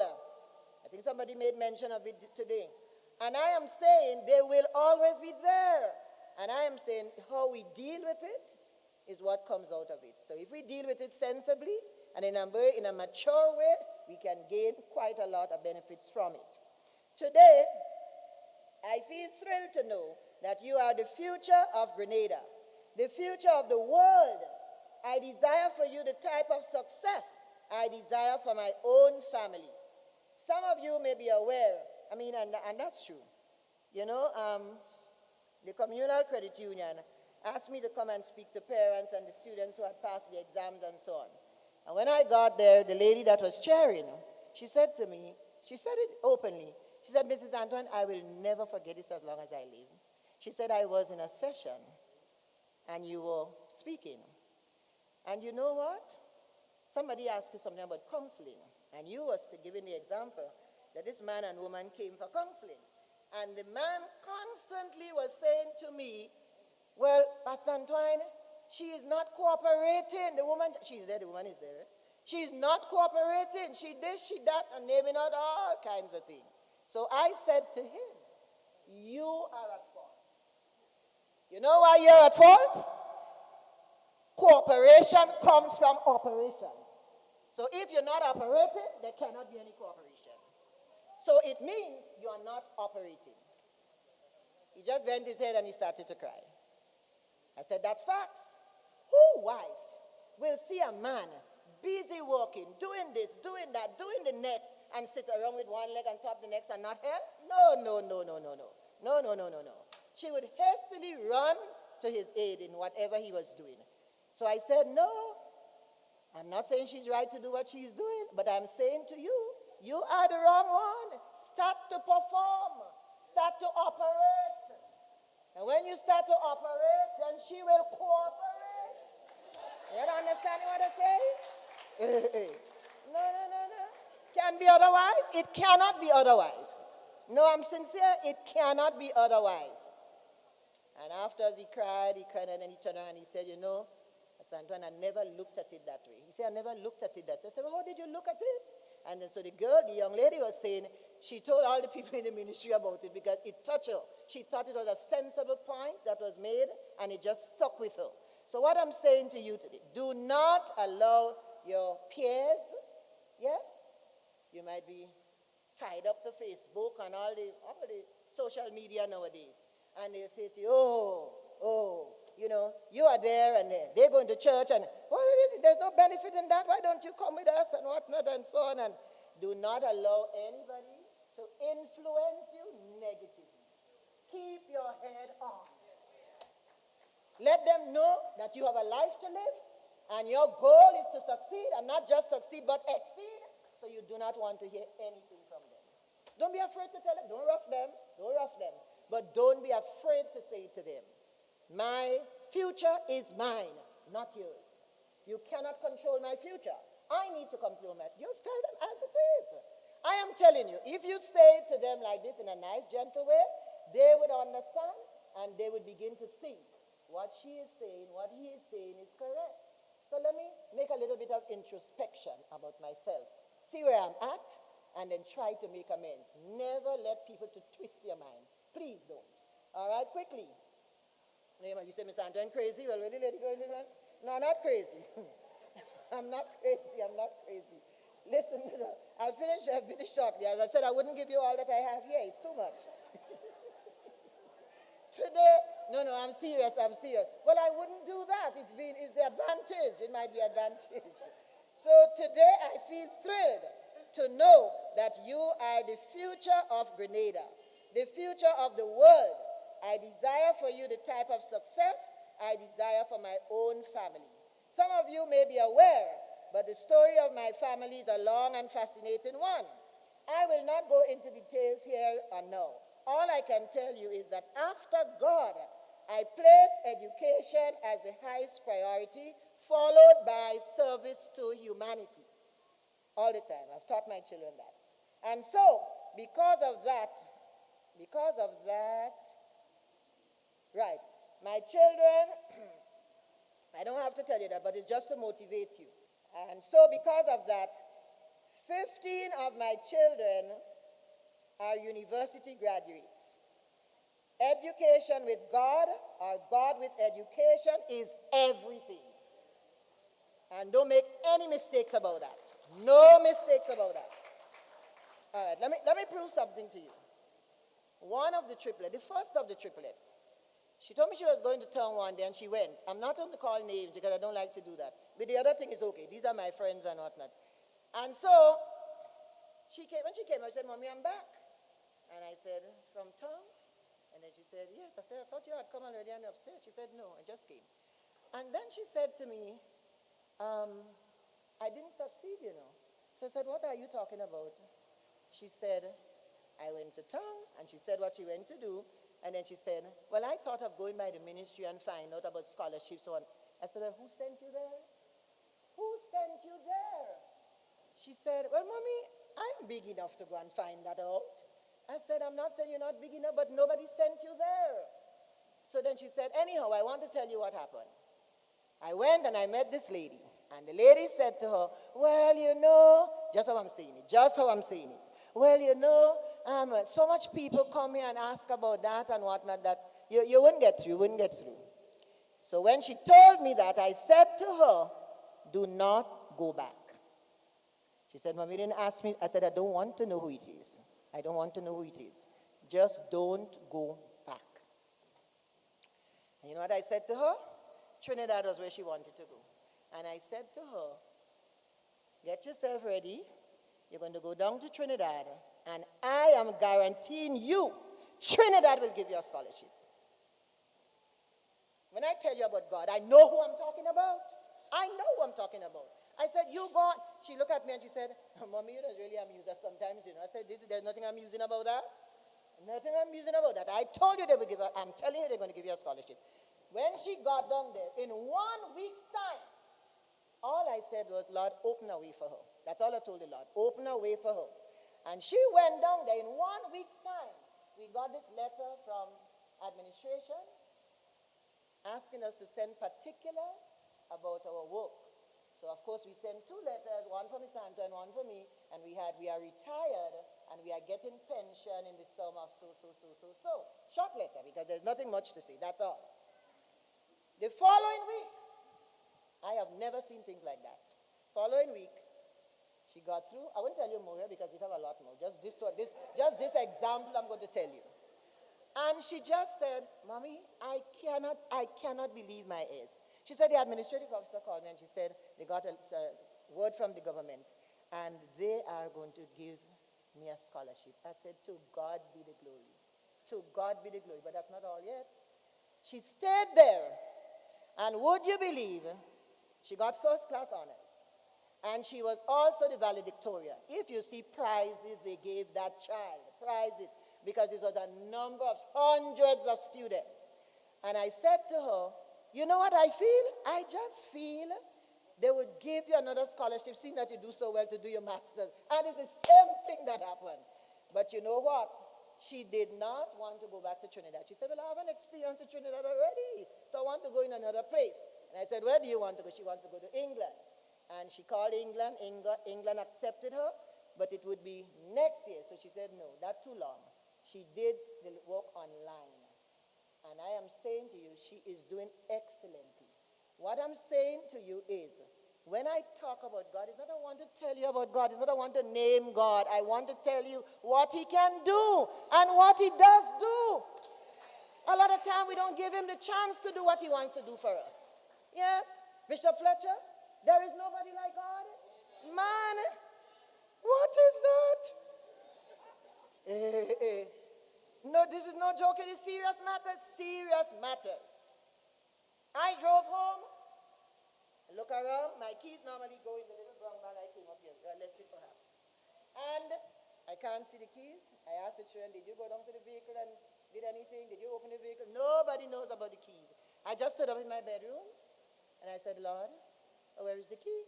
I think somebody made mention of it today. And I am saying they will always be there. And I am saying how we deal with it is what comes out of it. So if we deal with it sensibly and in a mature way, we can gain quite a lot of benefits from it. Today, I feel thrilled to know that you are the future of Grenada, the future of the world. I desire for you the type of success I desire for my own family. Some of you may be aware, and that's true. The Communal Credit Union asked me to come and speak to parents and the students who had passed the exams and so on. And when I got there, the lady that was chairing, she said to me, she said it openly, she said, Mrs. Antoine, I will never forget this as long as I live. She said, I was in a session and you were speaking. And you know what? Somebody asked you something about counseling, and you was giving the example that this man and woman came for counseling. And the man constantly was saying to me, well, Pastor Antoine, she is not cooperating. The woman, she's there, the woman is there. She's not cooperating. She this, she that, and naming out all kinds of things. So I said to him, you are at fault. You know why you're at fault? Cooperation comes from operation. So if you're not operating, there cannot be any cooperation. So it means you are not operating. He just bent his head and he started to cry. I said, that's facts. Who wife will see a man busy working, doing this, doing that, doing the next, and sit around with one leg on top of the next and not help? No. She would hastily run to his aid in whatever he was doing. So I said, no, I'm not saying she's right to do what she's doing, but I'm saying to you, you are the wrong one. Start to perform. Start to operate. And when you start to operate, then she will cooperate. You understand what I say? No. Can be otherwise? It cannot be otherwise. No, I'm sincere. It cannot be otherwise. And after he cried, and then he turned around and he said, you know, Pastor Antoine, I never looked at it that way. He said, I never looked at it that way. I said, well, how did you look at it? And then so the young lady was saying, she told all the people in the ministry about it because it touched her. She thought it was a sensible point that was made, and it just stuck with her. So what I'm saying to you today, do not allow your peers, yes, you might be tied up to Facebook and all the social media nowadays, and they'll say to you, you know, you are there and they're going to church and, well, there's no benefit in that. Why don't you come with us and whatnot and so on? And do not allow anybody to influence you negatively. Keep your head on. Let them know that you have a life to live and your goal is to succeed, and not just succeed but exceed. So you do not want to hear anything from them. Don't be afraid to tell them. Don't rough them. But don't be afraid to say to them, my future is mine, not yours. You cannot control my future. I need to control my future. You tell them as it is. I am telling you, if you say to them like this in a nice, gentle way, they would understand and they would begin to think what she is saying, what he is saying is correct. So let me make a little bit of introspection about myself. See where I'm at, and then try to make amends. Never let people to twist your mind. Please don't. All right, quickly. You say, Miss Antoine, crazy? Well, really, lady, go into that? No, not crazy. I'm not crazy. I'm not crazy. Listen, I'll finish shortly. As I said, I wouldn't give you all that I have here. It's too much. Today, no, I'm serious. Well, I wouldn't do that. It's the advantage. It might be advantage. So today, I feel thrilled to know that you are the future of Grenada, the future of the world. I desire for you the type of success I desire for my own family. Some of you may be aware, but the story of my family is a long and fascinating one. I will not go into details here or now. All I can tell you is that after God, I place education as the highest priority, followed by service to humanity. All the time. I've taught my children that. And so, because of that, right, my children, I don't have to tell you that, but it's just to motivate you. And so because of that, 15 of my children are university graduates. Education with God, or God with education, is everything. And don't make any mistakes about that. No mistakes about that. All right, let me prove something to you. One of the triplet, the first of the triplet, she told me she was going to town one day and she went. I'm not going to call names because I don't like to do that. But the other thing is okay. These are my friends and whatnot. And so when she came, I said, Mommy, I'm back. And I said, from town? And then she said, yes. I said, I thought you had come already and upstairs. She said, no, I just came. And then she said to me, I didn't succeed, you know. So I said, what are you talking about? She said, I went to town, and she said what she went to do. And then she said, well, I thought of going by the ministry and find out about scholarships. So on. I said, well, who sent you there? Who sent you there? She said, well, Mommy, I'm big enough to go and find that out. I said, I'm not saying you're not big enough, but nobody sent you there. So then she said, anyhow, I want to tell you what happened. I went and I met this lady. And the lady said to her, well, you know, just how I'm saying it. Well, you know, so much people come here and ask about that and whatnot that you wouldn't get through. So when she told me that, I said to her, do not go back. She said, Mommy, you didn't ask me. I said, I don't want to know who it is. Just don't go back. And you know what I said to her? Trinidad was where she wanted to go. And I said to her, get yourself ready. You're going to go down to Trinidad, and I am guaranteeing you, Trinidad will give you a scholarship. When I tell you about God, I know who I'm talking about. I said, you go on. She looked at me and she said, Mommy, you don't really amuse us sometimes, you know. I said, there's nothing amusing about that. Nothing amusing about that. I told you they would give her, I'm telling you they're going to give you a scholarship. When she got down there, in 1 week's time, all I said was, Lord, open a way for her. That's all I told the Lord, open a way for her. And she went down there in 1 week's time. We got this letter from administration asking us to send particulars about our work. So, of course, we sent 2 letters, one for Miss Antoine and one for me, and we are retired, and we are getting pension in the sum of so. Short letter, because there's nothing much to say, that's all. The following week, I have never seen things like that. Following week, she got through. I won't tell you more because we have a lot more. Just this example I'm going to tell you. And she just said, Mommy, I cannot believe my ears. She said the administrative officer called me and she said they got a word from the government and they are going to give me a scholarship. I said, to God be the glory. To God be the glory. But that's not all yet. She stayed there. And would you believe, she got first-class honors. And she was also the valedictorian. If you see prizes they gave that child, prizes, because it was a number of hundreds of students. And I said to her, you know what I feel? I just feel they would give you another scholarship, seeing that you do so well to do your master's. And it's the same thing that happened. But you know what? She did not want to go back to Trinidad. She said, well, I have an experience in Trinidad already, so I want to go in another place. And I said, where do you want to go? She wants to go to England. And she called England. England accepted her, but it would be next year. So she said, no, that's too long. She did the work online. And I am saying to you, she is doing excellently. What I'm saying to you is, when I talk about God, it's not I want to tell you about God. It's not I want to name God. I want to tell you what he can do and what he does do. A lot of time we don't give him the chance to do what he wants to do for us. Yes, Bishop Fletcher, there is nobody like God. Man, what is that? No, this is no joke. It is serious matters. Serious matters. I drove home. Look around. My keys normally go in the little brown bag I came up here. I left it perhaps. And I can't see the keys. I asked the children, did you go down to the vehicle and did anything? Did you open the vehicle? Nobody knows about the keys. I just stood up in my bedroom and I said, Lord, where is the key?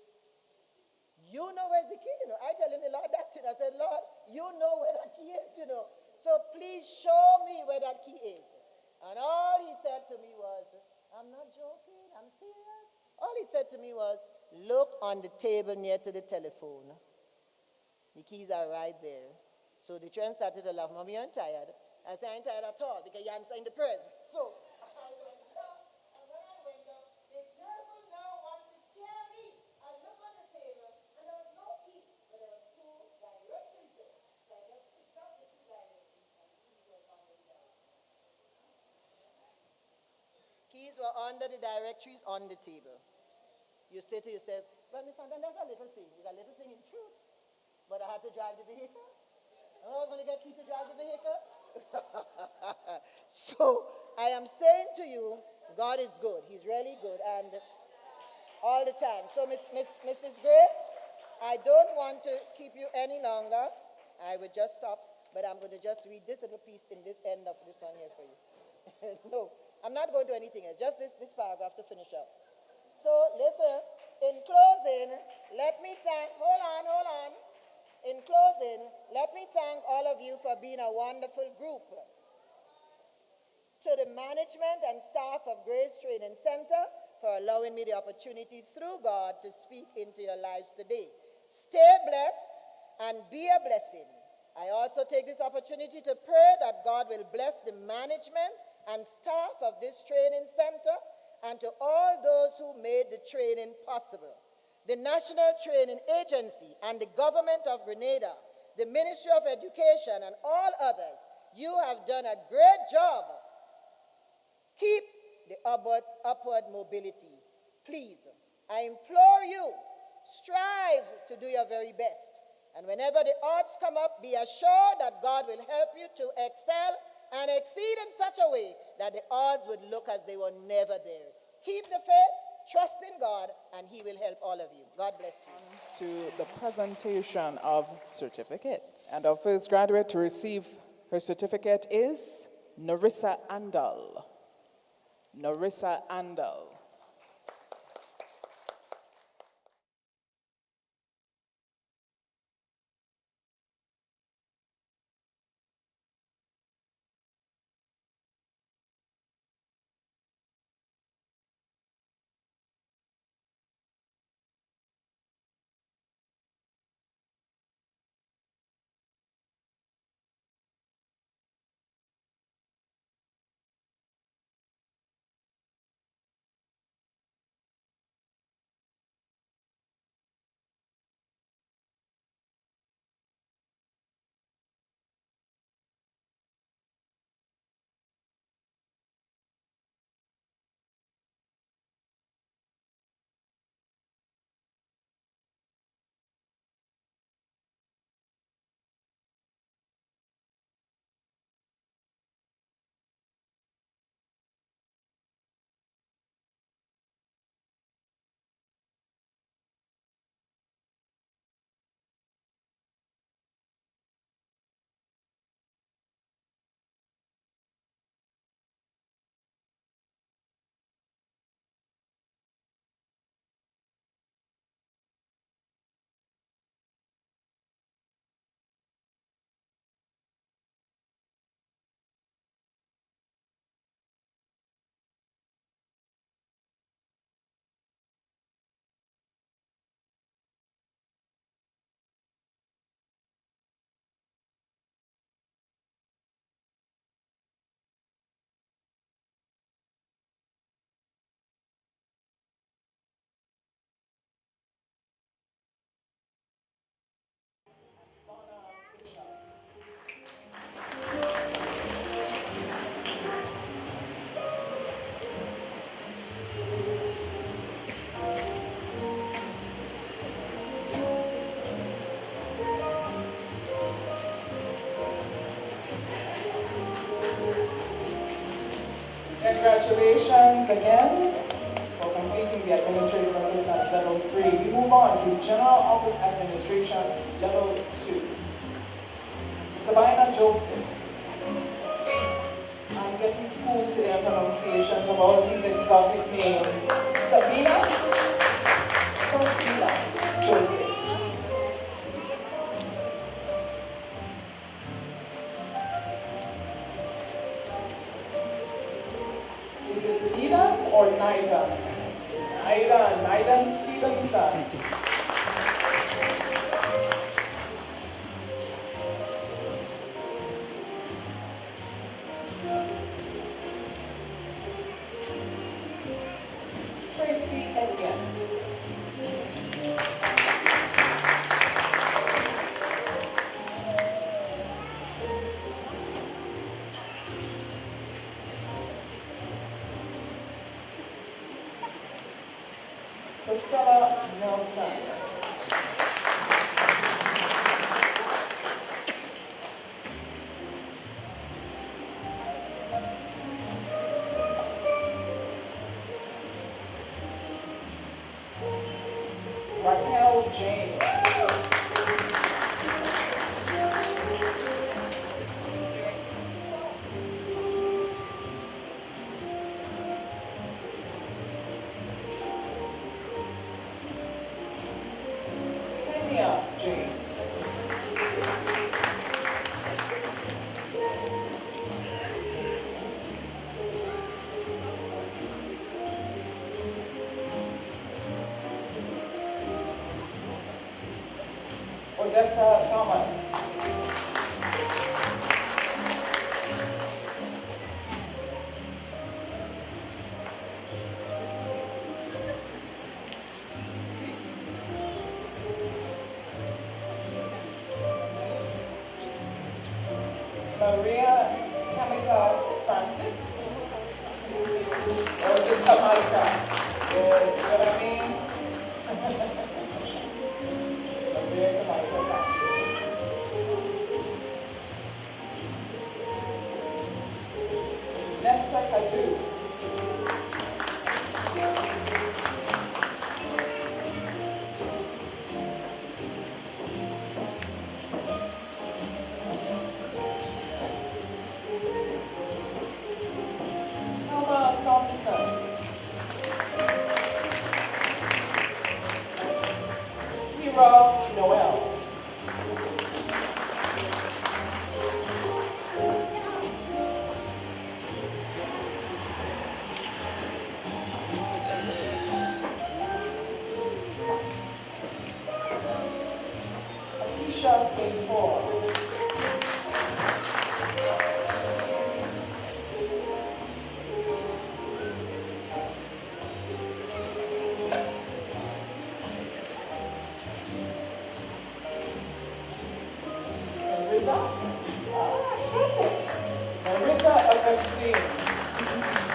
You know where's the key, you know. I tell the Lord that thing. I said, Lord, you know where that key is, you know. So please show me where that key is. And all he said to me was, I'm not joking, I'm serious. All he said to me was, look on the table near to the telephone. The keys are right there. So the children started to laugh. Mommy, you ain't tired. I said, I ain't tired at all because you're answering the prayers. So I went down, and when I went down, the devil now wants to scare me. I looked on the table, and there was no key, but there were two directories there. So I just picked up the two directories, and the keys were on the directories. Keys were under the directories on the table. You say to yourself, well, Miss Anton, that's a little thing. It's a little thing in truth. But I had to drive the vehicle. I was going to get key to drive the vehicle. So I am saying to you, God is good. He's really good. And all the time. So Mrs. Gray, I don't want to keep you any longer. I will just stop. But I'm going to just read this little piece in this end of this one here for you. No, I'm not going to do anything else. Just this paragraph to finish up. So listen, in closing, let me thank, hold on. In closing, let me thank all of you for being a wonderful group. To the management and staff of Grace Training Center for allowing me the opportunity through God to speak into your lives today. Stay blessed and be a blessing. I also take this opportunity to pray that God will bless the management and staff of this training center and to all those who made the training possible. The National Training Agency and the government of Grenada, the Ministry of Education and all others, you have done a great job. Keep the upward mobility. Please, I implore you, strive to do your very best. And whenever the odds come up, be assured that God will help you to excel and exceed in such a way that the odds would look as they were never there. Keep the faith, trust in God, and he will help all of you. God bless you. To the presentation of certificates. And our first graduate to receive her certificate is Narissa Andal. Narissa Andal. Congratulations again for completing the Administrative Assistant Level 3. We move on to General Office Administration Level 2. Sabina Joseph. I'm getting schooled today on pronunciations of all these exotic names. Sabina Joseph. Is it Nida or Nida? Nida Stevenson. Tracy Etienne. Priscilla Nelson. Raquel James. Kenya James. Odessa Thomas. Maria Kamika Francis. Or is it Kamika? Yes, you know what I mean? Maria Kamika Francis. Nesta Kadu. Thelma Thompson. Hira Noel. Akeisha St. Paul. Marissa, I got it. Marissa Augustine.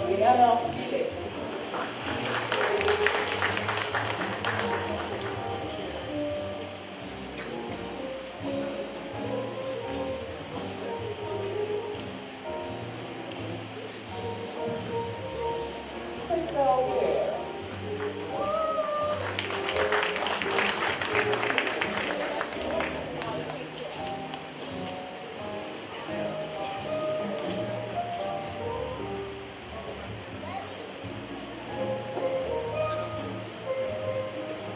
Liana Felix. Crystal Ware.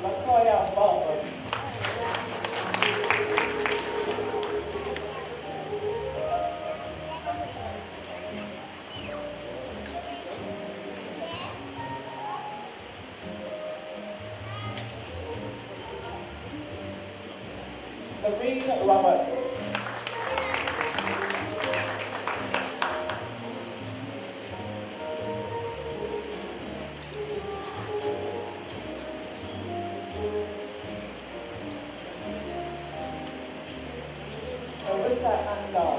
Latoya Baldwin. Lorene Roberts. Marissa Andal.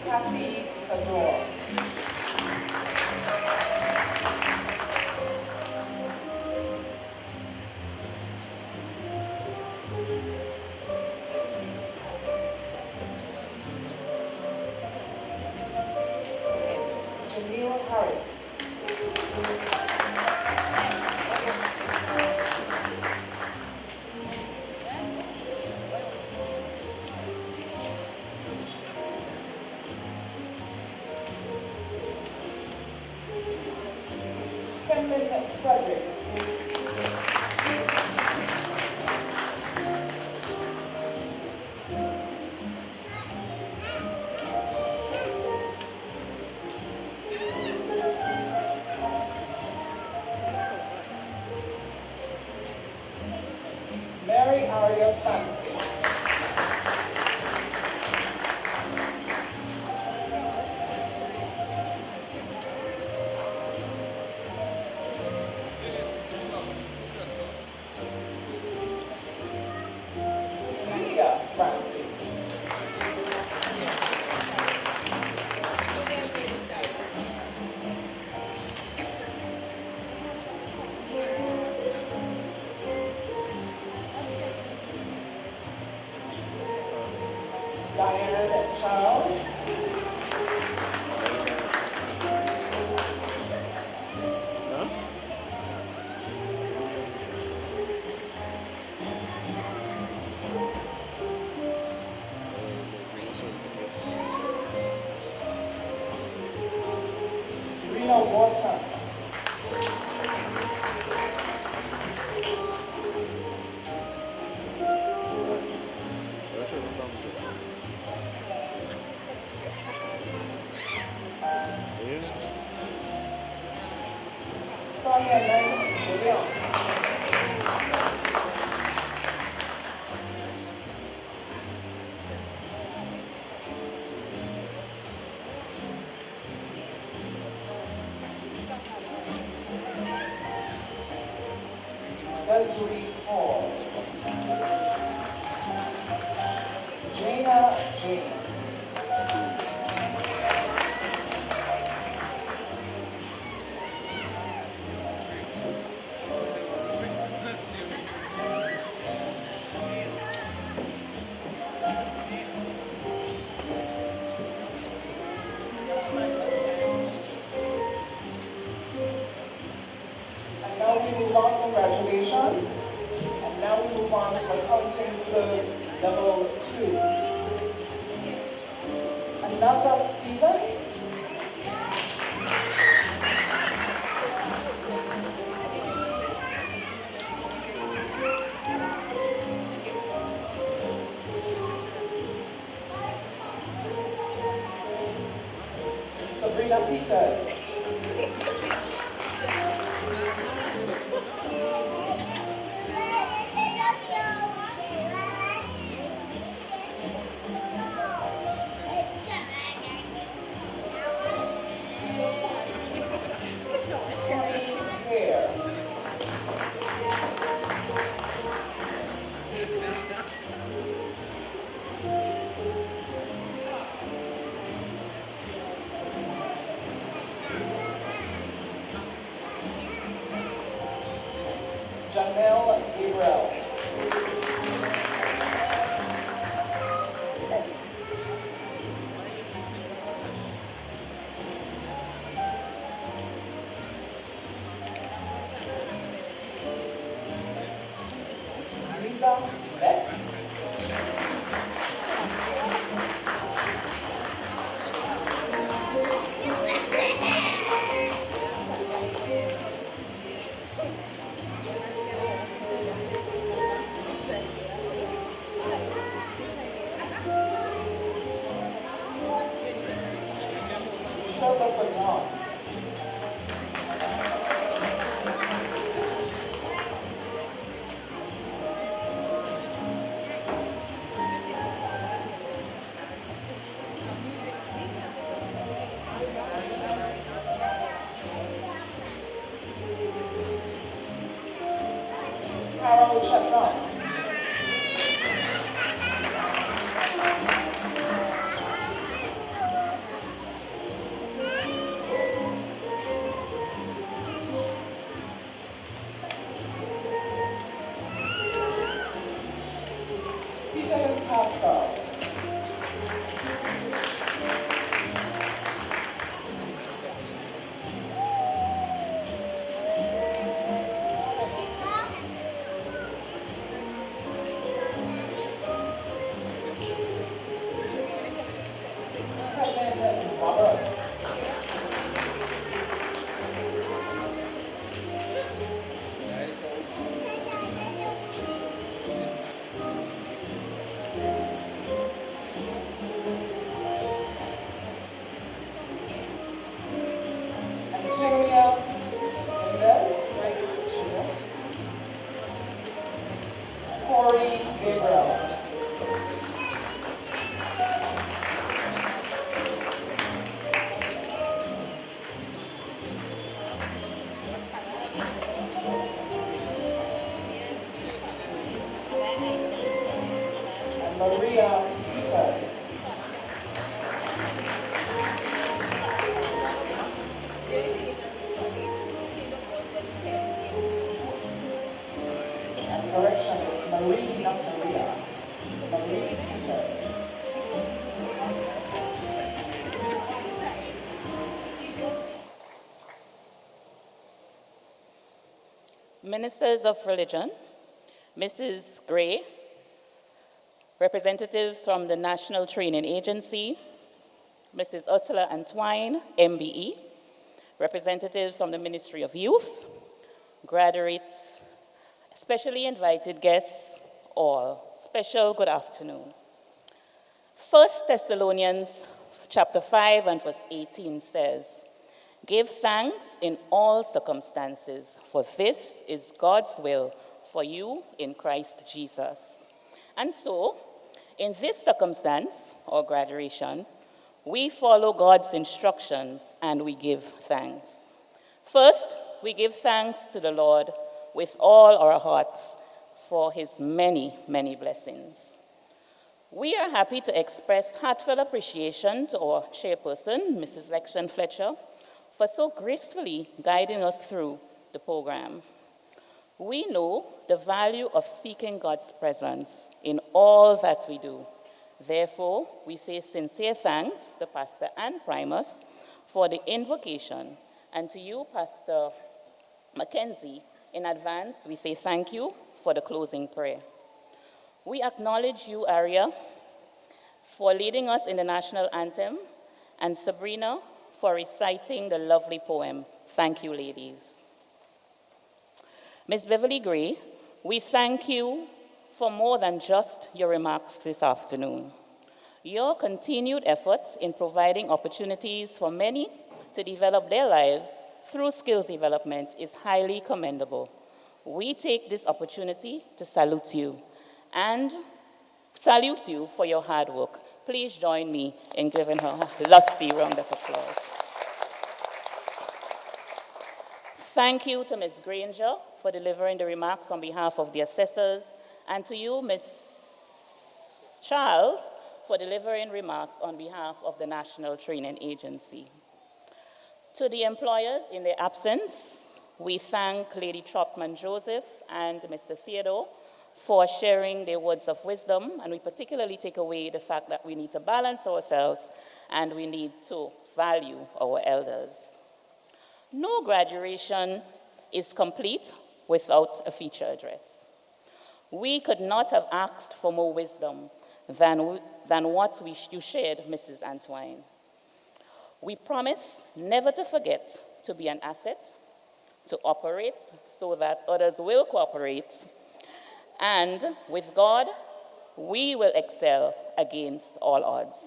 Kathy Adore. Janelle Harris. Kevin Frederick. Mary Aria Francis. Cecilia Francis. Diane Charles. Rena Water. Sonia Nancy Williams. Desiree Hall. Jana James. And now we move on, congratulations. And now we move on to accounting clerk level 2. Anasa Stephen. Sabrina Peters. Timmy Hare. Janelle Gabriel. Lisa Lett. Shola Pradhan. Carol Chestnut. Peter Pascal. Ministers of Religion, Mrs. Gray, representatives from the National Training Agency, Mrs. Ursula Antwine, MBE, representatives from the Ministry of Youth, graduates, specially invited guests, all. Special good afternoon. 1 Thessalonians chapter 5 and verse 18 says, "Give thanks in all circumstances, for this is God's will for you in Christ Jesus." And so, in this circumstance, or graduation, we follow God's instructions and we give thanks. First, we give thanks to the Lord with all our hearts for his many, many blessings. We are happy to express heartfelt appreciation to our chairperson, Mrs. Lexan Fletcher, for so gracefully guiding us through the program. We know the value of seeking God's presence in all that we do. Therefore, we say sincere thanks to Pastor Ann Primus for the invocation, and to you, Pastor Mackenzie, in advance, we say thank you for the closing prayer. We acknowledge you, Aria, for leading us in the national anthem, and Sabrina for reciting the lovely poem. Thank you, ladies. Ms. Beverly Gray, we thank you for more than just your remarks this afternoon. Your continued efforts in providing opportunities for many to develop their lives through skills development is highly commendable. We take this opportunity to salute you for your hard work. Please join me in giving her a lusty round of applause. Thank you to Ms. Granger for delivering the remarks on behalf of the assessors, and to you, Ms. Charles, for delivering remarks on behalf of the National Training Agency. To the employers in their absence, we thank Lady Trotman Joseph and Mr. Theodore for sharing their words of wisdom, and we particularly take away the fact that we need to balance ourselves and we need to value our elders. No graduation is complete without a feature address. We could not have asked for more wisdom than what you shared, Mrs. Antwine. We promise never to forget to be an asset, to operate so that others will cooperate, and with God, we will excel against all odds.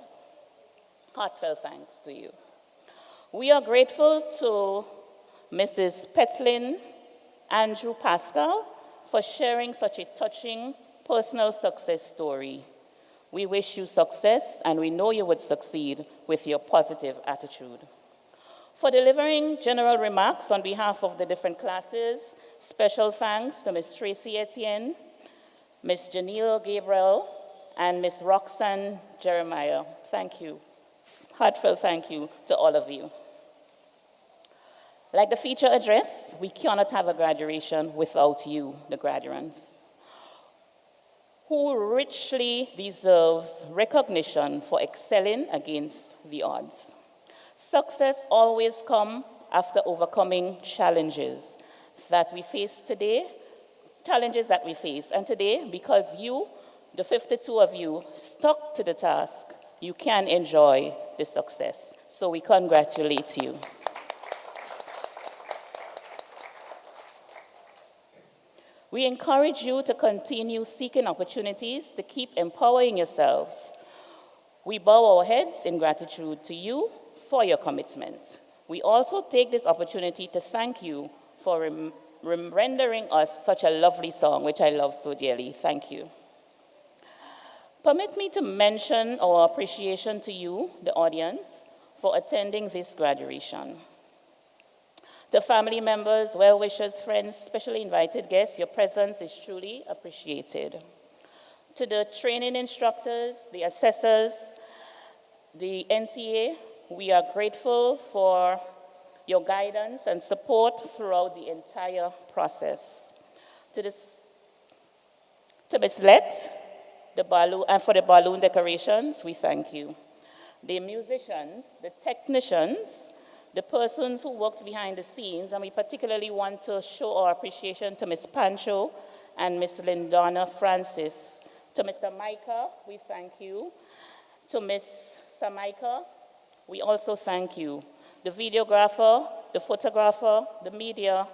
Heartfelt thanks to you. We are grateful to Mrs. Petlin Andrew Pascal for sharing such a touching personal success story. We wish you success, and we know you would succeed with your positive attitude. For delivering general remarks on behalf of the different classes, special thanks to Ms. Tracy Etienne, Ms. Janelle Gabriel, and Ms. Roxanne Jeremiah. Thank you. Heartfelt thank you to all of you. Like the feature address, we cannot have a graduation without you, the graduates, who richly deserves recognition for excelling against the odds. Success always comes after overcoming challenges that we face today, and today, because you, the 52 of you, stuck to the task, you can enjoy the success. So we congratulate you. We encourage you to continue seeking opportunities to keep empowering yourselves. We bow our heads in gratitude to you for your commitment. We also take this opportunity to thank you for rendering us such a lovely song, which I love so dearly. Thank you. Permit me to mention our appreciation to you, the audience, for attending this graduation. To family members, well-wishers, friends, specially invited guests, your presence is truly appreciated. To the training instructors, the assessors, the NTA, we are grateful for your guidance and support throughout the entire process. To Ms. Lett, and for the balloon decorations, we thank you. The musicians, the technicians, the persons who worked behind the scenes, and we particularly want to show our appreciation to Ms. Pancho and Ms. Lindona Francis. To Mr. Micah, we thank you. To Ms. Samaika, we also thank you. The videographer, the photographer, the media,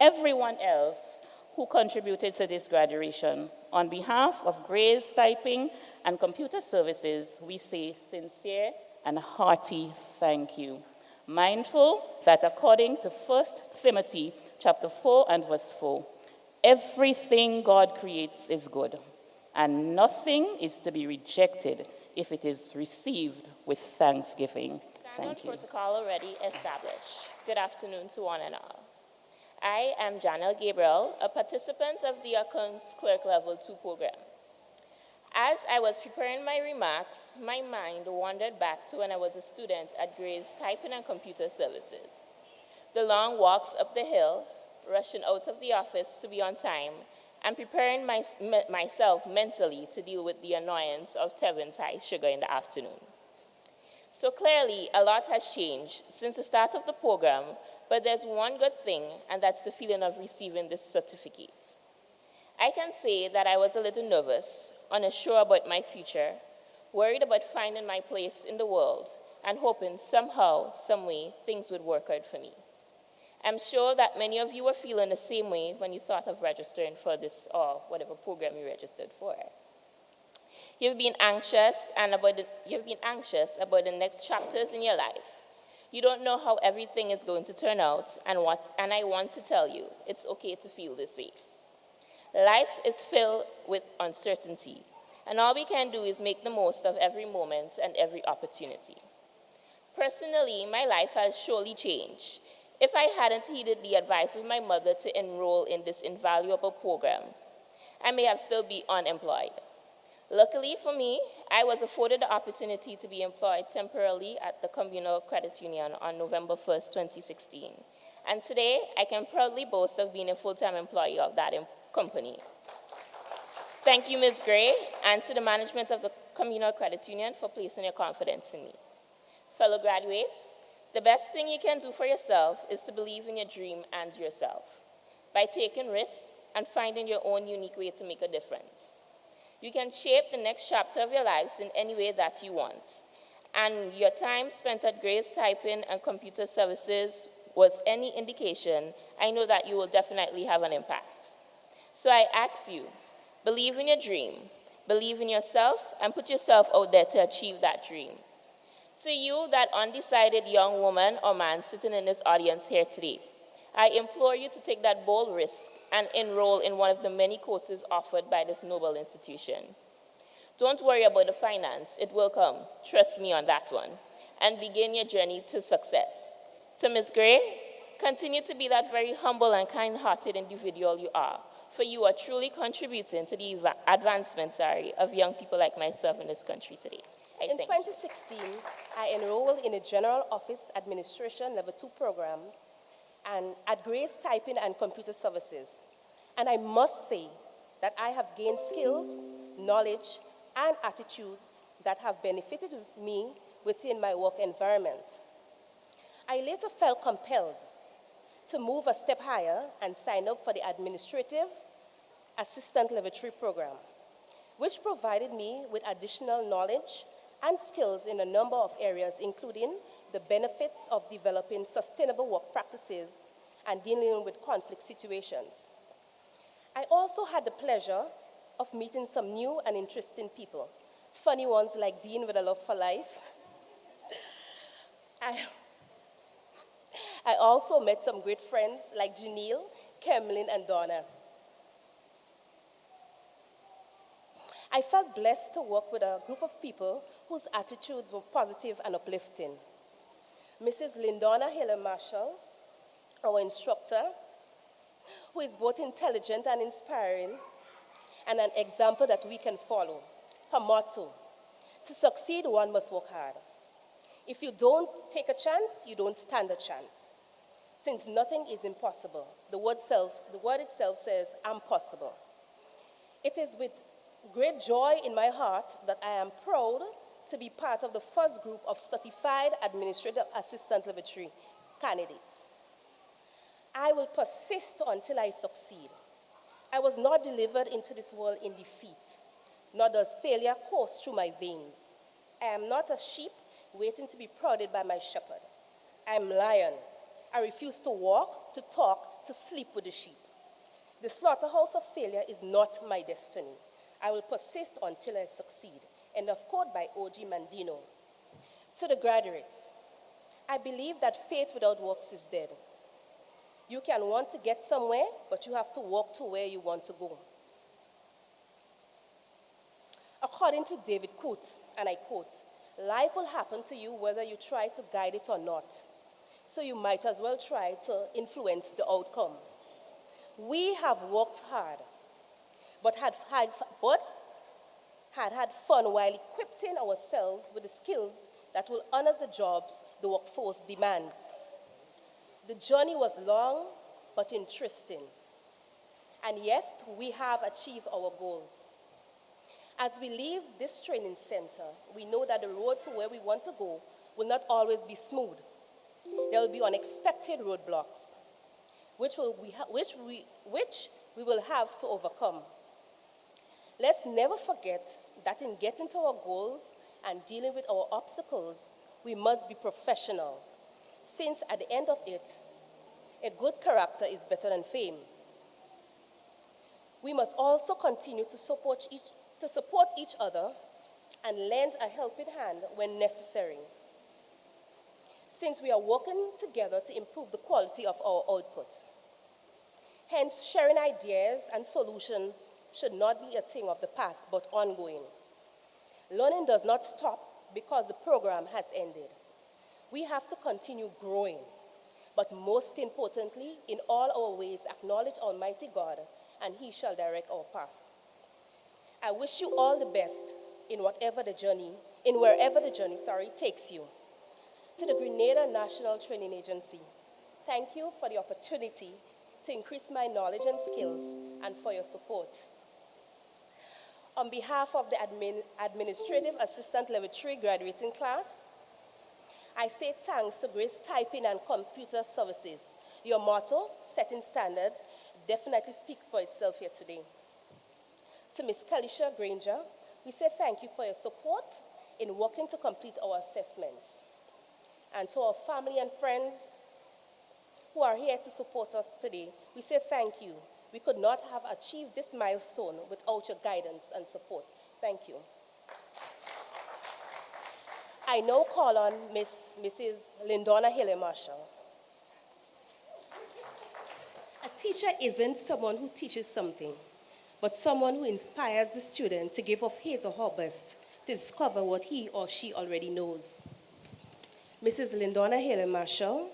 everyone else who contributed to this graduation. On behalf of Grace Typing and Computer Services, we say sincere and hearty thank you. Mindful that according to 1 Timothy chapter 4 and verse 4, everything God creates is good, and nothing is to be rejected if it is received with thanksgiving. Thank you. Protocol already established. Good afternoon to one and all. I am Janelle Gabriel, a participant of the Accounts Clerk Level 2 program. As I was preparing my remarks, my mind wandered back to when I was a student at Grace Typing and Computer Services. The long walks up the hill, rushing out of the office to be on time, and preparing myself mentally to deal with the annoyance of Tevin's high sugar in the afternoon. So clearly, a lot has changed since the start of the program, but there's one good thing, and that's the feeling of receiving this certificate. I can say that I was a little nervous, unsure about my future, worried about finding my place in the world, and hoping somehow, some way, things would work out for me. I'm sure that many of you were feeling the same way when you thought of registering for this or whatever program you registered for. You've been anxious about the next chapters in your life. You don't know how everything is going to turn out, and I want to tell you, it's okay to feel this way. Life is filled with uncertainty, and all we can do is make the most of every moment and every opportunity. Personally, my life has surely changed. If I hadn't heeded the advice of my mother to enroll in this invaluable program, I may have still been unemployed. Luckily for me, I was afforded the opportunity to be employed temporarily at the Communal Credit Union on November 1st, 2016. And today, I can proudly boast of being a full-time employee of that company. Thank you, Ms. Gray, and to the management of the Communal Credit Union for placing your confidence in me. Fellow graduates, the best thing you can do for yourself is to believe in your dream and yourself by taking risks and finding your own unique way to make a difference. You can shape the next chapter of your lives in any way that you want. And your time spent at Grace Typing and Computer Services was any indication, I know that you will definitely have an impact. So I ask you, believe in your dream, believe in yourself, and put yourself out there to achieve that dream. To you, that undecided young woman or man sitting in this audience here today, I implore you to take that bold risk and enroll in one of the many courses offered by this noble institution. Don't worry about the finance, it will come. Trust me on that one. And begin your journey to success. To Ms. Gray, continue to be that very humble and kind-hearted individual you are, for you are truly contributing to the advancement of young people like myself in this country today. In 2016, I enrolled in a General Office Administration Level 2 program and at Grace Typing and Computer Services. And I must say that I have gained skills, knowledge, and attitudes that have benefited me within my work environment. I later felt compelled to move a step higher and sign up for the Administrative Assistant Level 3 program, which provided me with additional knowledge and skills in a number of areas, including the benefits of developing sustainable work practices and dealing with conflict situations. I also had the pleasure of meeting some new and interesting people, funny ones like Dean with a love for life. I also met some great friends like Janelle, Kemlin, and Donna. I felt blessed to work with a group of people whose attitudes were positive and uplifting. Mrs. Lindona Hiller Marshall, our instructor, who is both intelligent and inspiring, and an example that we can follow. Her motto, to succeed, one must work hard. If you don't take a chance, you don't stand a chance. Since nothing is impossible, the word itself says, I'm possible. It is with great joy in my heart that I am proud to be part of the first group of certified administrative assistant level 3 candidates. I will persist until I succeed. I was not delivered into this world in defeat, nor does failure course through my veins. I am not a sheep waiting to be prodded by my shepherd. I am lion. I refuse to walk, to talk, to sleep with the sheep. The slaughterhouse of failure is not my destiny. I will persist until I succeed. End of quote by O.G. Mandino. To the graduates, I believe that faith without works is dead. You can want to get somewhere, but you have to walk to where you want to go. According to David Coote, and I quote, life will happen to you whether you try to guide it or not. So you might as well try to influence the outcome. We have worked hard, but had fun while equipping ourselves with the skills that will honor the jobs the workforce demands. The journey was long, but interesting. And yes, we have achieved our goals. As we leave this training center, we know that the road to where we want to go will not always be smooth. There will be unexpected roadblocks, which we will have to overcome. Let's never forget that in getting to our goals and dealing with our obstacles, we must be professional, since at the end of it, a good character is better than fame. We must also continue to support each other and lend a helping hand when necessary, since we are working together to improve the quality of our output. Hence, sharing ideas and solutions should not be a thing of the past, but ongoing. Learning does not stop because the program has ended. We have to continue growing, but most importantly, in all our ways, acknowledge Almighty God, and He shall direct our path. I wish you all the best in wherever the journey takes you. To the Grenada National Training Agency, thank you for the opportunity to increase my knowledge and skills and for your support. On behalf of the Administrative Assistant Level 3 graduating class, I say thanks to Grace Typing and Computer Services. Your motto, setting standards, definitely speaks for itself here today. To Ms. Kalisha Granger, we say thank you for your support in working to complete our assessments. And to our family and friends who are here to support us today, we say thank you. We could not have achieved this milestone without your guidance and support. Thank you. I now call on Mrs. Lindona Haley Marshall. A teacher isn't someone who teaches something, but someone who inspires the student to give of his or her best to discover what he or she already knows. Mrs. Lindona Haley Marshall,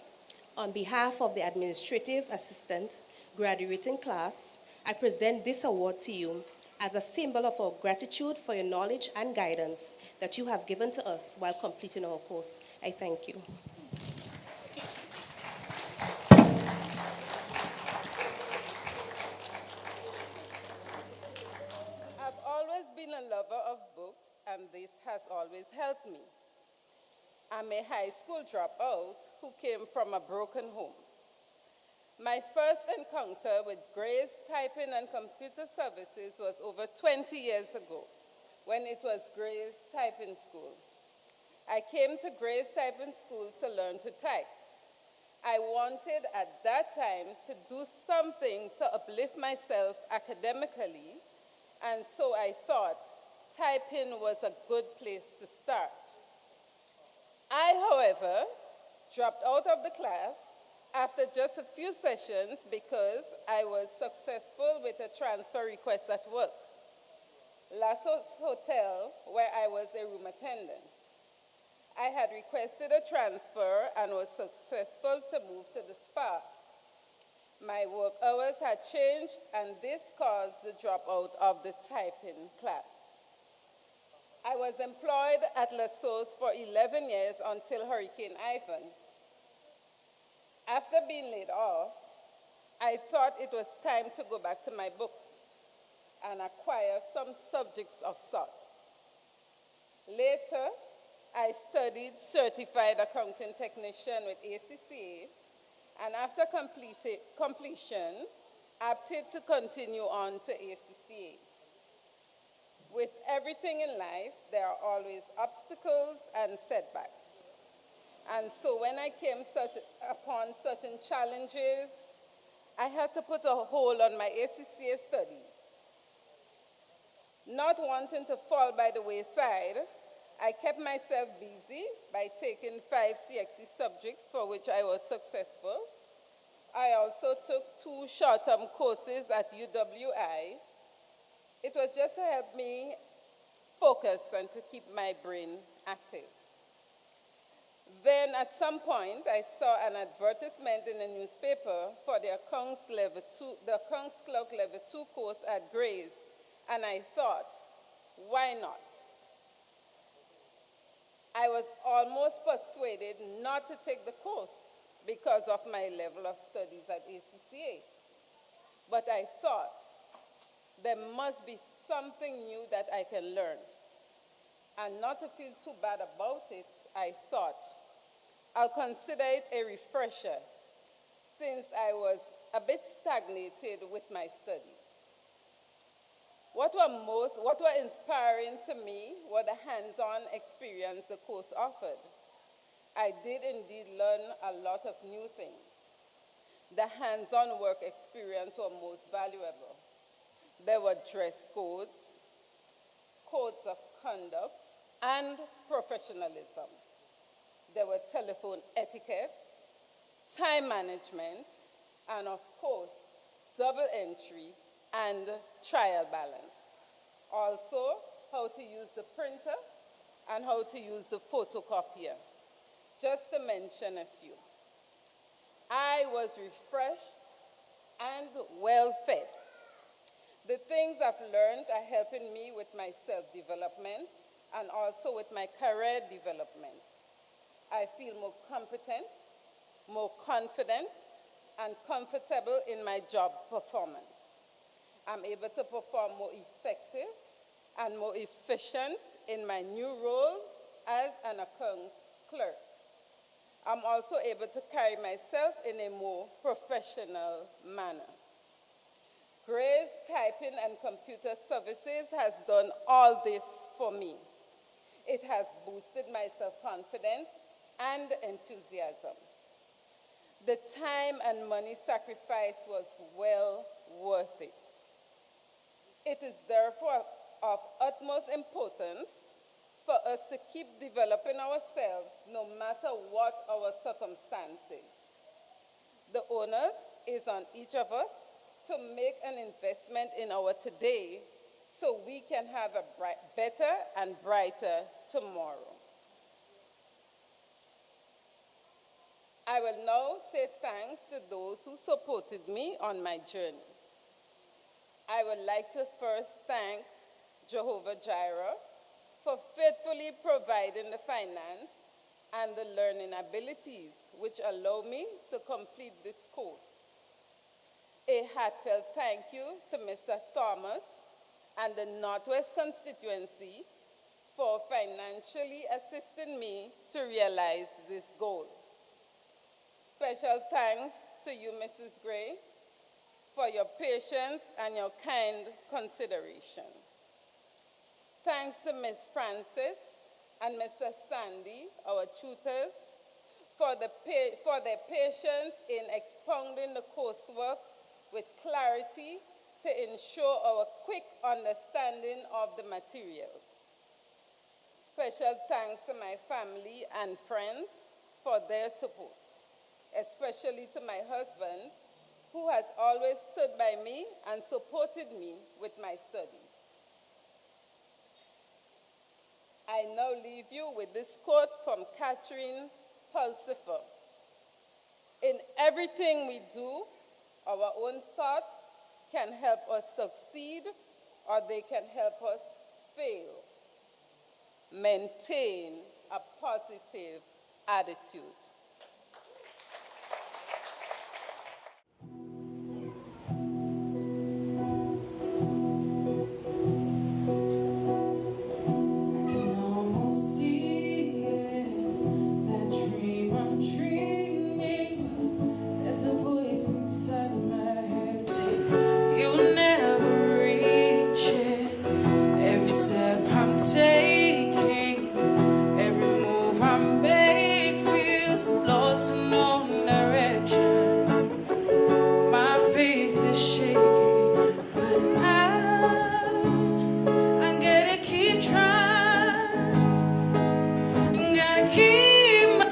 on behalf of the Administrative Assistant Graduating Class, I present this award to you as a symbol of our gratitude for your knowledge and guidance that you have given to us while completing our course. I thank you. I've always been a lover of books, and this has always helped me. I'm a high school dropout who came from a broken home. My first encounter with Grace Typing and Computer Services was over 20 years ago, when it was Grace Typing School. I came to Grace Typing School to learn to type. I wanted at that time to do something to uplift myself academically, and so I thought typing was a good place to start. I, however, dropped out of the class after just a few sessions because I was successful with a transfer request at work, Lasso's Hotel, where I was a room attendant. I had requested a transfer and was successful to move to the spa. My work hours had changed, and this caused the dropout of the typing class. I was employed at Lasso's for 11 years until Hurricane Ivan. After being laid off, I thought it was time to go back to my books and acquire some subjects of sorts. Later, I studied Certified Accounting Technician with ACCA, and after completion, opted to continue on to ACCA. With everything in life, there are always obstacles and setbacks. And so when I came upon certain challenges, I had to put a hold on my ACCA studies. Not wanting to fall by the wayside, I kept myself busy by taking 5 CXC subjects for which I was successful. I also took 2 short-term courses at UWI. It was just to help me focus and to keep my brain active. Then at some point, I saw an advertisement in the newspaper for the Accounts Clerk Level 2 course at Grace, and I thought, why not? I was almost persuaded not to take the course because of my level of studies at ACCA. But I thought, there must be something new that I can learn. And not to feel too bad about it, I thought, I'll consider it a refresher since I was a bit stagnated with my studies. What were inspiring to me were the hands-on experience the course offered. I did indeed learn a lot of new things. The hands-on work experience were most valuable. There were dress codes, codes of conduct, and professionalism. There were telephone etiquette, time management, and of course, double entry and trial balance. Also, how to use the printer and how to use the photocopier, just to mention a few. I was refreshed and well-fed. The things I've learned are helping me with my self-development and also with my career development. I feel more competent, more confident, and comfortable in my job performance. I'm able to perform more effective and more efficient in my new role as an accounts clerk. I'm also able to carry myself in a more professional manner. Grace Typing and Computer Services has done all this for me. It has boosted my self-confidence and enthusiasm. The time and money sacrifice was well worth it. It is therefore of utmost importance for us to keep developing ourselves no matter what our circumstances. The onus is on each of us to make an investment in our today so we can have a better and brighter tomorrow. I will now say thanks to those who supported me on my journey. I would like to first thank Jehovah Jireh for faithfully providing the finance and the learning abilities which allow me to complete this course. A heartfelt thank you to Mr. Thomas and the Northwest constituency for financially assisting me to realize this goal. Special thanks to you, Mrs. Gray, for your patience and your kind consideration. Thanks to Ms. Francis and Mr. Sandy, our tutors, for their patience in expounding the coursework with clarity to ensure our quick understanding of the materials. Special thanks to my family and friends for their support, especially to my husband, who has always stood by me and supported me with my studies. I now leave you with this quote from Catherine Pulsifer. In everything we do, our own thoughts can help us succeed or they can help us fail. Maintain a positive attitude. See no direction. My faith is shaking, but I gotta keep trying. Gotta keep my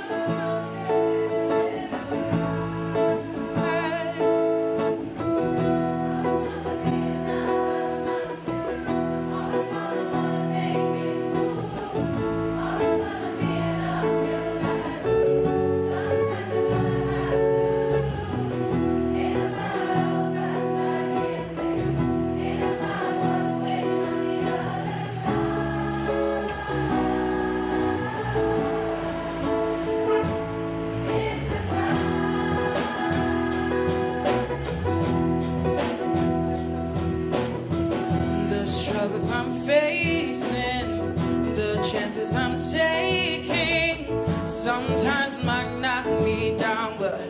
the struggles I'm facing, the chances I'm taking, sometimes might knock me down, but